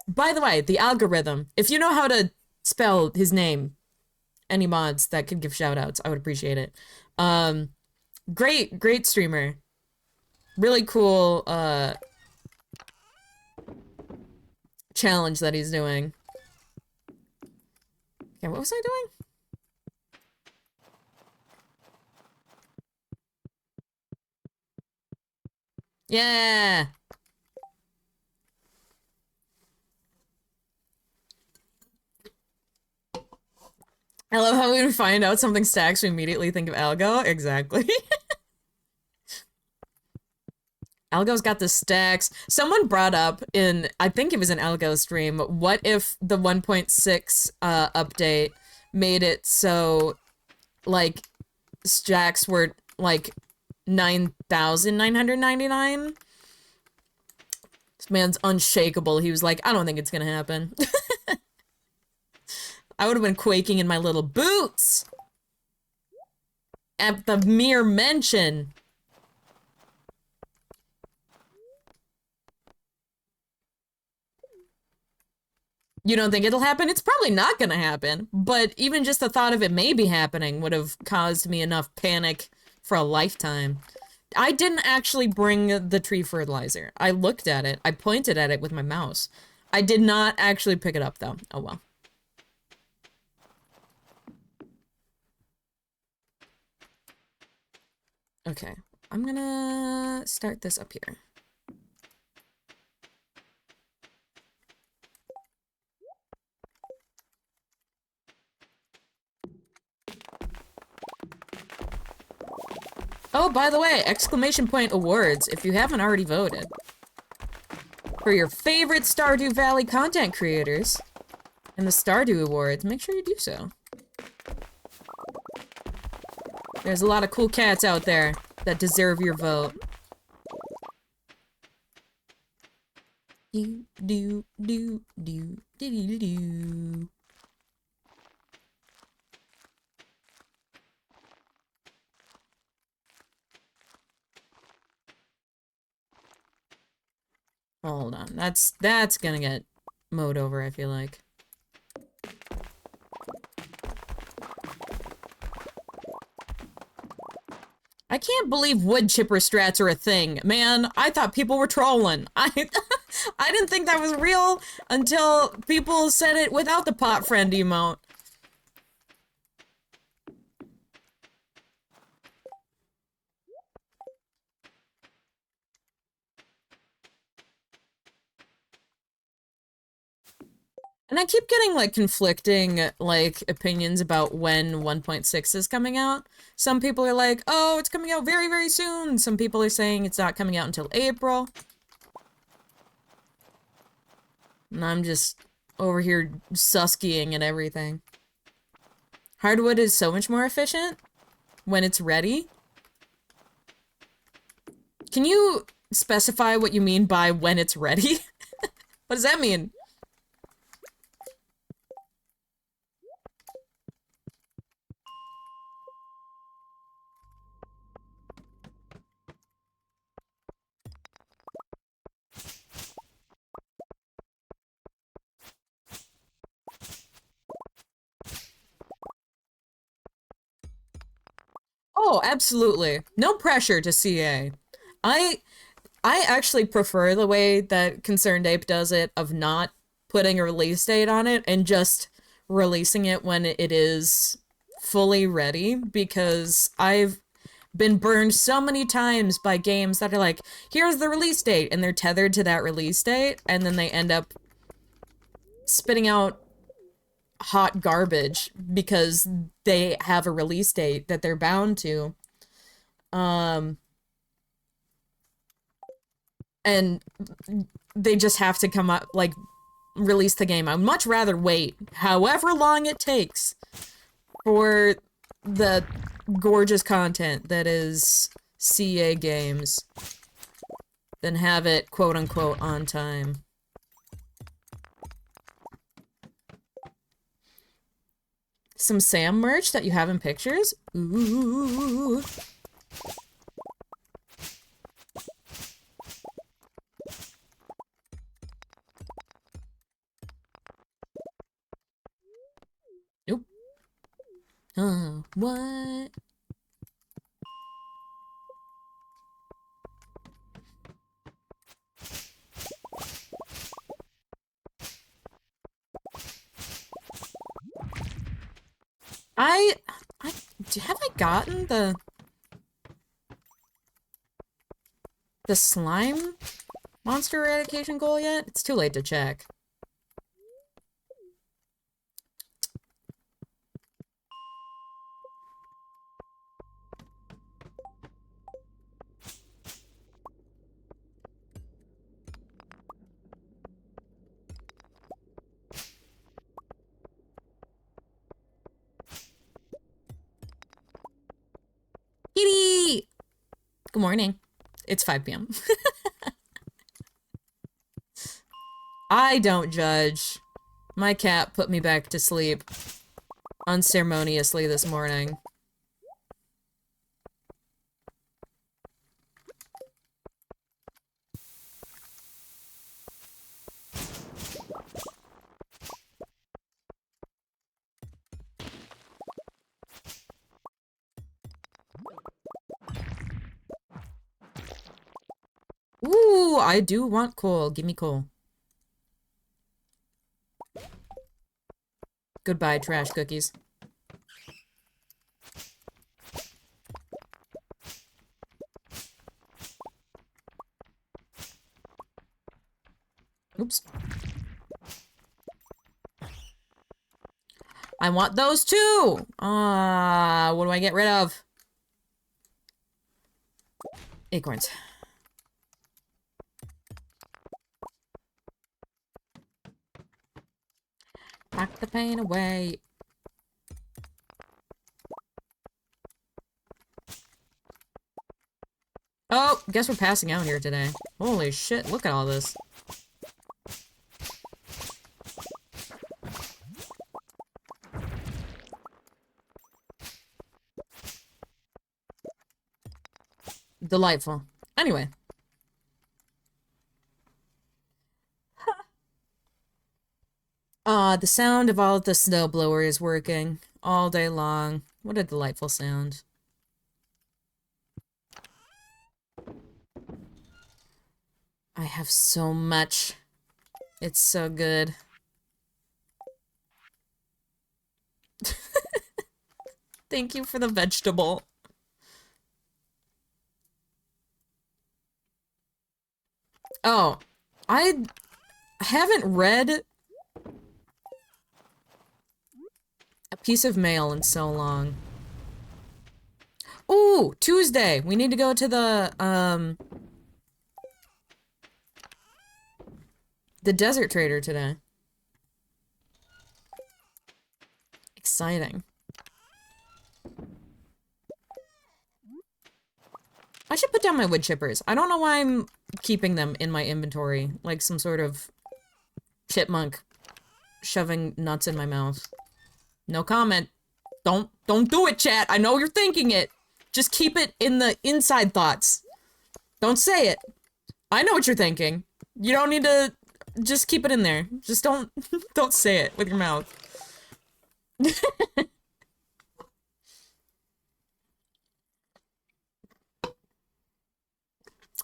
By the way, the algorithm. If you know how to spell his name, any mods that could give shoutouts, I would appreciate it. Great streamer. Really cool challenge that he's doing. Okay, what was I doing? Yeah. I love how when we find out something stacks, we immediately think of Algo. Exactly. Algo's got the stacks. Someone brought up in, I think it was an Algo stream, what if the 1.6 update made it so, like, stacks were, like, 9,999? This man's unshakable. He was like, I don't think it's gonna happen. I would have been quaking in my little boots at the mere mention. You don't think it'll happen? It's probably not gonna happen, but even just the thought of it maybe happening would have caused me enough panic for a lifetime. I didn't actually bring the tree fertilizer. I looked at it. I pointed at it with my mouse. I did not actually pick it up, though. Oh well. Okay. I'm gonna start this up here. Oh, by the way, exclamation point awards, if you haven't already voted. For your favorite Stardew Valley content creators and the Stardew Awards, make sure you do so. There's a lot of cool cats out there that deserve your vote. Do, do, do, do, do, do, do. Hold on. That's gonna get mowed over, I feel like. I can't believe wood chipper strats are a thing. Man, I thought people were trolling. I didn't think that was real until people said it without the pot friend emote. And I keep getting, like, conflicting, like, opinions about when 1.6 is coming out. Some people are like, oh, it's coming out very, very soon. Some people are saying it's not coming out until April. And I'm just over here suskying and everything. Hardwood is so much more efficient when it's ready. Can you specify what you mean by when it's ready? What does that mean? Oh, absolutely. No pressure to CA. I I actually prefer the way that Concerned Ape does it of not putting a release date on it and just releasing it when it is fully ready, because I've been burned so many times by games that are like, here's the release date, and they're tethered to that release date, and then they end up spitting out hot garbage because they have a release date that they're bound to. Um, and they just have to come up, like, release the game. I'd much rather wait however long it takes for the gorgeous content that is CA games than have it quote-unquote on time. Some Sam merch that you have in pictures? Ooh. Nope. What? I have I gotten the slime monster eradication goal yet? It's too late to check. Kitty! Good morning. It's 5 p.m. I don't judge. My cat put me back to sleep unceremoniously this morning. Ooh, I do want coal. Give me coal. Goodbye, trash cookies. Oops. I want those too! What do I get rid of? Acorns. Knock the pain away. Oh, guess we're passing out here today. Holy shit, look at all this. Delightful. Anyway. The sound of all of the snowblowers working all day long. What a delightful sound. I have so much. It's so good. Thank you for the vegetable. Oh, I haven't read a piece of mail in so long. Ooh, Tuesday. We need to go to the Desert Trader today. Exciting. I should put down my wood chippers. I don't know why I'm keeping them in my inventory, like some sort of chipmunk shoving nuts in my mouth. No comment. Don't do it, chat. I know you're thinking it. Just keep it in the inside thoughts. Don't say it. I know what you're thinking. You don't need to just keep it in there. Just don't don't say it with your mouth.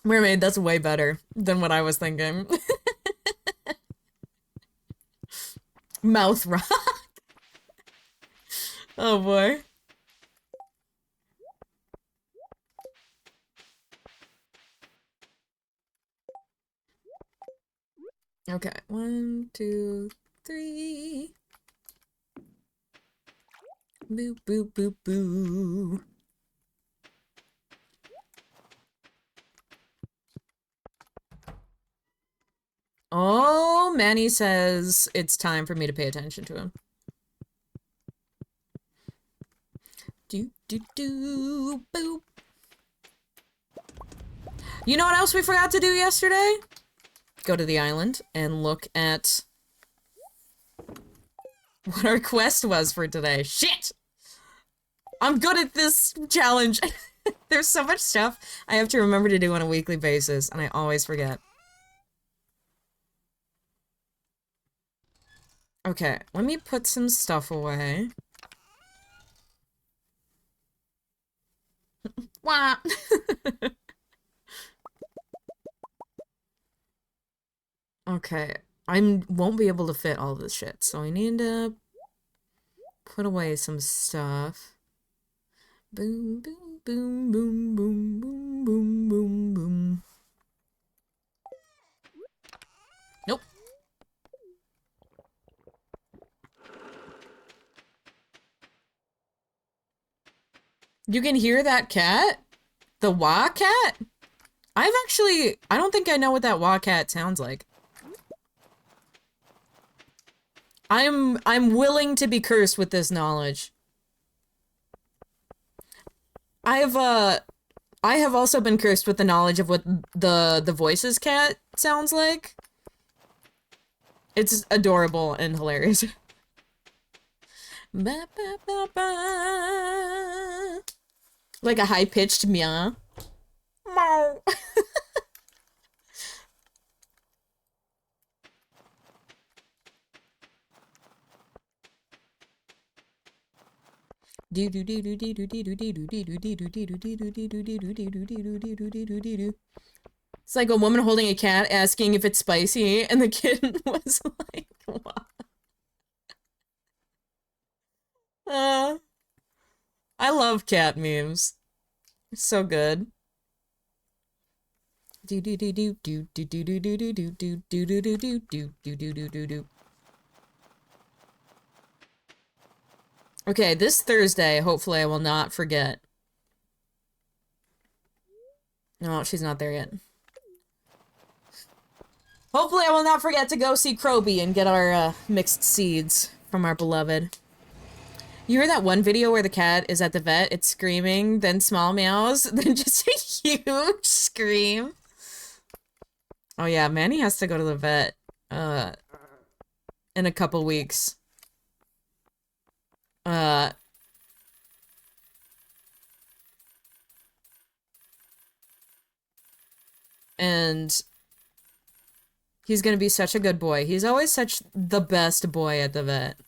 Mermaid, that's way better than what I was thinking. Mouth rock. Oh boy. Okay, 1, 2, 3. Boo, boo, boo, boo. Oh, Manny says it's time for me to pay attention to him. Do, do, do, boop. You know what else we forgot to do yesterday? Go to the island and look at what our quest was for today. Shit! I'm good at this challenge. There's so much stuff I have to remember to do on a weekly basis, and I always forget. Okay, let me put some stuff away. Wah! Okay, I won't be able to fit all this shit, so I need to put away some stuff. Boom, boom, boom, boom, boom, boom, boom, boom, boom. Nope. You can hear that cat? The wah cat? I don't think I know what that wah cat sounds like. I'm willing to be cursed with this knowledge. I have also been cursed with the knowledge of what the voices cat sounds like. It's adorable and hilarious. Ba, ba, ba, ba. Like a high-pitched meow. Meow. It's like a woman holding a cat asking if it's spicy, and the kid was like, what? I love cat memes. It's so good. Okay, this Thursday, hopefully I will not forget. No, she's not there yet. Hopefully I will not forget to go see Kroby and get our mixed seeds from our beloved. You hear that one video where the cat is at the vet, it's screaming, then small meows, then just a huge scream? Oh yeah, Manny has to go to the vet, in a couple weeks. And he's gonna be such a good boy. He's always such the best boy at the vet.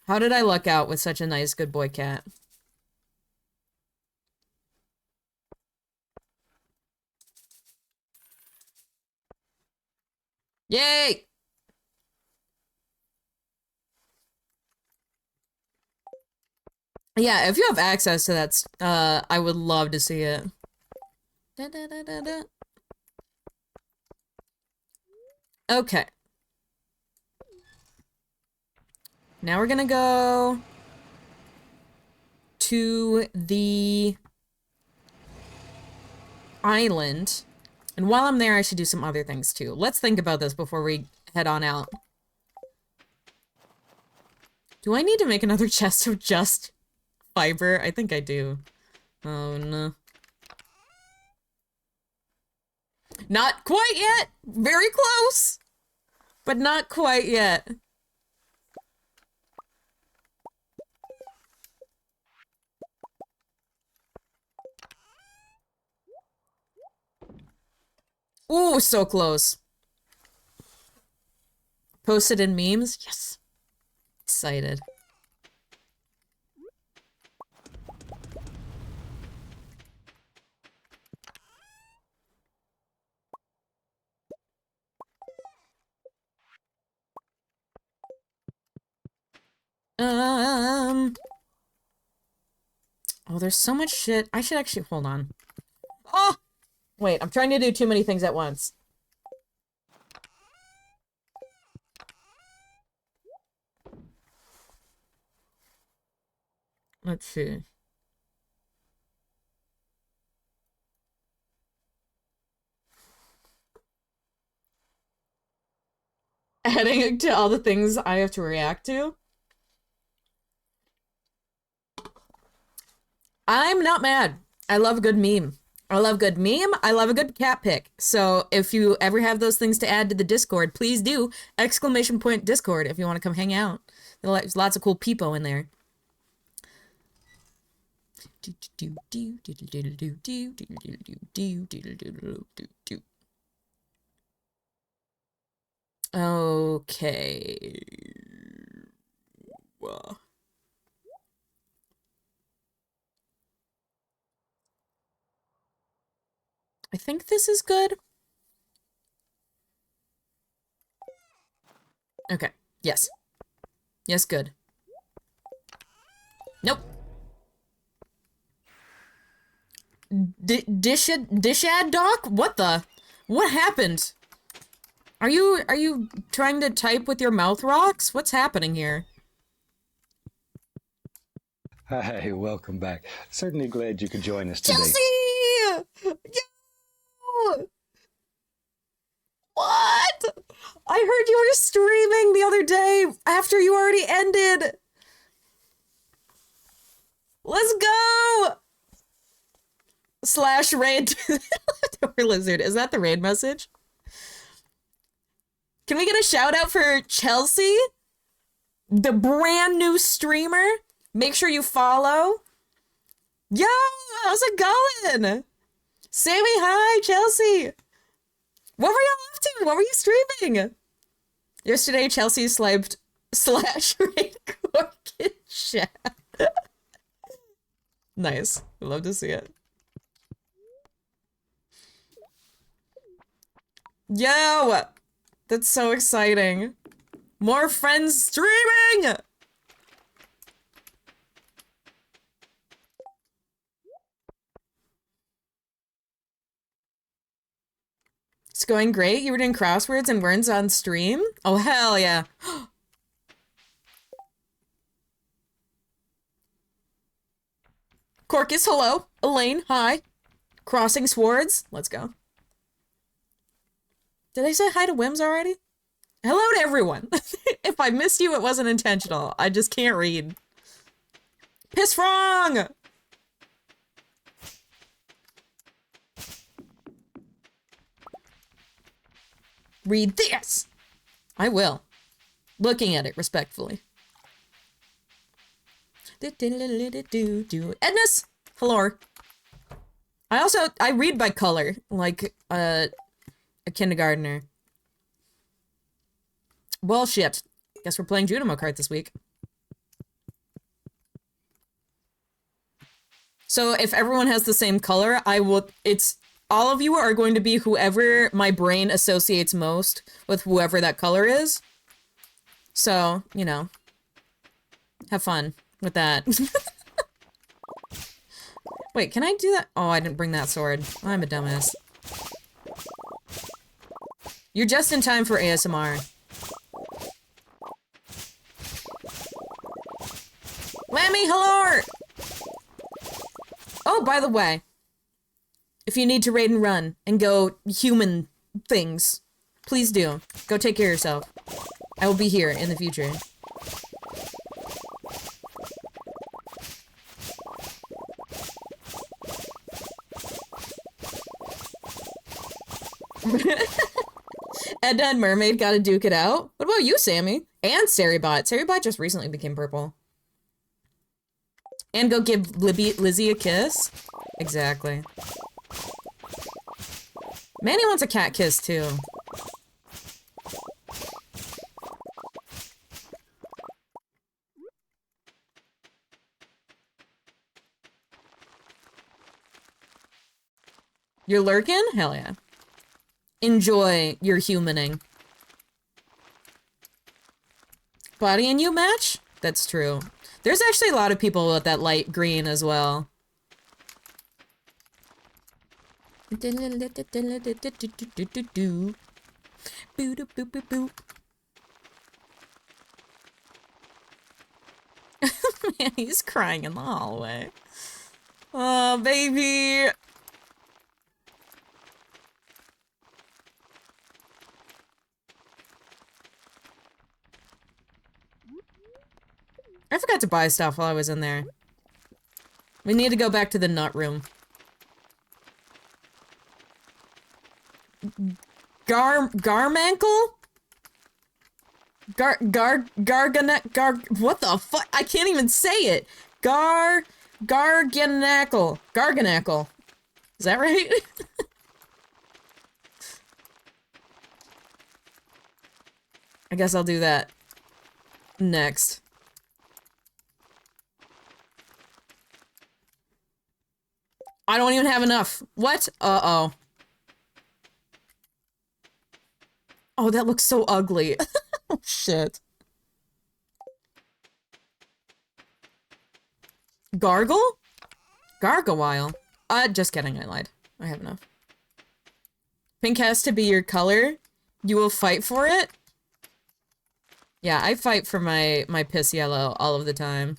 How did I luck out with such a nice good boy cat? Yay! Yeah, if you have access to that, I would love to see it. Da, da, da, da, da. Okay. Now we're gonna go to the island. And while I'm there, I should do some other things too. Let's think about this before we head on out. Do I need to make another chest of just fiber? I think I do. Oh no. Not quite yet! Very close! But not quite yet. Ooh, so close. Posted in memes? Yes. Excited. Oh, there's so much shit. I should actually, hold on. Oh! Wait, I'm trying to do too many things at once. Let's see. Adding to all the things I have to react to. I'm not mad. I love a good meme. I love a good meme. I love a good cat pic. So if you ever have those things to add to the Discord, please do. Exclamation point Discord if you want to come hang out. There's lots of cool people in there. Okay. I think this is good. Okay. Yes. Yes, good. Nope. Dish ad doc? What the? What happened? Are you trying to type with your mouth rocks? What's happening here? Hey, welcome back. Certainly glad you could join us today. Chelsea! Yo! What? I heard you were streaming the other day after you already ended. Let's go! Slash raid leftover lizard. Is that the raid message? Can we get a shout out for Chelsea? The brand new streamer? Make sure you follow. Yo, how's it going? Sammy, hi, Chelsea. What were y'all up to? What were you streaming? Yesterday, Chelsea swiped slash raid cork in chat. Nice. Love to see it. Yo! That's so exciting. More friends streaming! It's going great. You were doing crosswords and words on stream? Oh, hell yeah. Corcus, hello. Elaine, hi. Crossing swords. Let's go. Did I say hi to Wims already? Hello to everyone. If I missed you, it wasn't intentional. I just can't read. Piss wrong! Read this! I will. Looking at it respectfully. Edness! Hello. I read by color, like, a kindergartner. Well, shit. Guess we're playing Junimo Kart this week. So if everyone has the same color, all of you are going to be whoever my brain associates most with whoever that color is. So, you know, have fun with that. Wait, can I do that? Oh, I didn't bring that sword. I'm a dumbass. You're just in time for ASMR. Sammy, hello! Oh, by the way, if you need to raid and run and go human things, please do. Go take care of yourself. I will be here in the future. Edna and Mermaid gotta duke it out. What about you, Sammy? And Seribot. Seribot just recently became purple. And go give Lizzie a kiss? Exactly. Manny wants a cat kiss, too. You're lurking? Hell yeah. Enjoy your humaning. Body and you match? That's true. There's actually a lot of people with that light green as well. Man, he's crying in the hallway. Oh, baby. I forgot to buy stuff while I was in there. We need to go back to the nut room. Garmankle? What the fuck? I can't even say it. Garganackle. Garganackle. Is that right? I guess I'll do that next. I don't even have enough. What? Uh-oh. Oh, that looks so ugly. Oh, shit. Gargle? Gargawile? Just kidding, I lied. I have enough. Pink has to be your color? You will fight for it? Yeah, I fight for my piss yellow all of the time.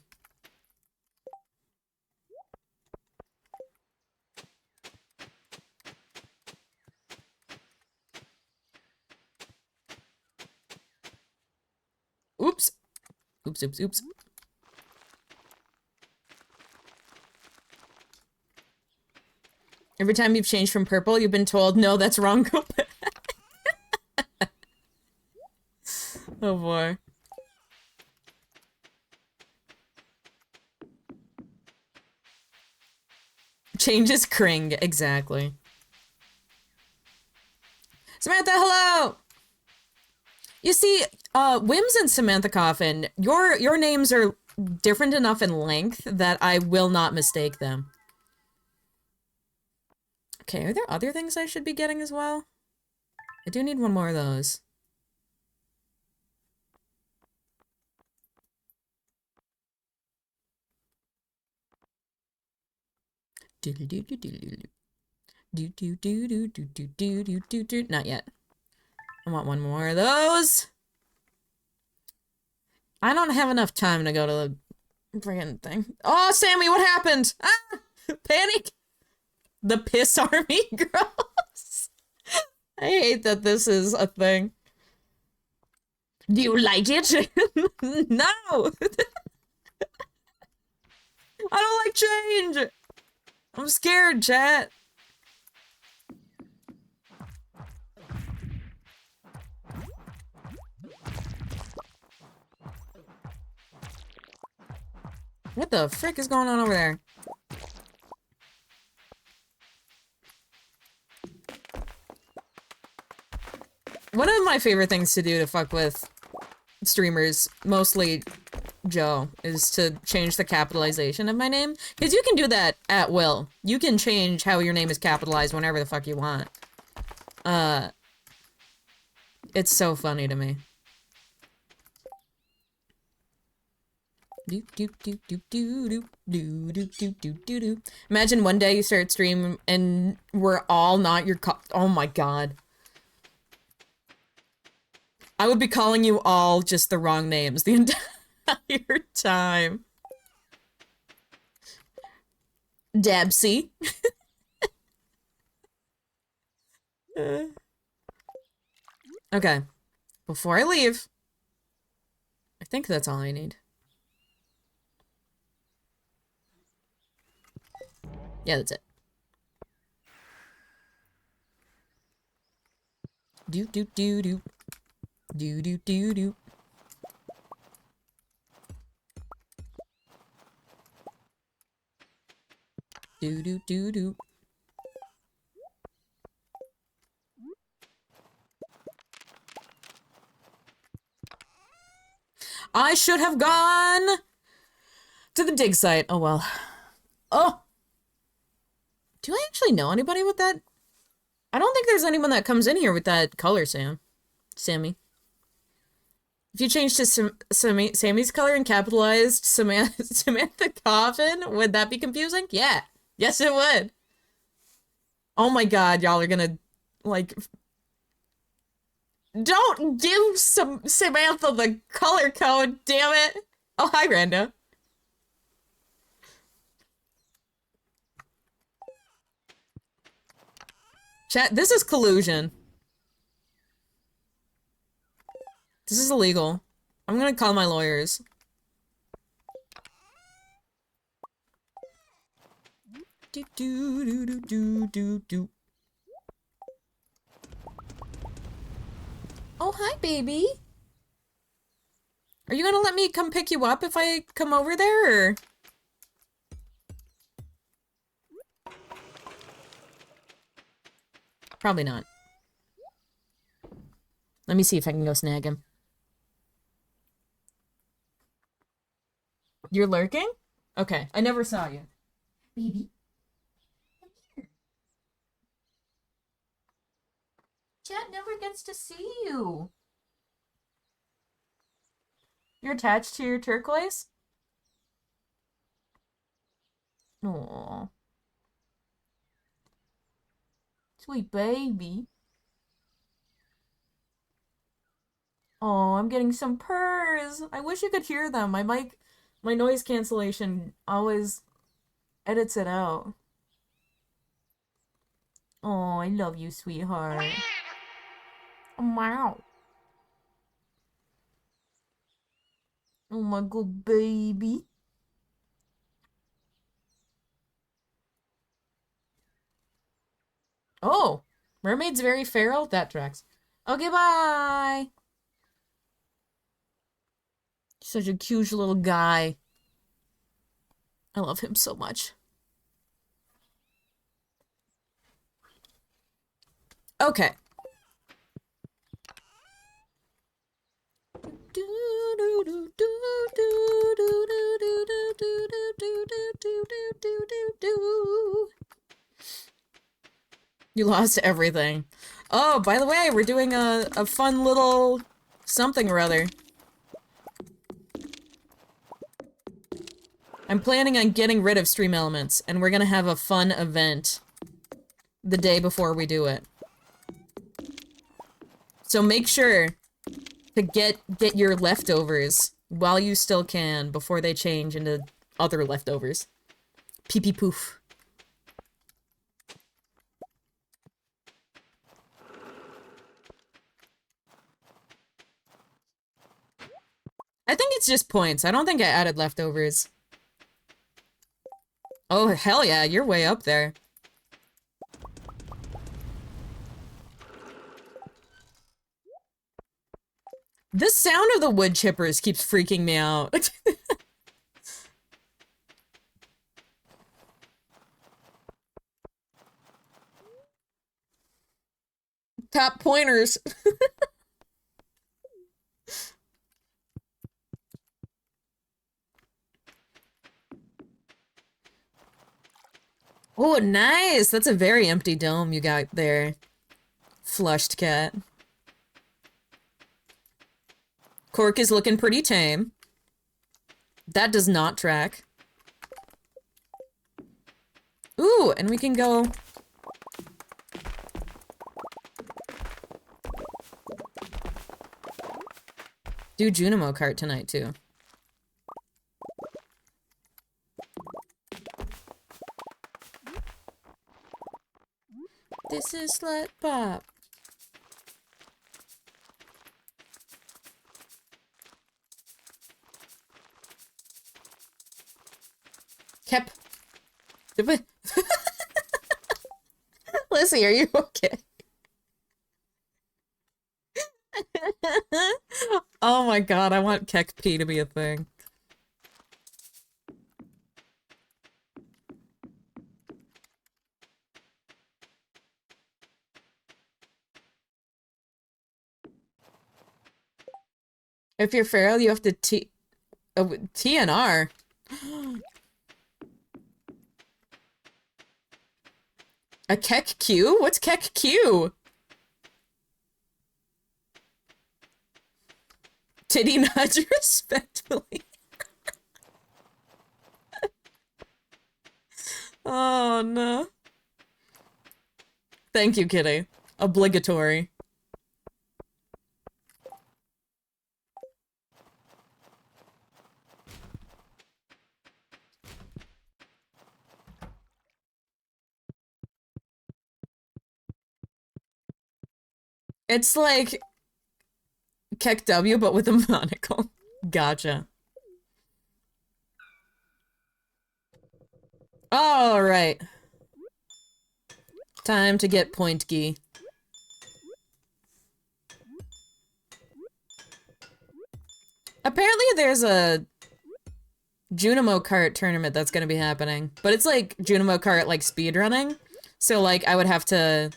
Oops. Oops, oops, oops. Every time you've changed from purple, you've been told, no, that's wrong, go back. Oh boy. Changes Kring, exactly. Samantha, hello! You see, Wims and Samantha Coffin, your names are different enough in length that I will not mistake them. Okay, are there other things I should be getting as well? I do need one more of those. Not yet. I want one more of those. I don't have enough time to go to the friggin' thing. Oh, Sammy, what happened? Ah! Panic! The piss army girls. I hate that this is a thing. Do you like it? No! I don't like change! I'm scared, chat. What the frick is going on over there? One of my favorite things to do to fuck with streamers, mostly Joe, is to change the capitalization of my name. Because you can do that at will. You can change how your name is capitalized whenever the fuck you want. It's so funny to me. Imagine one day you start streaming and we're all not your oh my god. I would be calling you all just the wrong names the entire time. Dabsy. Okay, before I leave, I think that's all I need. Yeah, that's it. Do do do do. Do do do do. Do do do do. I should have gone to the dig site. Oh well. Oh! Do I actually know anybody with that? I don't think there's anyone that comes in here with that color, Sammy. If you changed to Sammy's color and capitalized Samantha Coffin, would that be confusing? Yeah. Yes, it would. Oh my god, y'all are gonna, like... Don't give Samantha the color code, damn it! Oh, hi, Rando. Chat, this is collusion. This is illegal. I'm gonna call my lawyers. Do do do do do do do. Oh, hi, baby. Are you gonna let me come pick you up if I come over there, or? Probably not. Let me see if I can go snag him. You're lurking? Okay, I never saw you. Baby. Come here. Chat never gets to see you. You're attached to your turquoise? Aww. Sweet baby. Oh, I'm getting some purrs. I wish you could hear them. My noise cancellation always edits it out. Oh, I love you, sweetheart. Wow. Oh my good baby. Oh, mermaid's very feral? That tracks. Okay, bye. Such a cute little guy. I love him so much. Okay. You lost everything. Oh, by the way, we're doing a fun little something or other. I'm planning on getting rid of stream elements, and we're gonna have a fun event the day before we do it. So make sure to get your leftovers while you still can before they change into other leftovers. Pee pee poof. I think it's just points. I don't think I added leftovers. Oh, hell yeah, you're way up there. The sound of the wood chippers keeps freaking me out. Top pointers. Oh, nice! That's a very empty dome you got there. Flushed cat. Cork is looking pretty tame. That does not track. Ooh, and we can go... do Junimo Kart tonight, too. This is Slut Pop. Kep. Lizzie, are you okay? Oh my god, I want Kek P to be a thing. If you're feral, you have to TNR. A Kek Q? What's Kek Q? Titty nudge respectfully. Oh no. Thank you, kitty. Obligatory. It's like Kek W, but with a monocle. Gotcha. All right. Time to get pointgy. Apparently there's a Junimo Kart tournament that's gonna be happening. But it's like Junimo Kart like speedrunning. So like I would have to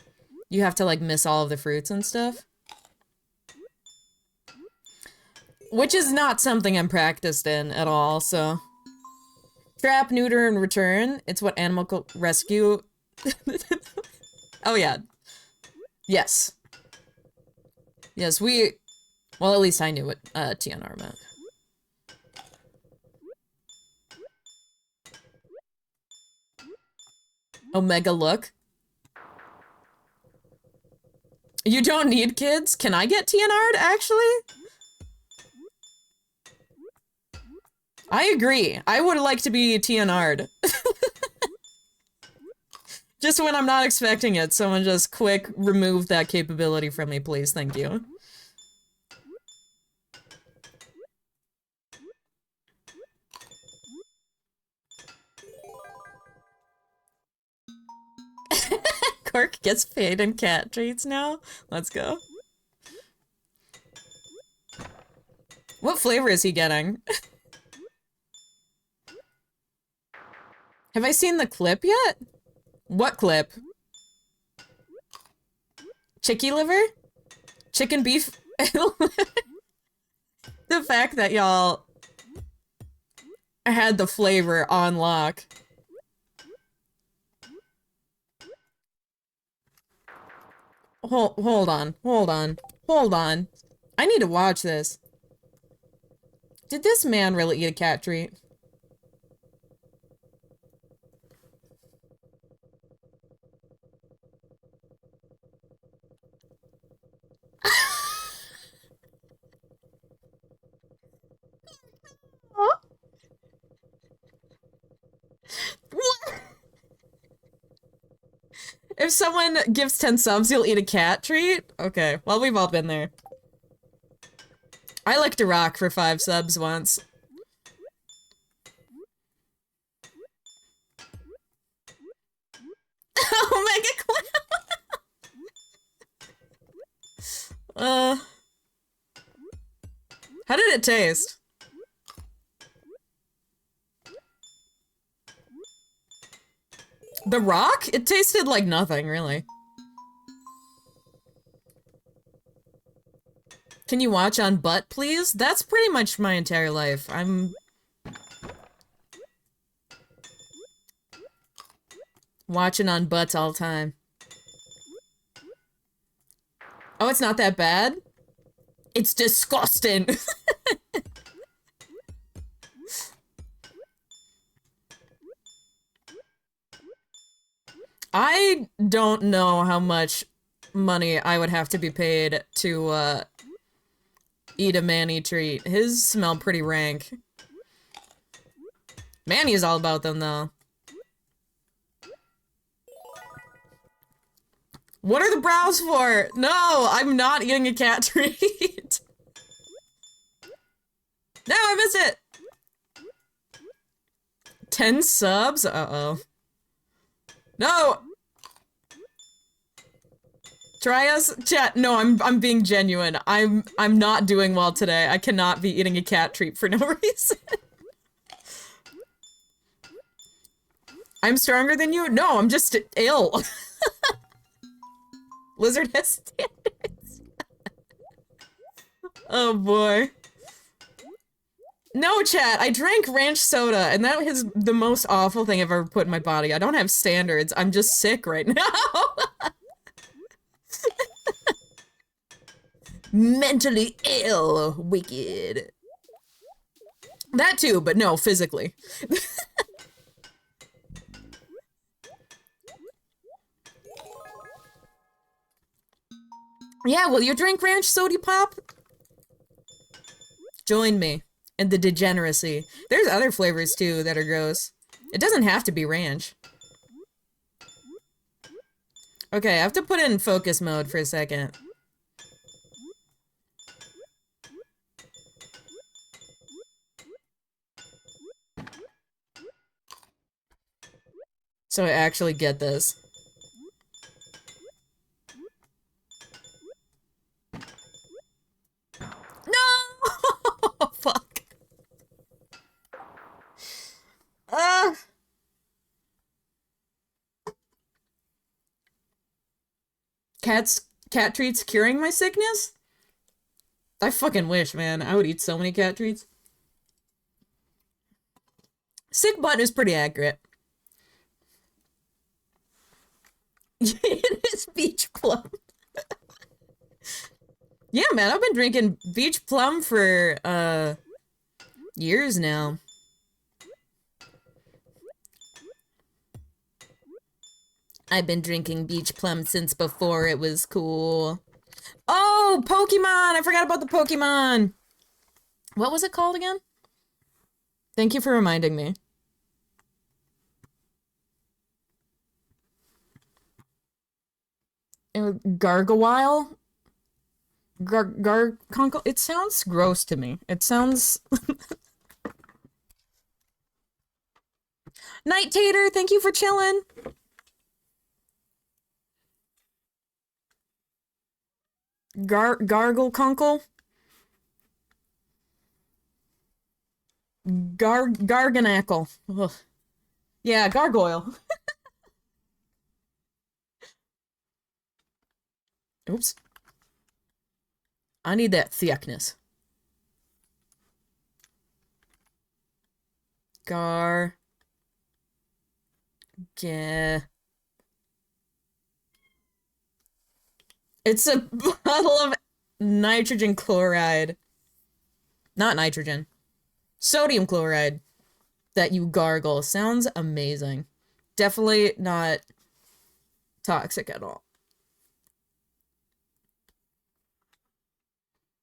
you have to like miss all of the fruits and stuff. Which is not something I'm practiced in at all, so. Trap, neuter, and return. It's what animal rescue. Oh yeah. Yes. Yes, we. Well, at least I knew what TNR meant. Omega look. You don't need kids? Can I get TNR'd, actually? I agree. I would like to be TNR'd. Just when I'm not expecting it, someone just quick remove that capability from me, please. Thank you. Cork gets paid in cat treats now? Let's go. What flavor is he getting? Have I seen the clip yet? What clip? Chicky liver? Chicken beef? The fact that y'all had the flavor on lock. Hold on. I need to watch this. Did this man really eat a cat treat? What? If someone gives 10 subs, you'll eat a cat treat? Okay, well, we've all been there. I licked a rock for 5 subs once. Omega Clown! How did it taste? The rock? It tasted like nothing, really. Can you watch on butt, please? That's pretty much my entire life. I'm watching on butts all the time. Oh, it's not that bad? It's disgusting! I don't know how much money I would have to be paid to, eat a Manny treat. His smell pretty rank. Manny's all about them, though. What are the brows for? No, I'm not eating a cat treat. No, I missed it. 10 subs? Uh-oh. No! Try us, chat. No, I'm being genuine. I'm not doing well today. I cannot be eating a cat treat for no reason. I'm stronger than you? No, I'm just ill. Lizard has standards. Oh boy. No, chat, I drank ranch soda, and that was the most awful thing I've ever put in my body. I don't have standards. I'm just sick right now. Mentally ill. Wicked. That too, but no, physically. Yeah, will you drink ranch sody pop? Join me in the degeneracy. There's other flavors too that are gross. It doesn't have to be ranch. Okay, I have to put it in focus mode for a second. So I actually get this. No! Fuck. Cat treats curing my sickness? I fucking wish, man. I would eat so many cat treats. Sick butt is pretty accurate. It is beach plum. Yeah, man, I've been drinking beach plum for, years now. I've been drinking beach plum since before it was cool. Oh, Pokemon! I forgot about the Pokemon! What was it called again? Thank you for reminding me. Gargawile? Garconkle? It sounds gross to me. It sounds... Night Tater, thank you for chilling! Gargleconkle? Garganackle. Ugh. Yeah, gargoyle. Oops. I need that thickness. Yeah. It's a bottle of nitrogen chloride. Not nitrogen. Sodium chloride that you gargle. Sounds amazing. Definitely not toxic at all.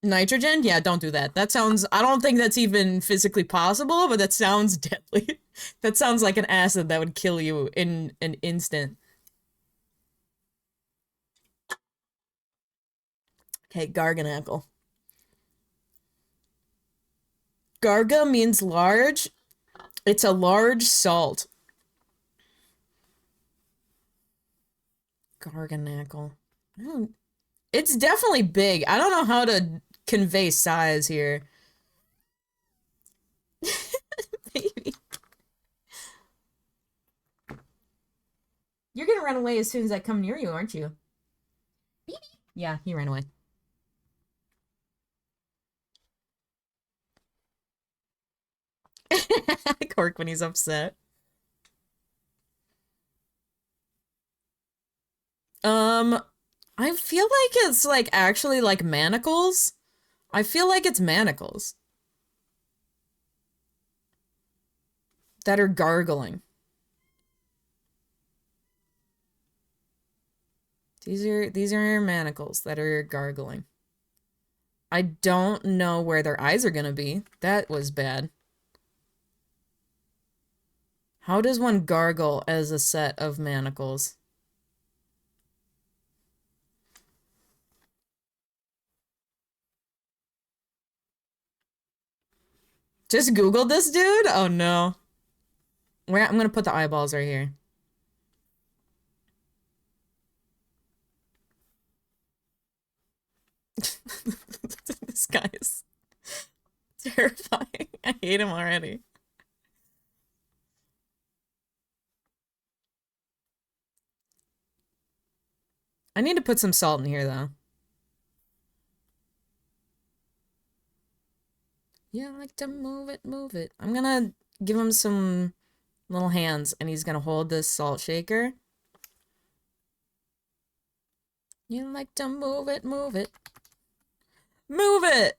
Nitrogen? Yeah, don't do that. That sounds... I don't think that's even physically possible, but that sounds deadly. That sounds like an acid that would kill you in an instant. Okay, Garganackle. Garga means large. It's a large salt. Garganackle. It's definitely big. I don't know how to convey size here. Maybe. You're gonna run away as soon as I come near you, aren't you? Yeah, he ran away. Cork when he's upset. I feel like it's like actually like manacles. I feel like it's manacles that are gargling. These are manacles that are gargling. I don't know where their eyes are gonna be. That was bad. How does one gargle as a set of manacles? Just Googled this dude? Oh no. Where I'm gonna put the eyeballs right here. This guy is terrifying. I hate him already. I need to put some salt in here though. Yeah, I like to move it, move it. I'm gonna give him some little hands and he's gonna hold this salt shaker. You like to move it, move it. Move it!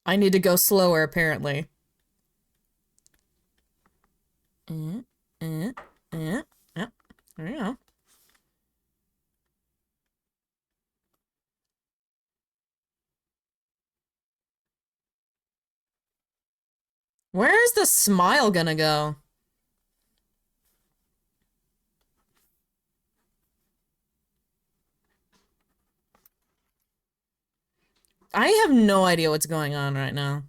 I need to go slower, apparently. Yeah. There you go. Where is the smile gonna go? I have no idea what's going on right now.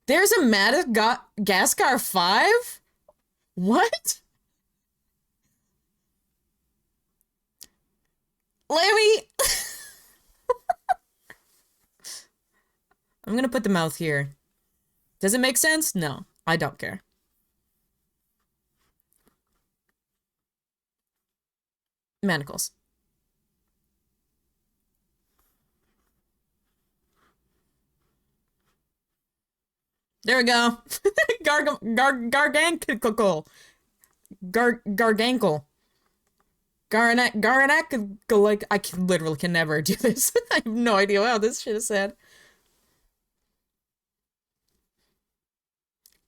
There's a Madagascar 5? What? Let me... I'm gonna put the mouth here. Does it make sense? No, I don't care. Manacles. There we go. Gargankical. Gargankle. Like, literally can never do this. I have no idea how this shit is said.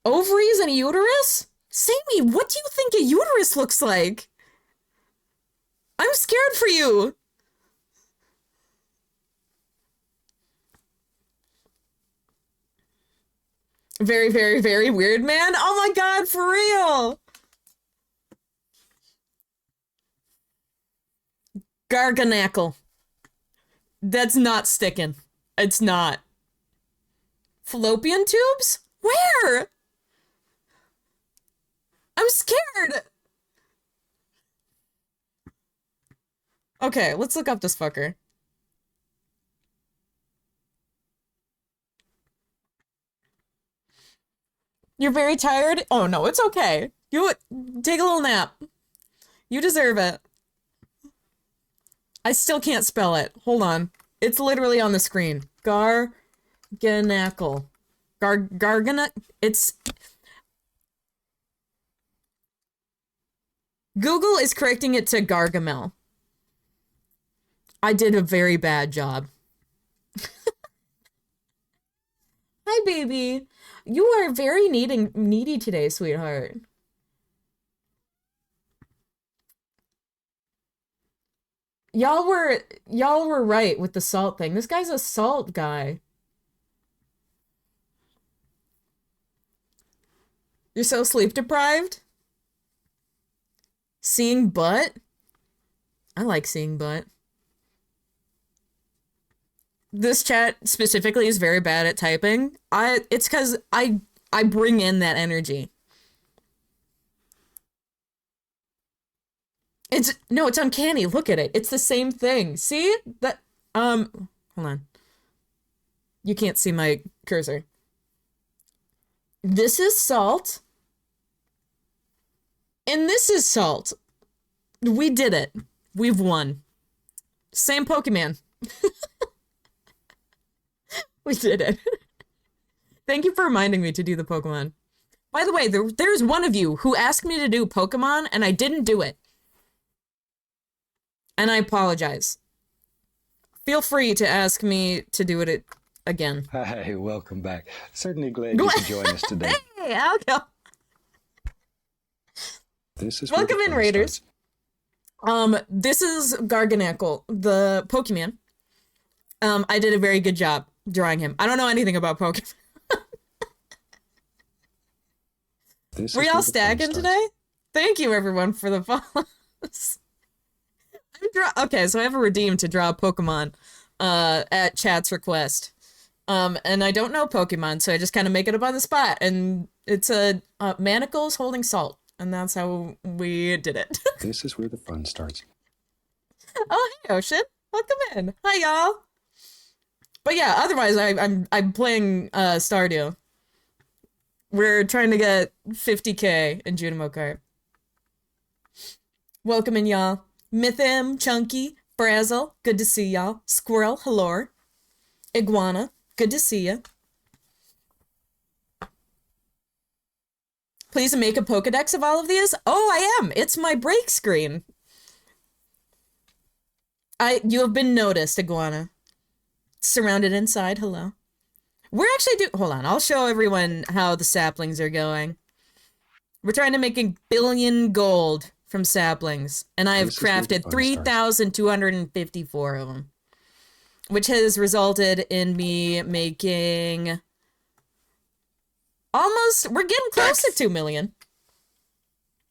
Ovaries and a uterus? Sammy, what do you think a uterus looks like? I'm scared for you. Very, very, very weird, man. Oh my god, for real. Garganackle. That's not sticking. It's not. Fallopian tubes? Where? I'm scared. Okay, let's look up this fucker. You're very tired? Oh no, it's okay. You take a little nap. You deserve it. I still can't spell it. Hold on. It's literally on the screen. Garganackle. Gargana. It's. Google is correcting it to Gargamel. I did a very bad job. Hi, baby. You are very needy today, sweetheart. Y'all were right with the salt thing. This guy's a salt guy. You're so sleep deprived? Seeing butt? I like seeing butt. This chat specifically is very bad at typing. It's because I bring in that energy. It's uncanny. Look at it. It's the same thing. See? Hold on. You can't see my cursor. This is salt. And this is salt. We did it. We've won. Same Pokemon. We did it. Thank you for reminding me to do the Pokemon. By the way, there's one of you who asked me to do Pokemon, and I didn't do it. And I apologize. Feel free to ask me to do it again. Hi, welcome back. Certainly glad you could join us today. Hey, I'll go. This is Welcome in, Raiders. This is Garganackle, the Pokemon. I did a very good job drawing him. I don't know anything about Pokemon. This Were is y'all where the fun stacking starts. today? Thank you, everyone, for the follows. Okay, so I have a redeem to draw a Pokemon at chat's request. And I don't know Pokemon, so I just kind of make it up on the spot. And it's a manacles holding salt. And that's how we did it. This is where the fun starts. Oh, hey, Ocean. Welcome in. Hi, y'all. But yeah, otherwise, I'm playing Stardew. We're trying to get 50k in Junimo Kart. Welcome in, y'all. Mythim, Chunky, Brazzle, good to see y'all. Squirrel, hello. Iguana, good to see ya. Please make a Pokedex of all of these. Oh, I am. It's my break screen. You have been noticed, Iguana. Surrounded inside, hello. We're actually hold on, I'll show everyone how the saplings are going. We're trying to make a billion gold from saplings, and I have crafted 3,254 of them, which has resulted in me making we're getting close to 2 million.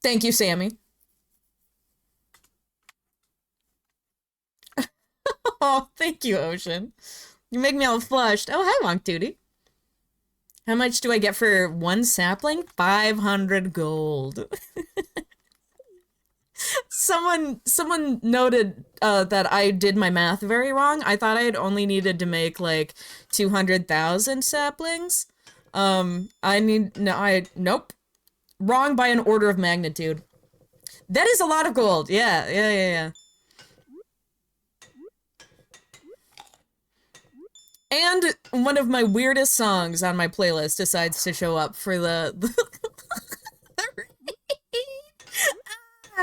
Thank you, Sammy. Oh, thank you, Ocean. You make me all flushed. Oh, hi, Wonk Duty. How much do I get for one sapling? 500 gold. Someone noted that I did my math very wrong. I thought I had only needed to make like 200,000 saplings. Nope. Wrong by an order of magnitude. That is a lot of gold. Yeah. And one of my weirdest songs on my playlist decides to show up for the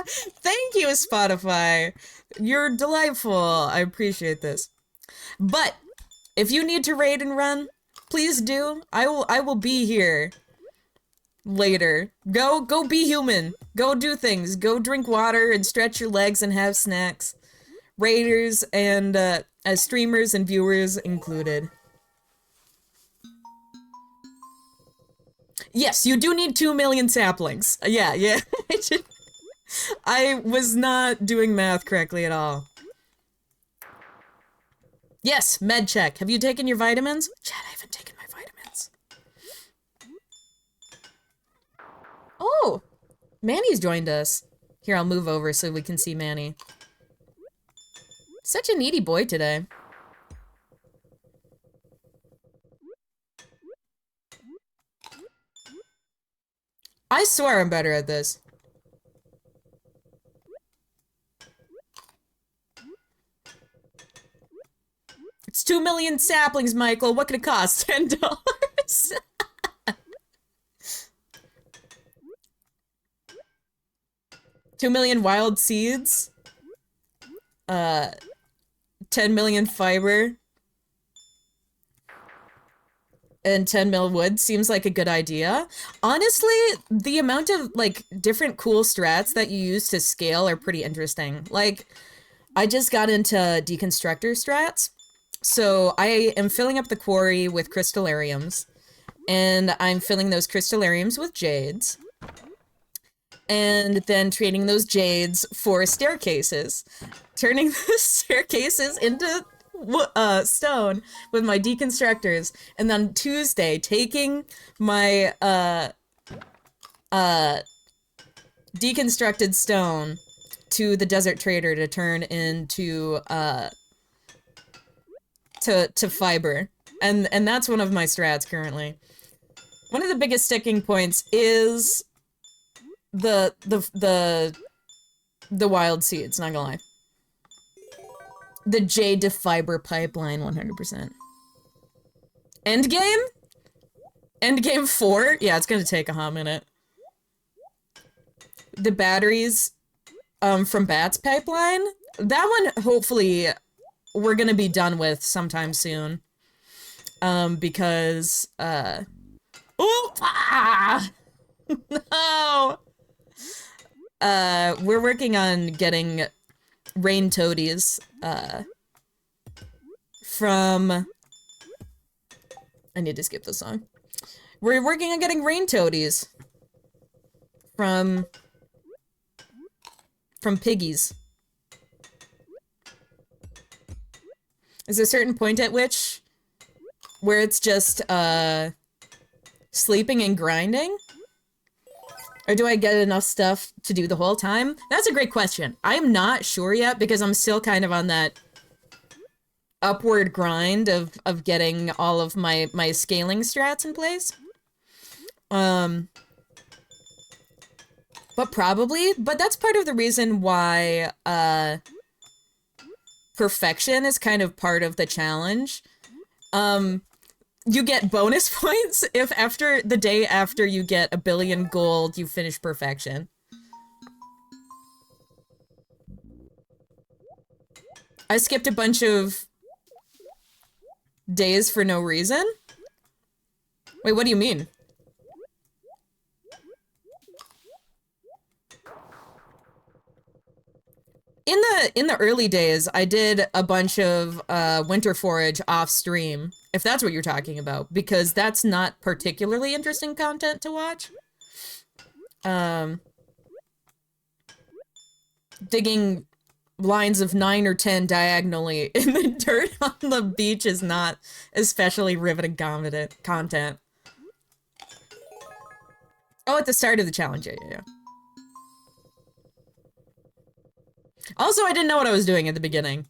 Thank you, Spotify. You're delightful. I appreciate this. But if you need to raid and run, please do. I will be here later. Go be human. Go do things. Go drink water and stretch your legs and have snacks. Raiders and as streamers and viewers included. Yes, you do need 2 million saplings. Yeah. I was not doing math correctly at all. Yes, med check. Have you taken your vitamins? Chad, I haven't taken my vitamins. Oh, Manny's joined us. Here, I'll move over so we can see Manny. Such a needy boy today. I swear I'm better at this. It's 2 million saplings, Michael. What could it cost? $10. 2 million wild seeds. 10 million fiber. And 10 mil wood seems like a good idea. Honestly, the amount of, like, different cool strats that you use to scale are pretty interesting. Like, I just got into deconstructor strats. So I am filling up the quarry with crystallariums. And I'm filling those crystallariums with jades. And then trading those jades for staircases. Turning the staircases into stone with my deconstructors, and then Tuesday taking my deconstructed stone to the desert trader to turn into to fiber, and that's one of my strats currently. One of the biggest sticking points is the wild seeds, not gonna lie. The jade to fiber pipeline, 100%. Endgame? Endgame 4? Yeah, it's gonna take a hot minute. The batteries from Bat's pipeline? That one, hopefully, we're gonna be done with sometime soon. Because, Ooh! Ah! No! We're working on getting rain toadies, from... I need to skip this song. We're working on getting rain toadies from piggies. Is there a certain point at which where it's just sleeping and grinding? Or do I get enough stuff to do the whole time? That's a great question. I'm not sure yet because I'm still kind of on that upward grind of getting all of my scaling strats in place. But probably, but that's part of the reason why perfection is kind of part of the challenge. You get bonus points if after the day after you get 1 billion gold, you finish perfection. I skipped a bunch of days for no reason. Wait, what do you mean? In the early days, I did a bunch of winter forage off stream, if that's what you're talking about, because that's not particularly interesting content to watch. Digging lines of 9 or 10 diagonally in the dirt on the beach is not especially riveting content. Oh, at the start of the challenge, yeah. Also, I didn't know what I was doing at the beginning.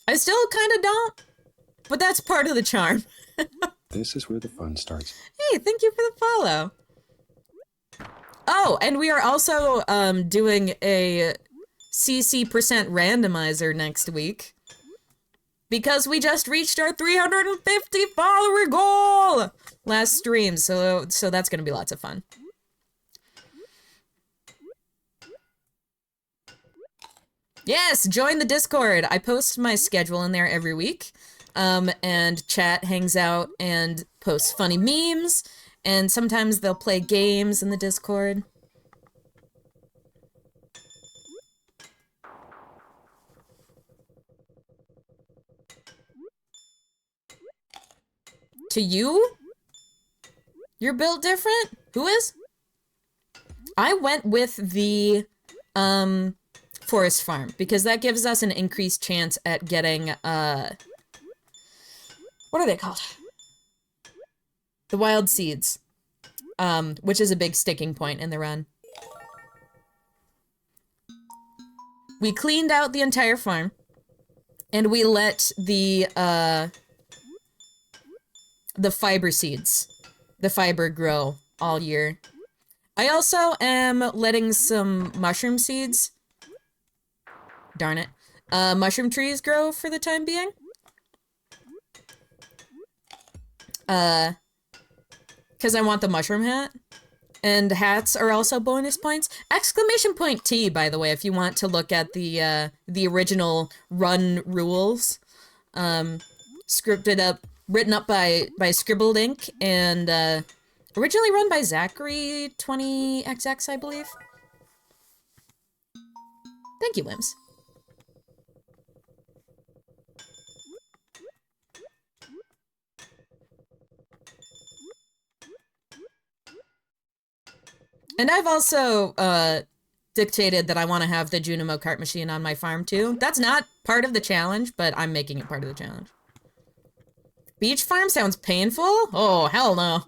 I still kind of don't, but that's part of the charm. This is where the fun starts. Hey, thank you for the follow. Oh, and we are also doing a CC% randomizer next week because we just reached our 350 follower goal last stream, so that's gonna be lots of fun. Yes, join the Discord. I post my schedule in there every week, and chat hangs out and posts funny memes, and sometimes they'll play games in the Discord. To you? You're built different? Who is? I went with the, forest farm, because that gives us an increased chance at getting, what are they called? The wild seeds, which is a big sticking point in the run. We cleaned out the entire farm, and we let the fiber seeds, the fiber grow all year. I also am letting some mushroom seeds, darn it, mushroom trees grow for the time being. Because I want the mushroom hat. And hats are also bonus points. Exclamation point T, by the way, if you want to look at the original run rules. Scripted up, written up by Scribbled Ink, and originally run by Zachary20XX, I believe. Thank you, Limbs. And I've also dictated that I want to have the Junimo cart machine on my farm too. That's not part of the challenge, but I'm making it part of the challenge. Beach farm sounds painful? Oh, hell no.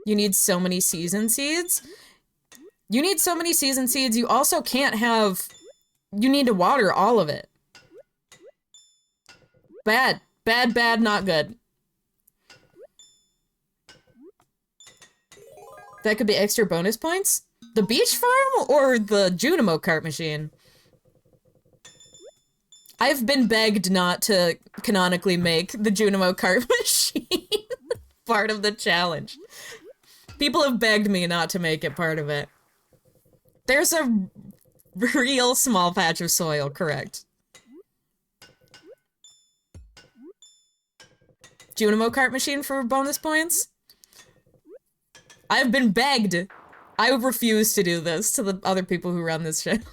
You need so many season seeds? You need so many season seeds, you also can't have... You need to water all of it. Bad. Bad, bad, not good. That could be extra bonus points? The beach farm or the Junimo cart machine? I've been begged not to canonically make the Junimo cart machine part of the challenge. People have begged me not to make it part of it. There's a real small patch of soil, correct. Junimo cart machine for bonus points? I've been begged. I refuse to do this to the other people who run this challenge.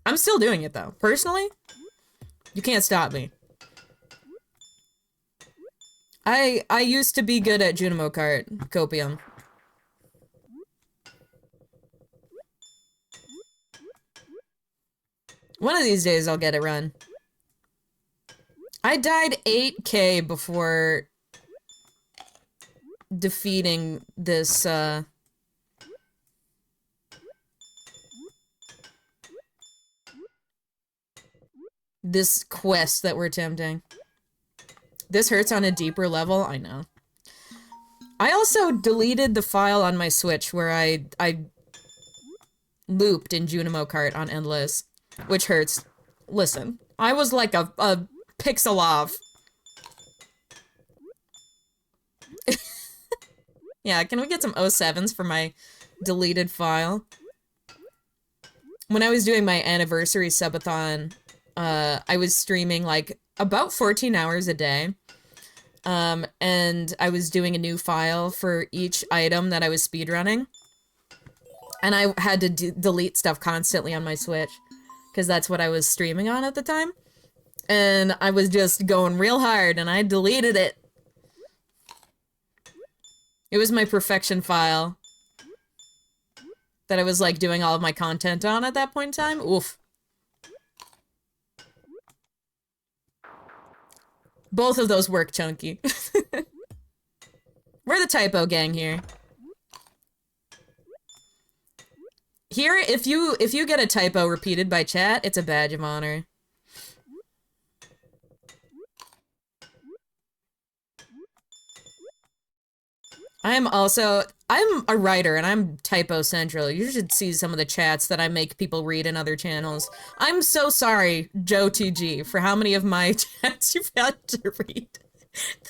I'm still doing it though. Personally, you can't stop me. I used to be good at Junimo Kart, Copium. One of these days I'll get it run. I died 8k before defeating this, this quest that we're attempting. This hurts on a deeper level, I know. I also deleted the file on my Switch where I looped in Junimo Kart on Endless, which hurts. Listen, I was like a pixel off. Yeah, can we get some 07s for my deleted file? When I was doing my anniversary subathon, I was streaming like about 14 hours a day. And I was doing a new file for each item that I was speedrunning. And I had to delete stuff constantly on my Switch, because that's what I was streaming on at the time. And I was just going real hard, and I deleted it. It was my perfection file that I was, like, doing all of my content on at that point in time. Oof. Both of those work, Chunky. We're the typo gang here. Here, if you get a typo repeated by chat, it's a badge of honor. I'm a writer and I'm typo central. You should see some of the chats that I make people read in other channels. I'm so sorry, Joe TG, for how many of my chats you've had to read.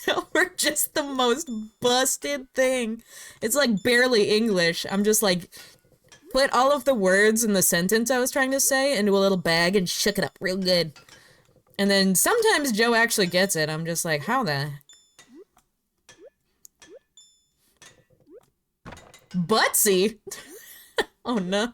That were just the most busted thing. It's like barely English. I'm just like, put all of the words in the sentence I was trying to say into a little bag and shook it up real good. And then sometimes Joe actually gets it. I'm just like, how the... Butsy? Oh no.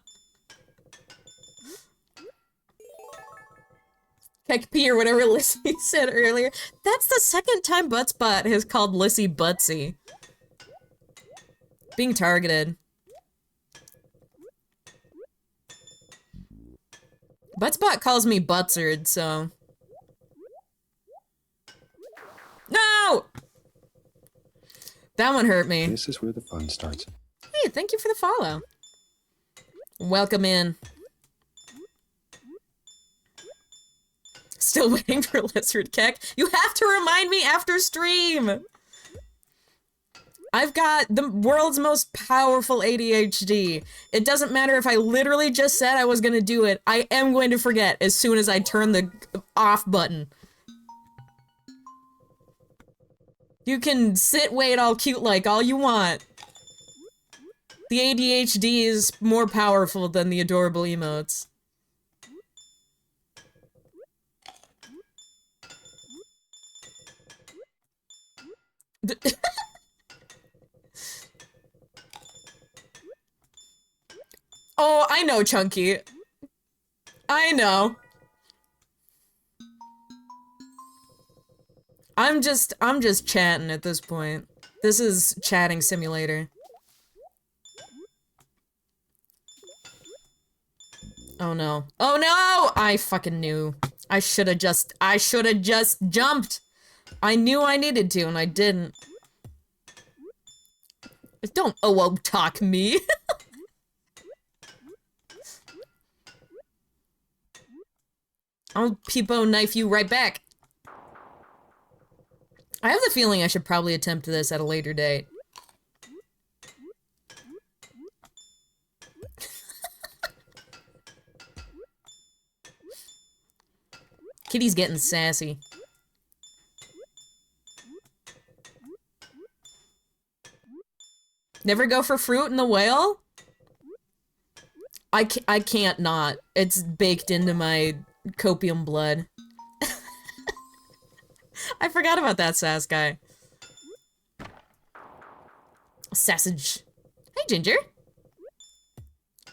Heck P or whatever Lissy said earlier. That's the second time Buttspot has called Lissy Butsy. Being targeted. Buttspot calls me Butzard, so... No! That one hurt me. This is where the fun starts. Hey, thank you for the follow. Welcome in. Still waiting for Lizard Keck. You have to remind me after stream! I've got the world's most powerful ADHD. It doesn't matter if I literally just said I was gonna do it. I am going to forget as soon as I turn the off button. You can sit, wait all cute like all you want. The ADHD is more powerful than the adorable emotes. Oh, I know, Chunky. I know. I'm just chatting at this point. This is chatting simulator. Oh no. Oh no! I fucking knew. I should've just jumped! I knew I needed to, and I didn't. Don't talk me! I'll peepo knife you right back. I have the feeling I should probably attempt this at a later date. Kitty's getting sassy. Never go for fruit in the whale? I can't not. It's baked into my copium blood. I forgot about that sass guy. Sassage. Hey, Ginger.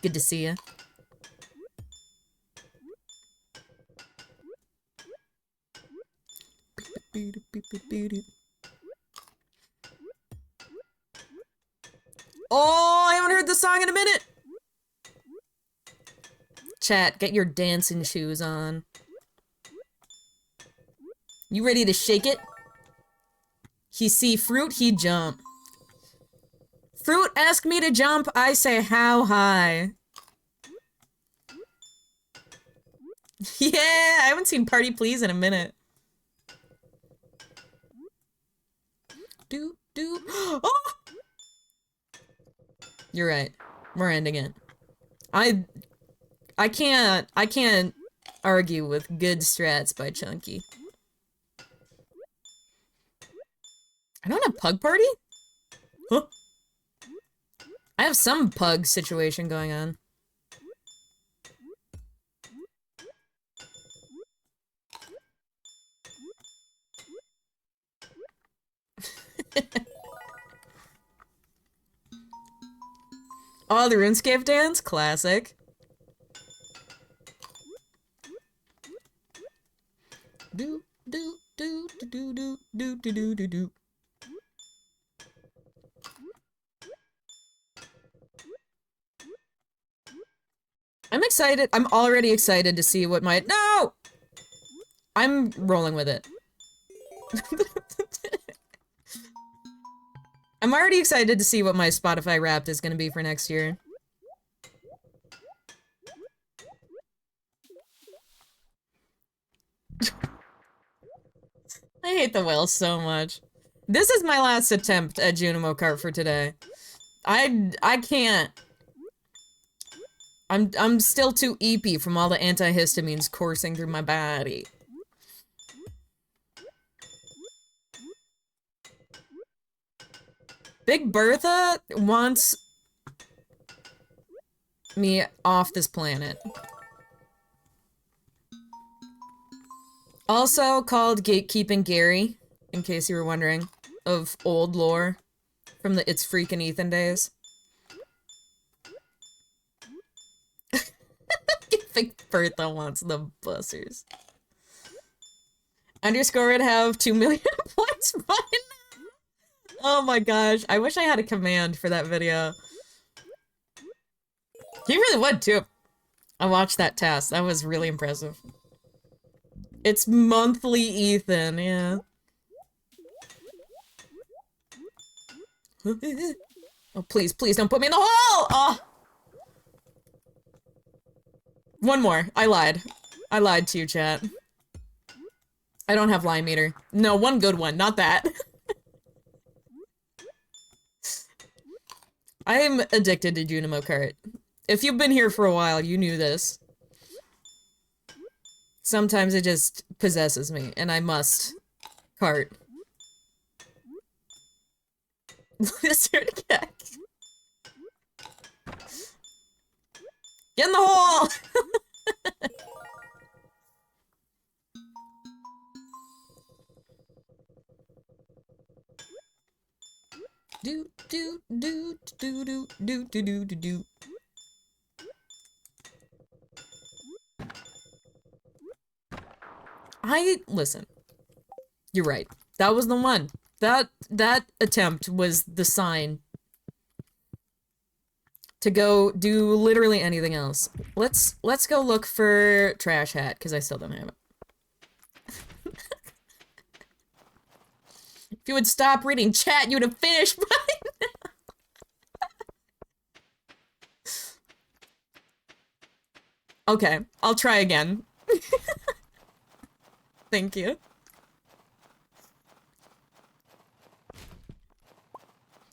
Good to see ya. Oh, I haven't heard the song in a minute. Chat, get your dancing shoes on. You ready to shake it? He see fruit, he jump. Fruit ask me to jump, I say how high. Yeah, I haven't seen Party Please in a minute. Oh! You're right. We're ending it. I can't argue with good strats by Chunky. I don't have Pug Party? Huh? I have some pug situation going on. Oh, the RuneScape dance? Classic. Do do do do do do do do do do. I'm excited. I'm already excited to see what my— No! I'm rolling with it. I'm already excited to see what my Spotify Wrapped is gonna be for next year. I hate the whale so much. This is my last attempt at Junimo Kart for today. I can't. I'm still too eepy from all the antihistamines coursing through my body. Big Bertha wants me off this planet. Also called Gatekeeping Gary, in case you were wondering, of old lore from the It's Freakin' Ethan days. Big Bertha wants the bussers. Underscore would have 2 million points by now. Oh my gosh, I wish I had a command for that video. He really would too. I watched that test. That was really impressive. It's monthly Ethan, yeah. Oh, please, please don't put me in the hole! Oh! One more. I lied. I lied to you, chat. I don't have lie meter. No, one good one, not that. I am addicted to Junimo Kart. If you've been here for a while, you knew this. Sometimes it just possesses me, and I must cart. Lizard cat. Get in the hole! Do do do do do do do do do do. Listen. You're right. That was the one. That attempt was the sign to go do literally anything else. Let's go look for Trash Hat, because I still don't have it. If you would stop reading chat, you would have finished by now. Okay, I'll try again. Thank you.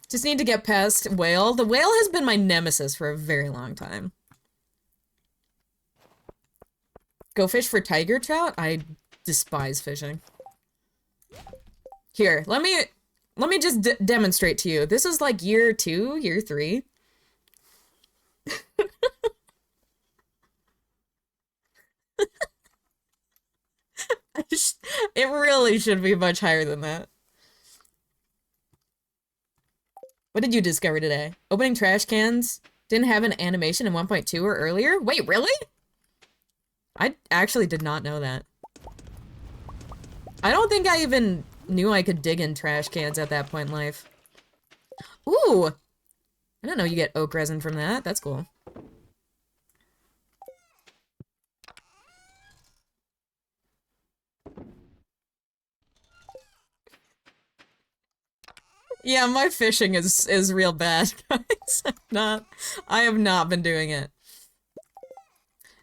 Just need to get past whale. The whale has been my nemesis for a very long time. Go fish for tiger trout? I despise fishing. Here, let me just demonstrate to you. This is like year 2, year 3. It really should be much higher than that. What did you discover today? Opening trash cans didn't have an animation in 1.2 or earlier? Wait, really? I actually did not know that. I don't think I even knew I could dig in trash cans at that point in life. Ooh! I don't know you get oak resin from that. That's cool. Yeah, my fishing is real bad, guys. I have not been doing it.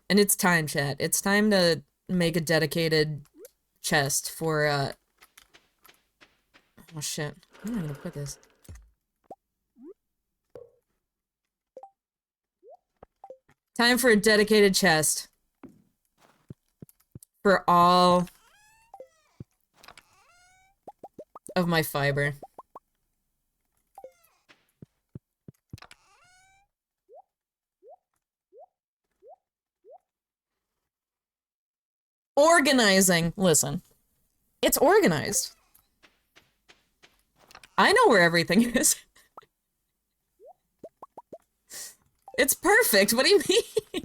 And it's time, chat. It's time to make a dedicated chest for oh shit. Where am I gonna put this? Time for a dedicated chest for all of my fiber. Organizing. Listen. It's organized. I know where everything is. It's perfect. What do you mean?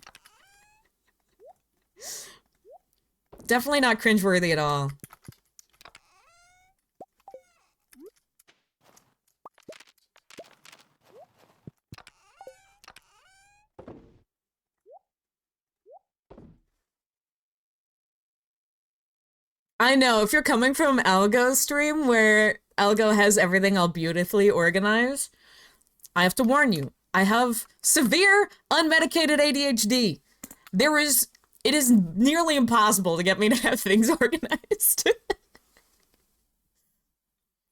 Definitely not cringeworthy at all. I know, if you're coming from Algo's stream where Algo has everything all beautifully organized, I have to warn you. I have severe unmedicated ADHD. It is nearly impossible to get me to have things organized.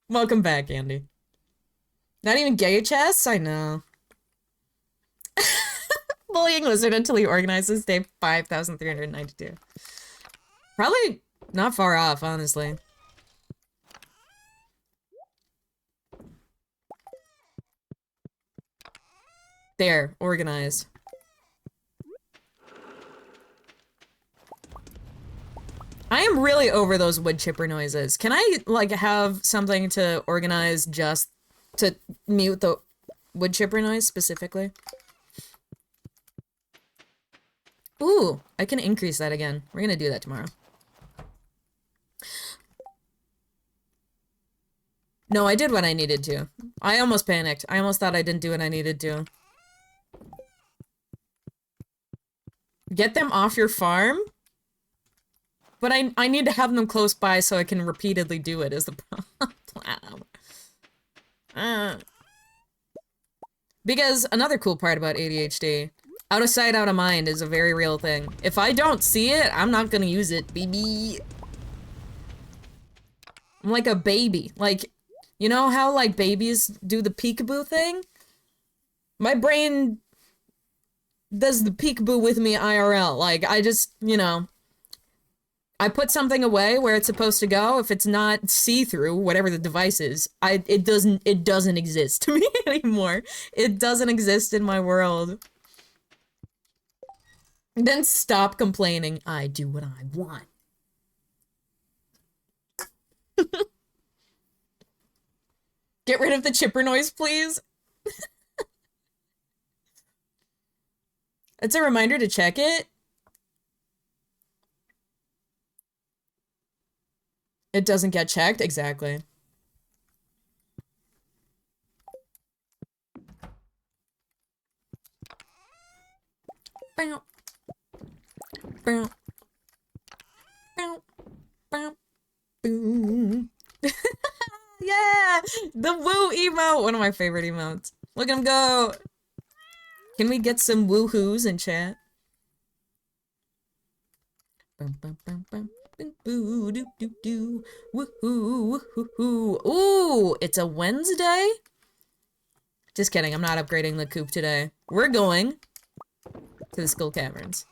Welcome back, Andy. Not even gay chests? I know. Bullying Lizard until he organizes day 5,392. Probably not far off, honestly. There, organized. I am really over those wood chipper noises. Can I, like, have something to organize just to mute the wood chipper noise specifically? Ooh, I can increase that again. We're gonna do that tomorrow. No, I did what I needed to. I almost panicked. I almost thought I didn't do what I needed to. Get them off your farm? But I need to have them close by so I can repeatedly do it is the problem. Because another cool part about ADHD, out of sight, out of mind is a very real thing. If I don't see it, I'm not gonna use it, baby. I'm like a baby. Like, you know how, like, babies do the peekaboo thing? My brain does the peekaboo with me IRL. Like, I just, you know, I put something away where it's supposed to go. If it's not see-through, whatever the device is, it doesn't exist to me anymore. It doesn't exist in my world. Then stop complaining. I do what I want. Get rid of the chipper noise, please. It's a reminder to check it. It doesn't get checked, exactly. Bow. Bow. Bow. Bow. Boom. Yeah! The woo emote! One of my favorite emotes. Look at him go! Can we get some woohoos in chat? Bum, bum, bum, bum. Boo, doo, doo, doo. Woohoo, woohoo. Ooh, it's a Wednesday? Just kidding, I'm not upgrading the coop today. We're going to the Skull Caverns.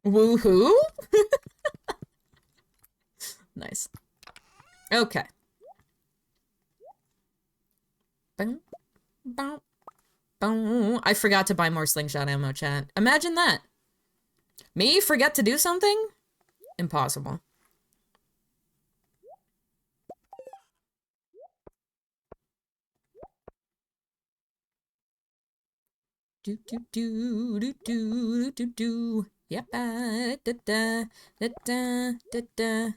Woohoo? Nice. Okay. Boom, boom, boom. I forgot to buy more slingshot ammo, chat. Imagine that. Me forget to do something? Impossible. Do do do do do do do. Yep. Da, da, da, da, da, da.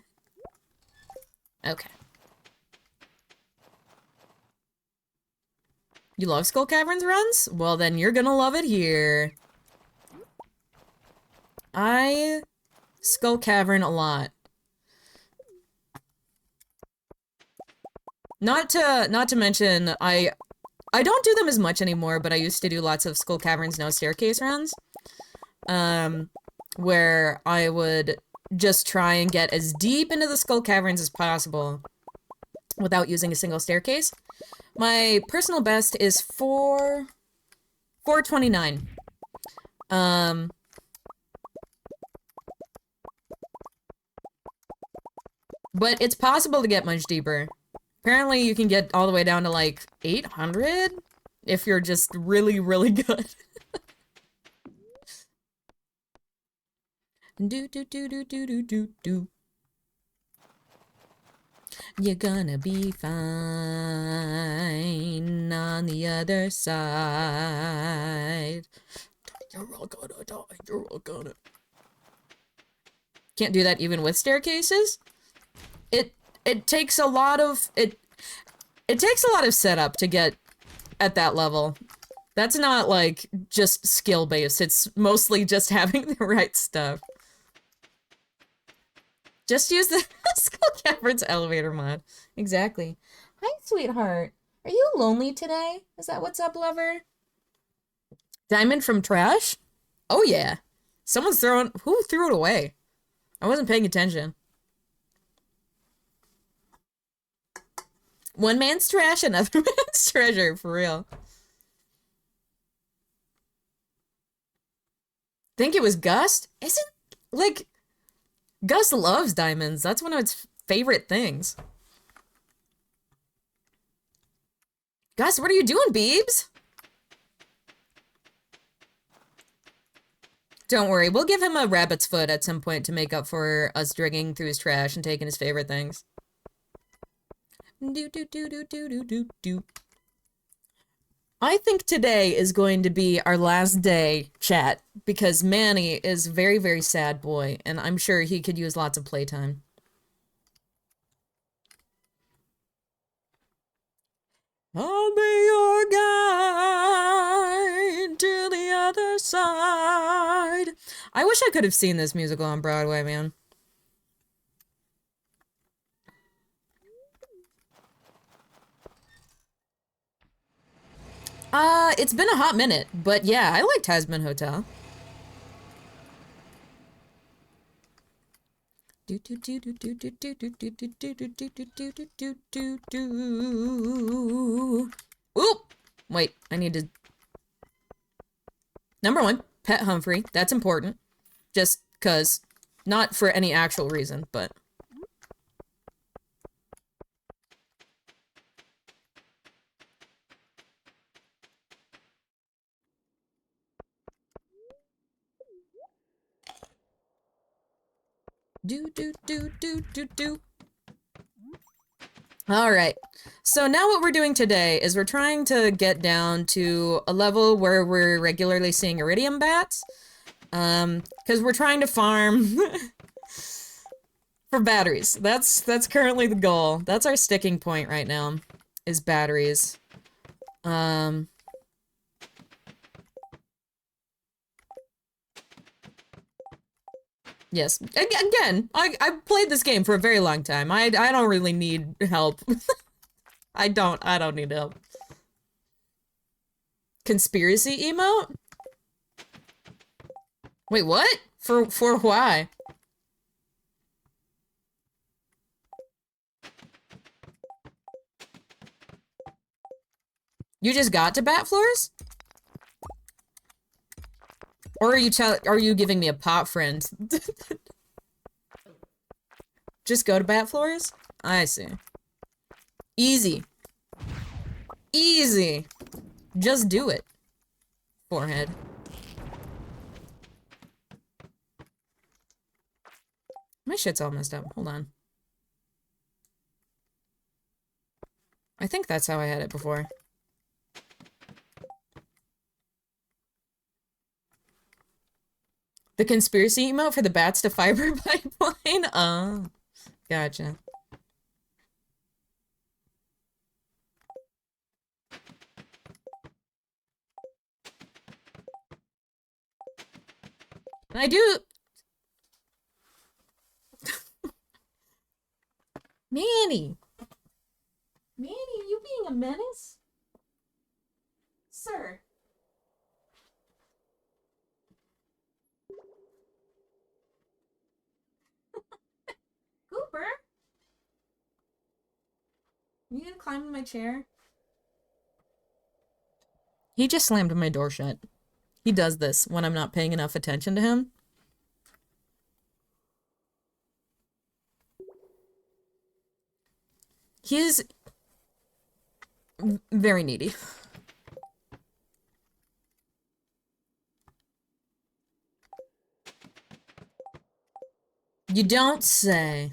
Okay. You love Skull Caverns runs? Well, then you're gonna love it here. I Skull Cavern a lot. Not to mention, I don't do them as much anymore, but I used to do lots of Skull Caverns no staircase runs. Where I would just try and get as deep into the Skull Caverns as possible without using a single staircase. My personal best is 429. But it's possible to get much deeper. Apparently you can get all the way down to like 800 if you're just really, really good. Do do do do do do do do. You're gonna be fine on the other side. You're all gonna die. You're all gonna. Can't do that even with staircases. It takes a lot of it takes a lot of setup to get at that level. That's not like just skill based. It's mostly just having the right stuff. Just use the Skull Caverns elevator mod. Exactly. Hi, sweetheart. Are you lonely today? Is that what's up, lover? Diamond from trash? Oh yeah. Someone's throwing. Who threw it away? I wasn't paying attention. One man's trash, another man's treasure, for real. Think it was Gus? Isn't, like, Gus loves diamonds. That's one of its favorite things. Gus, what are you doing, Beebs? Don't worry, we'll give him a rabbit's foot at some point to make up for us digging through his trash and taking his favorite things. Do do do do do do do do. I think today is going to be our last day, chat, because Manny is a very, very sad boy, and I'm sure he could use lots of playtime. I'll be your guide to the other side. I wish I could have seen this musical on Broadway, man. It's been a hot minute, but yeah, I liked Hazbin Hotel. Do do do do do do do do do do do do do do do do do. Oop! Wait, I need to. Number one, pet Humphrey. That's important. Just cause, not for any actual reason, but. Do do do do do do. Alright, so now what we're doing today is we're trying to get down to a level where we're regularly seeing iridium bats. Because we're trying to farm for batteries. That's currently the goal. That's our sticking point right now, is batteries. Yes. Again, I've played this game for a very long time. I don't really need help. I don't need help. Conspiracy emote? Wait, what? For why? You just got to bat floors? Or are you giving me a pop friend? Just go to bat floors? I see. Easy. Easy. Just do it. Forehead. My shit's all messed up. Hold on. I think that's how I had it before. The conspiracy emote for the bats to fiber pipeline? Oh, gotcha. And I do... Manny! Manny, are you being a menace? Sir. Cooper? You gonna climb in my chair? He just slammed my door shut. He does this when I'm not paying enough attention to him. He is very needy. You don't say.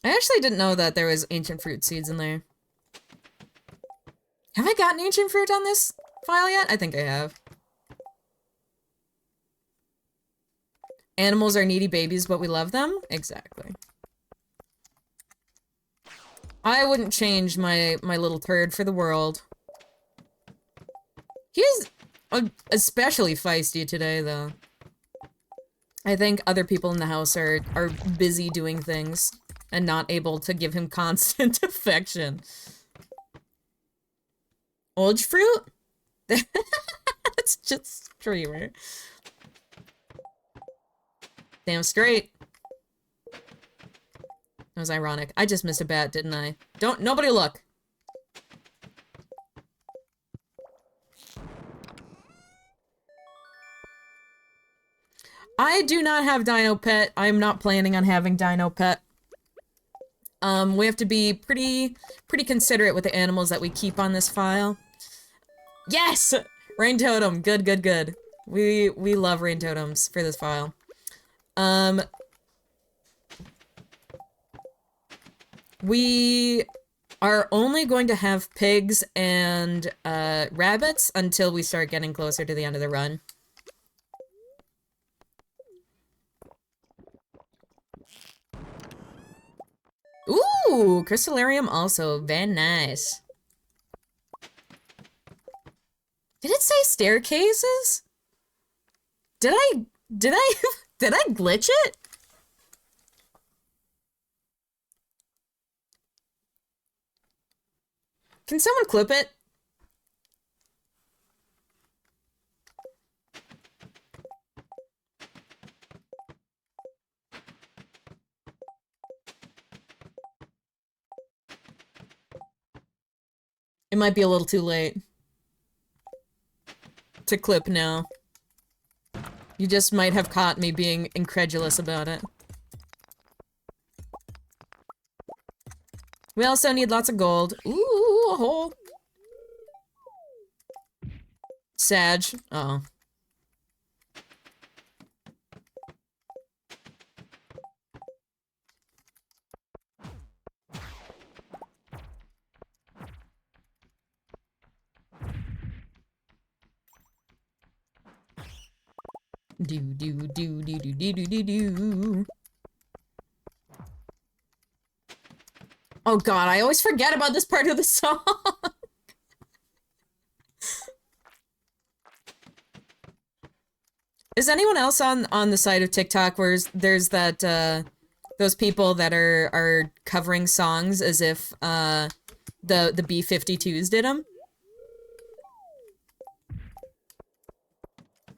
I actually didn't know that there was ancient fruit seeds in there. Have I gotten ancient fruit on this file yet? I think I have. Animals are needy babies, but we love them? Exactly. I wouldn't change my little turd for the world. He's especially feisty today, though. I think other people in the house are busy doing things and not able to give him constant affection. Old fruit? That's just streamer. Damn straight. That was ironic. I just missed a bat, didn't I? Nobody look. I do not have Dino Pet. I'm not planning on having Dino Pet. We have to be pretty considerate with the animals that we keep on this file. Yes! Rain Totem. Good, good, good. We love Rain Totems for this file. We are only going to have pigs and, rabbits until we start getting closer to the end of the run. Ooh! Crystallarium also. Very nice. Did it say staircases? Did I did I glitch it? Can someone clip it? It might be a little too late to clip now. You just might have caught me being incredulous about it. We also need lots of gold. Ooh, a hole. Sag. Oh. Do do do do do do do do do. Oh god, I always forget about this part of the song. Is anyone else on the side of TikTok where there's that those people that are covering songs as if the B-52s did them?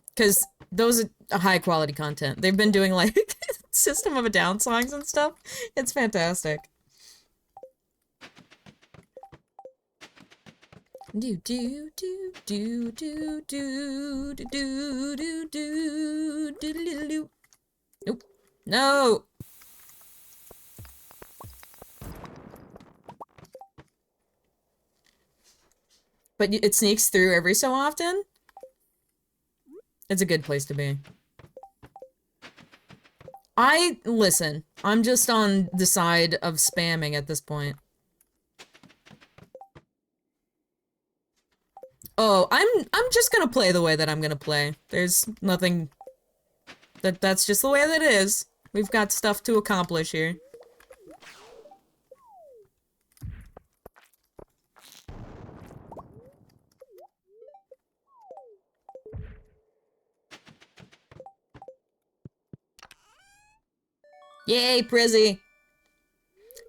Because those are high quality content. They've been doing like System of a Down songs and stuff. It's fantastic. Do do do do do do do do do do do do. Nope. No. But it sneaks through every so often. It's a good place to be. Listen, I'm just on the side of spamming at this point. Oh, I'm just gonna play the way that I'm gonna play. There's nothing that's just the way that it is. We've got stuff to accomplish here. Yay, Prizzy!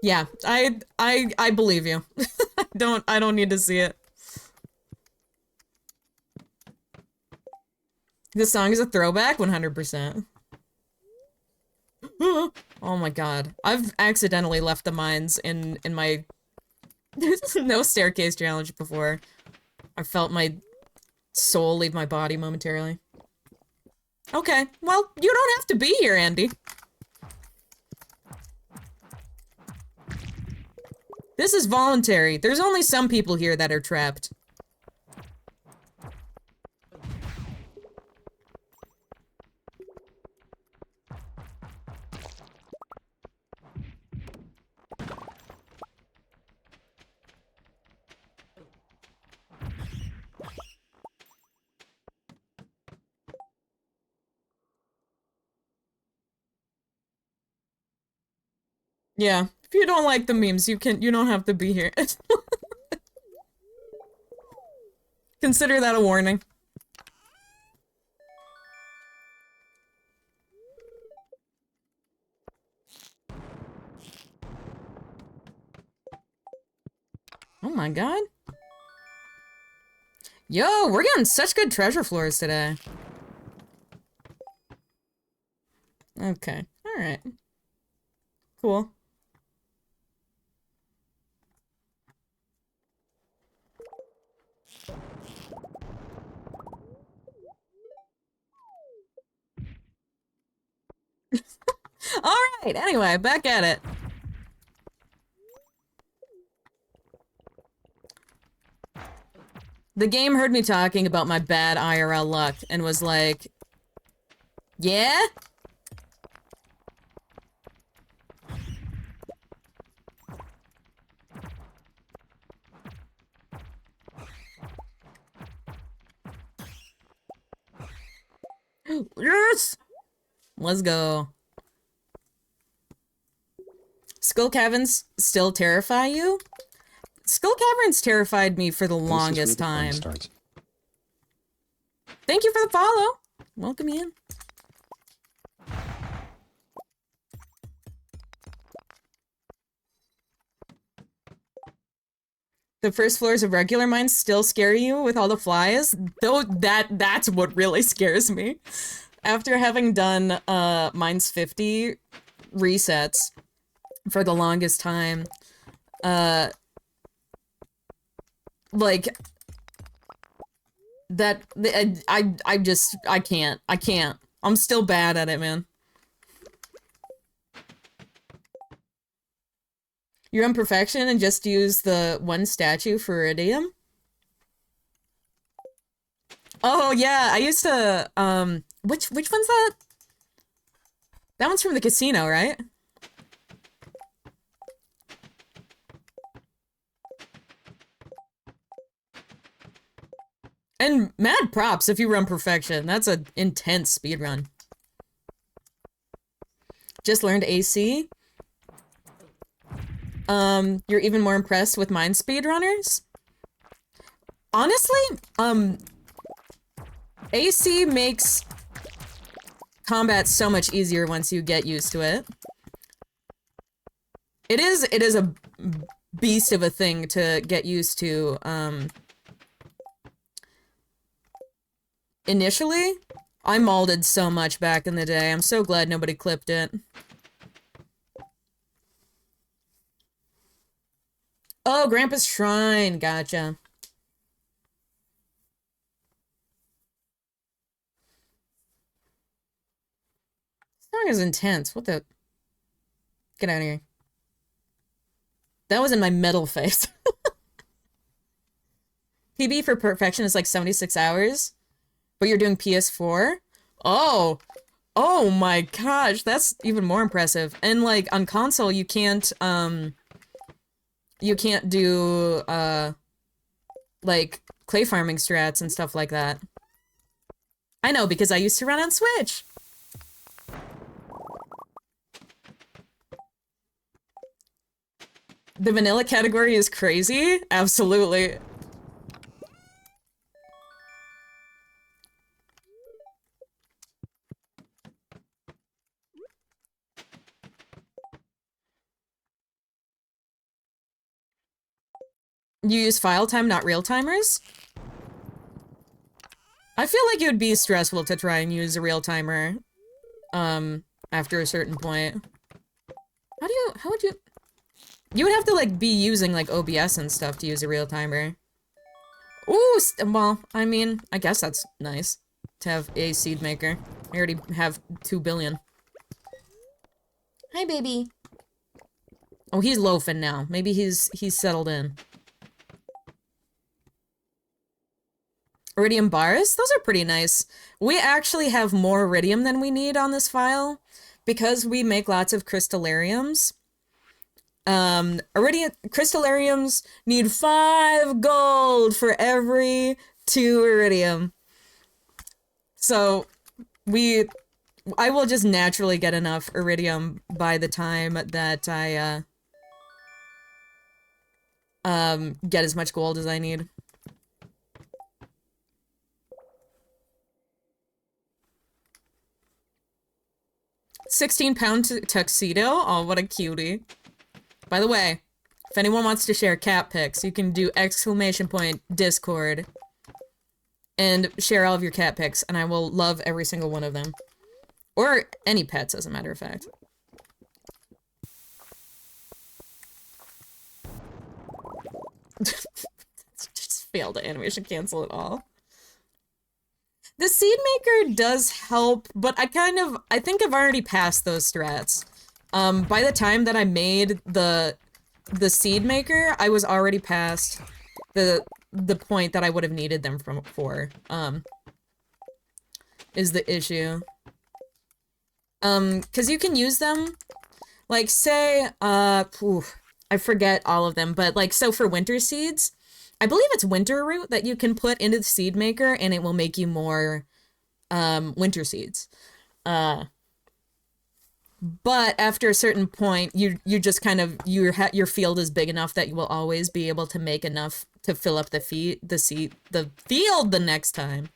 Yeah, I believe you. I don't need to see it. This song is a throwback, 100%. Oh my god. I've accidentally left the mines in my there's no staircase challenge before. I felt my soul leave my body momentarily. Okay, well, you don't have to be here, Andy. This is voluntary. There's only some people here that are trapped. Yeah, if you don't like the memes, you don't have to be here. Consider that a warning. Oh my god. Yo, we're getting such good treasure floors today. Okay, alright. Cool. Alright, anyway, back at it. The game heard me talking about my bad IRL luck and was like, yeah? Yes! Let's go. Skull Caverns still terrify you? Skull Caverns terrified me for the longest time. Thank you for the follow. Welcome in. The first floors of regular mines still scare you with all the flies? Though that's what really scares me. After having done Mines 50 resets for the longest time, like that I can't. I'm still bad at it, man. You're on perfection and just use the one statue for Iridium? Oh yeah, I used to which one's that? That one's from the casino, right? And mad props if you run perfection. That's an intense speedrun. Just learned AC. You're even more impressed with mine speedrunners? Honestly, AC makes combat so much easier once you get used to it. It is a beast of a thing to get used to, initially. I molded so much back in the day. I'm so glad nobody clipped it. Oh, Grandpa's Shrine. Gotcha. This song is intense. What the? Get out of here. That was in my metal face. PB for perfection is like 76 hours, but you're doing PS4? Oh. Oh my gosh, that's even more impressive. And like on console, you can't do, like clay farming strats and stuff like that. I know, because I used to run on Switch. The vanilla category is crazy? Absolutely. You use file time, not real timers? I feel like it would be stressful to try and use a real timer, after a certain point. How would you... You would have to, like, be using, like, OBS and stuff to use a real timer. Ooh, well, I mean, I guess that's nice to have a seed maker. I already have 2 billion. Hi, baby. Oh, he's loafing now. Maybe he's settled in. Iridium bars? Those are pretty nice. We actually have more iridium than we need on this file because we make lots of crystallariums. Crystallariums need 5 gold for every 2 iridium. So, I will just naturally get enough iridium by the time that I, get as much gold as I need. £16 tuxedo? Oh, what a cutie. By the way, if anyone wants to share cat pics, you can do !Discord and share all of your cat pics, and I will love every single one of them. Or any pets, as a matter of fact. Just failed to animation cancel it all. The seed maker does help, but I think I've already passed those strats. By the time that I made the seed maker, I was already past the point that I would have needed them for, is the issue. Cause you can use them, like, say, I forget all of them, but, like, so for winter seeds, I believe it's winter root that you can put into the seed maker, and it will make you more, winter seeds. But after a certain point, you just kind of, your field is big enough that you will always be able to make enough to fill up the field the next time.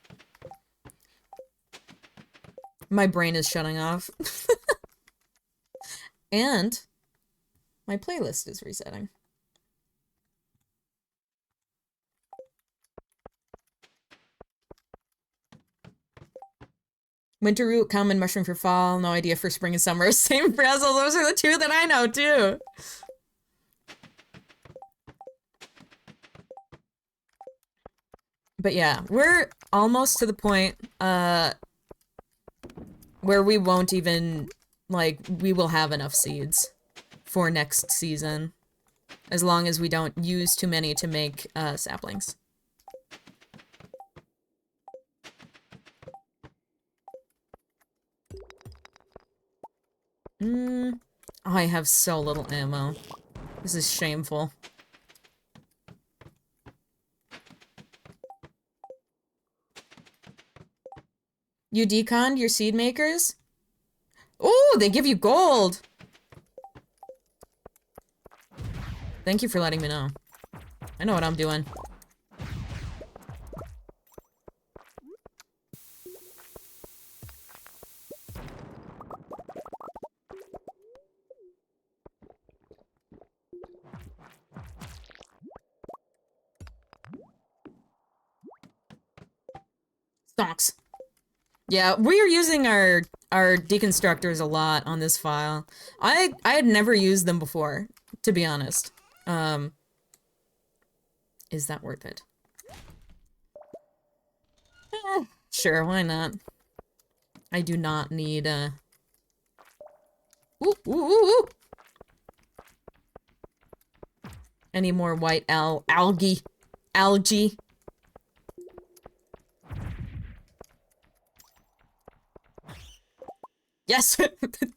My brain is shutting off. And my playlist is resetting. Winter root, common mushroom for fall, no idea for spring and summer. Same Brazzle, those are the 2 that I know too. But yeah, we're almost to the point, where we won't even, like, we will have enough seeds for next season. As long as we don't use too many to make, saplings. I have so little ammo. This is shameful. You deconned your seed makers? Oh, they give you gold! Thank you for letting me know. I know what I'm doing. Stonks. Yeah, we are using our deconstructors a lot on this file. I had never used them before, to be honest. Is that worth it? Sure, why not? I do not need, ooh. Any more white algae. Yes!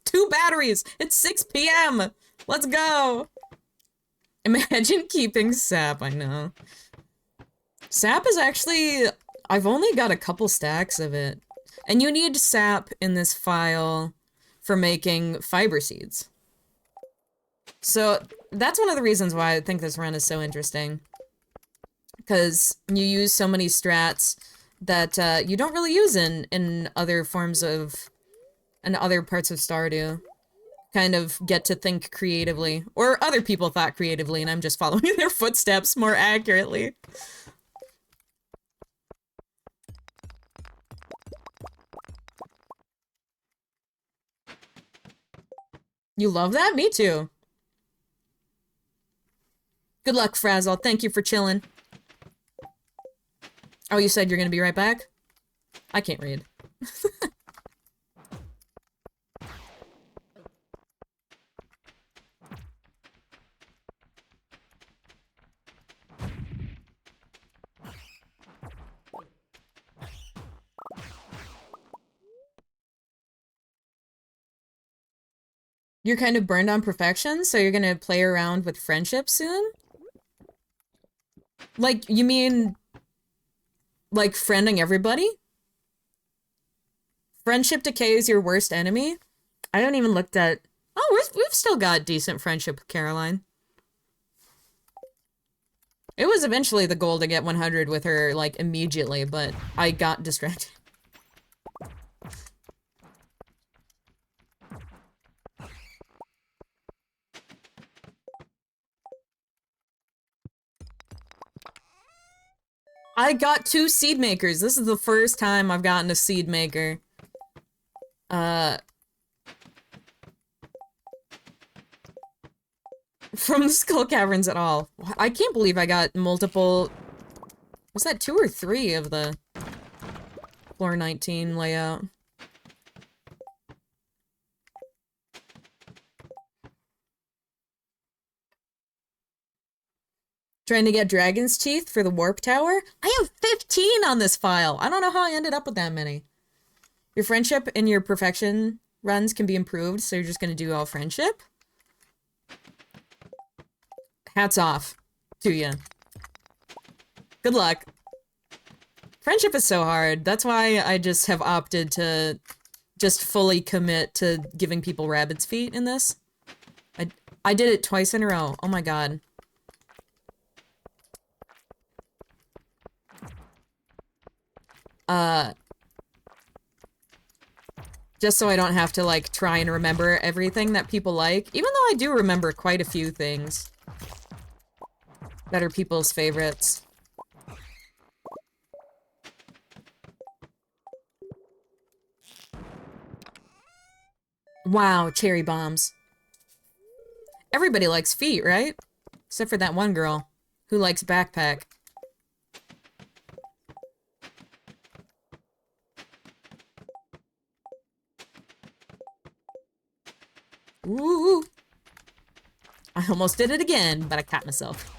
2 batteries! It's 6 p.m! Let's go! Imagine keeping sap, I know. Sap is actually... I've only got a couple stacks of it. And you need sap in this file for making fiber seeds. So that's one of the reasons why I think this run is so interesting. Because you use so many strats that you don't really use in other forms of... in other parts of Stardew. Kind of get to think creatively. Or other people thought creatively, and I'm just following their footsteps more accurately. You love that? Me too. Good luck, Frazzle. Thank you for chilling. Oh, you said you're gonna be right back? I can't read. You're kind of burned on perfection, so you're gonna play around with friendship soon? Like, you mean... like, friending everybody? Friendship decay is your worst enemy? I haven't even looked at... Oh, we've still got decent friendship with Caroline. It was eventually the goal to get 100 with her, like, immediately, but I got distracted. I got 2 seed makers. This is the first time I've gotten a seed maker. From the Skull Caverns at all. I can't believe I got multiple... Was that 2 or 3 of the floor 19 layout? Trying to get Dragon's Teeth for the Warp Tower? I have 15 on this file! I don't know how I ended up with that many. Your friendship and your perfection runs can be improved, so you're just gonna do all friendship? Hats off to you. Good luck. Friendship is so hard. That's why I just have opted to just fully commit to giving people rabbit's feet in this. I did it twice in a row. Oh my god. Just so I don't have to, like, try and remember everything that people like. Even though I do remember quite a few things that are people's favorites. Wow, cherry bombs. Everybody likes feet, right? Except for that one girl who likes backpack. Ooh. I almost did it again, but I caught myself.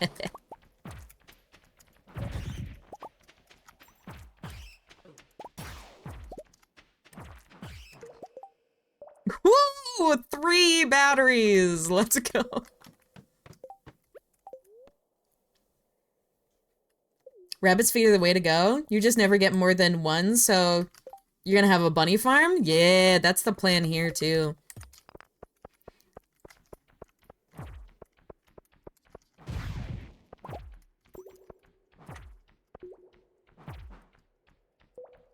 Woo! 3 batteries! Let's go. Rabbit's feet are the way to go. You just never get more than one, so you're gonna have a bunny farm? Yeah, that's the plan here, too.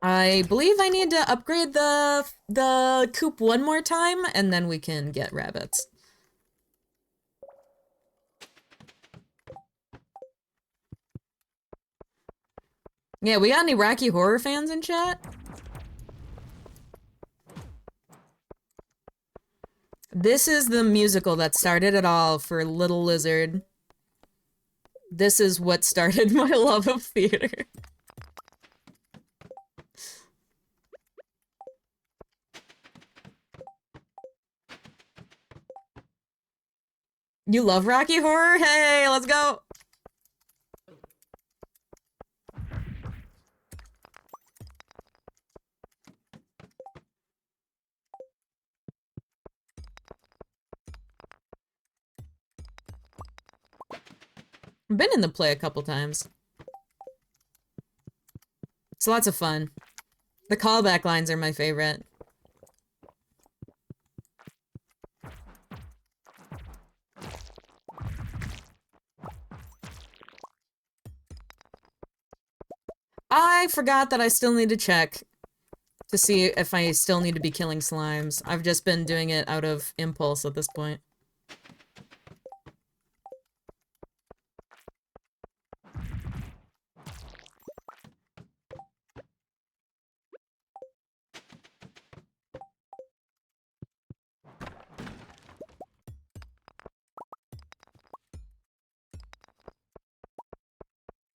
I believe I need to upgrade the coop one more time, and then we can get rabbits. Yeah, we got any Rocky Horror fans in chat? This is the musical that started it all for Little Lizard. This is what started my love of theater. You love Rocky Horror? Hey, let's go! I've been in the play a couple times. It's lots of fun. The callback lines are my favorite. I forgot that I still need to check to see if I still need to be killing slimes. I've just been doing it out of impulse at this point.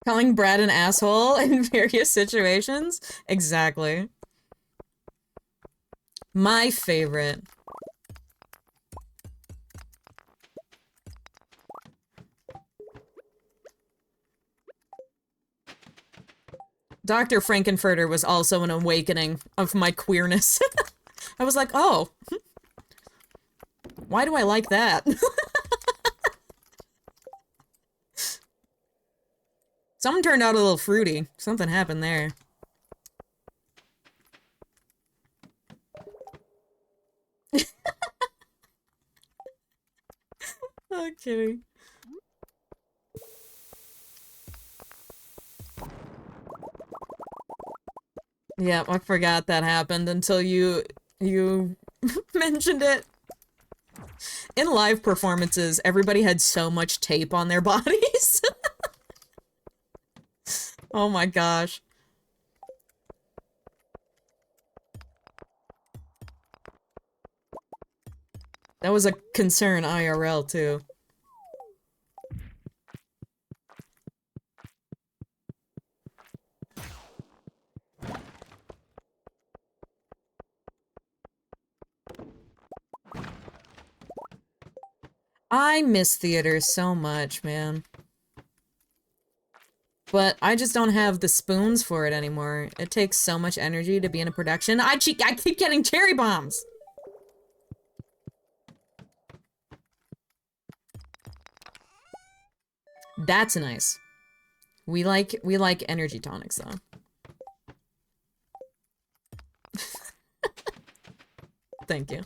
Calling Brad an asshole in various situations? Exactly. My favorite. Dr. Frankenfurter was also an awakening of my queerness. I was like, oh, why do I like that? Someone turned out a little fruity. Something happened there. Oh, kidding. Yeah, I forgot that happened until you mentioned it. In live performances, everybody had so much tape on their bodies. Oh my gosh. That was a concern IRL too. I miss theater so much, man. But I just don't have the spoons for it anymore. It takes so much energy to be in a production. I keep getting cherry bombs! That's nice. We like energy tonics though. Thank you.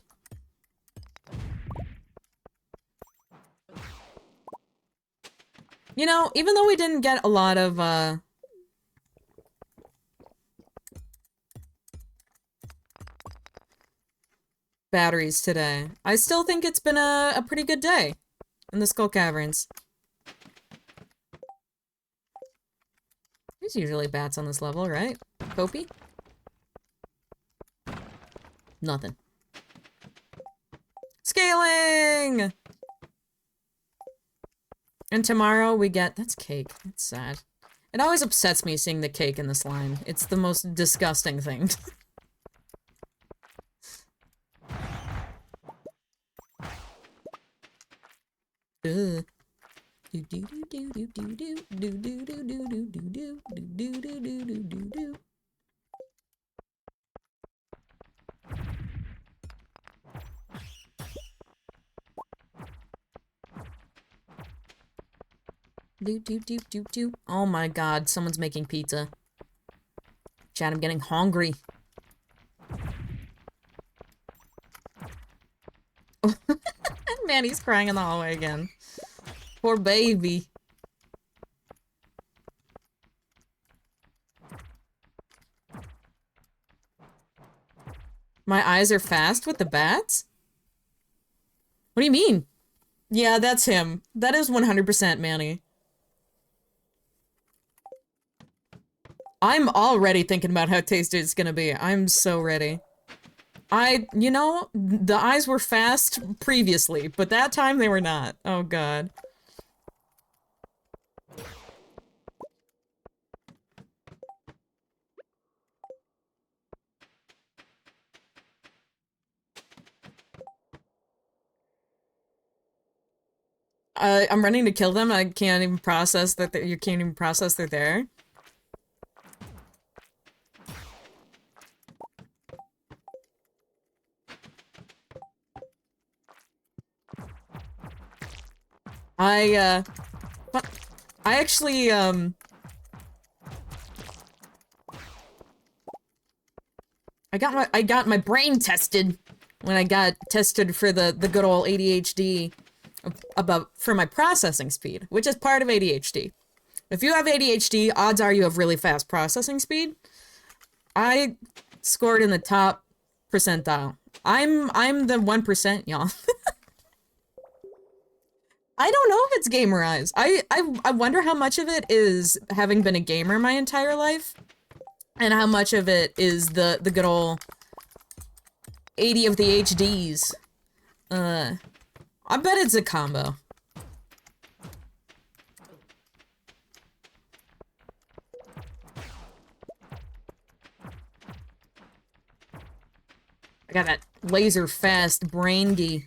You know, even though we didn't get a lot of, batteries today, I still think it's been a pretty good day in the Skull Caverns. There's usually bats on this level, right? Kopi? Nothing. Scaling! And tomorrow we get... That's cake. That's sad. It always upsets me seeing the cake in the slime. It's the most disgusting thing. Ugh. Do do do do do do do do do do do do do do do do do do do. Do do do do do. Oh my god, someone's making pizza. Chat, I'm getting hungry. Man, he's crying in the hallway again. Poor baby. My eyes are fast with the bats? What do you mean? Yeah, that's him. That is 100% Manny. I'm already thinking about how tasty it's gonna be. I'm so ready. You know, the eyes were fast previously, but that time they were not. Oh god. I'm running to kill them. I can't even process that you can't even process they're there. I actually, I got my brain tested when I got tested for the good old ADHD about for my processing speed, which is part of ADHD. If you have ADHD, odds are you have really fast processing speed. I scored in the top percentile. I'm the 1%, y'all. I don't know if it's gamerized. I wonder how much of it is having been a gamer my entire life, and how much of it is the good old 80 of the HDs. I bet it's a combo. I got that laser fast braingy.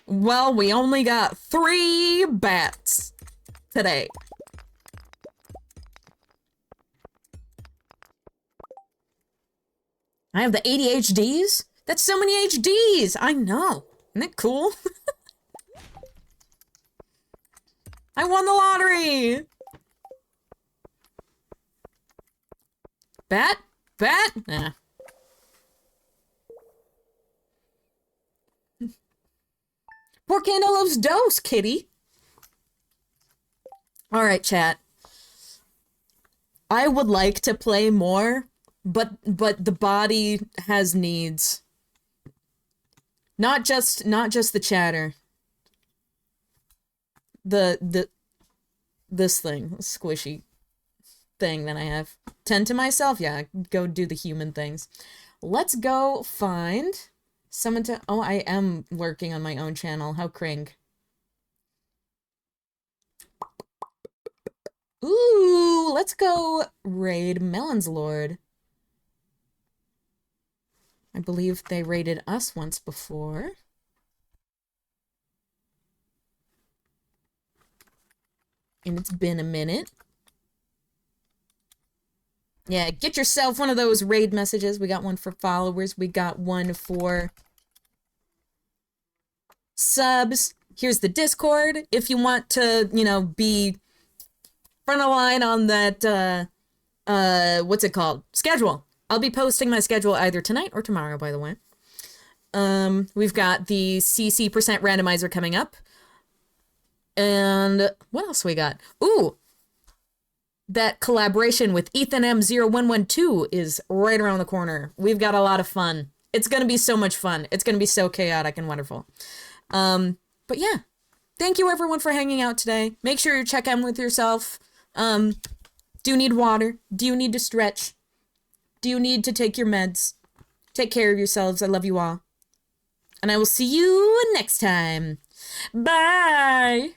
Well, we only got 3 bats today. I have the ADHDs? That's so many HDs! I know. Isn't it cool? I won the lottery! Bat? Bat? Nah. Poor Candelo's dose, kitty! Alright, chat. I would like to play more, but the body has needs. Not just the chatter. This thing, squishy thing that I have. Tend to myself, yeah, go do the human things. Let's go find someone to... Oh, I am working on my own channel. How cring. Ooh, let's go raid Melon's Lord. I believe they raided us once before. And it's been a minute. Yeah, get yourself one of those raid messages. We got one for followers. We got one for subs. Here's the Discord. If you want to, you know, be front of line on that, what's it called? Schedule. I'll be posting my schedule either tonight or tomorrow, by the way. We've got the CC% randomizer coming up. And what else we got? Ooh! That collaboration with Ethan M0112 is right around the corner. We've got a lot of fun. It's gonna be so much fun. It's gonna be so chaotic and wonderful. But yeah. Thank you everyone for hanging out today. Make sure you check in with yourself. Do you need water? Do you need to stretch? Do you need to take your meds? Take care of yourselves. I love you all. And I will see you next time. Bye!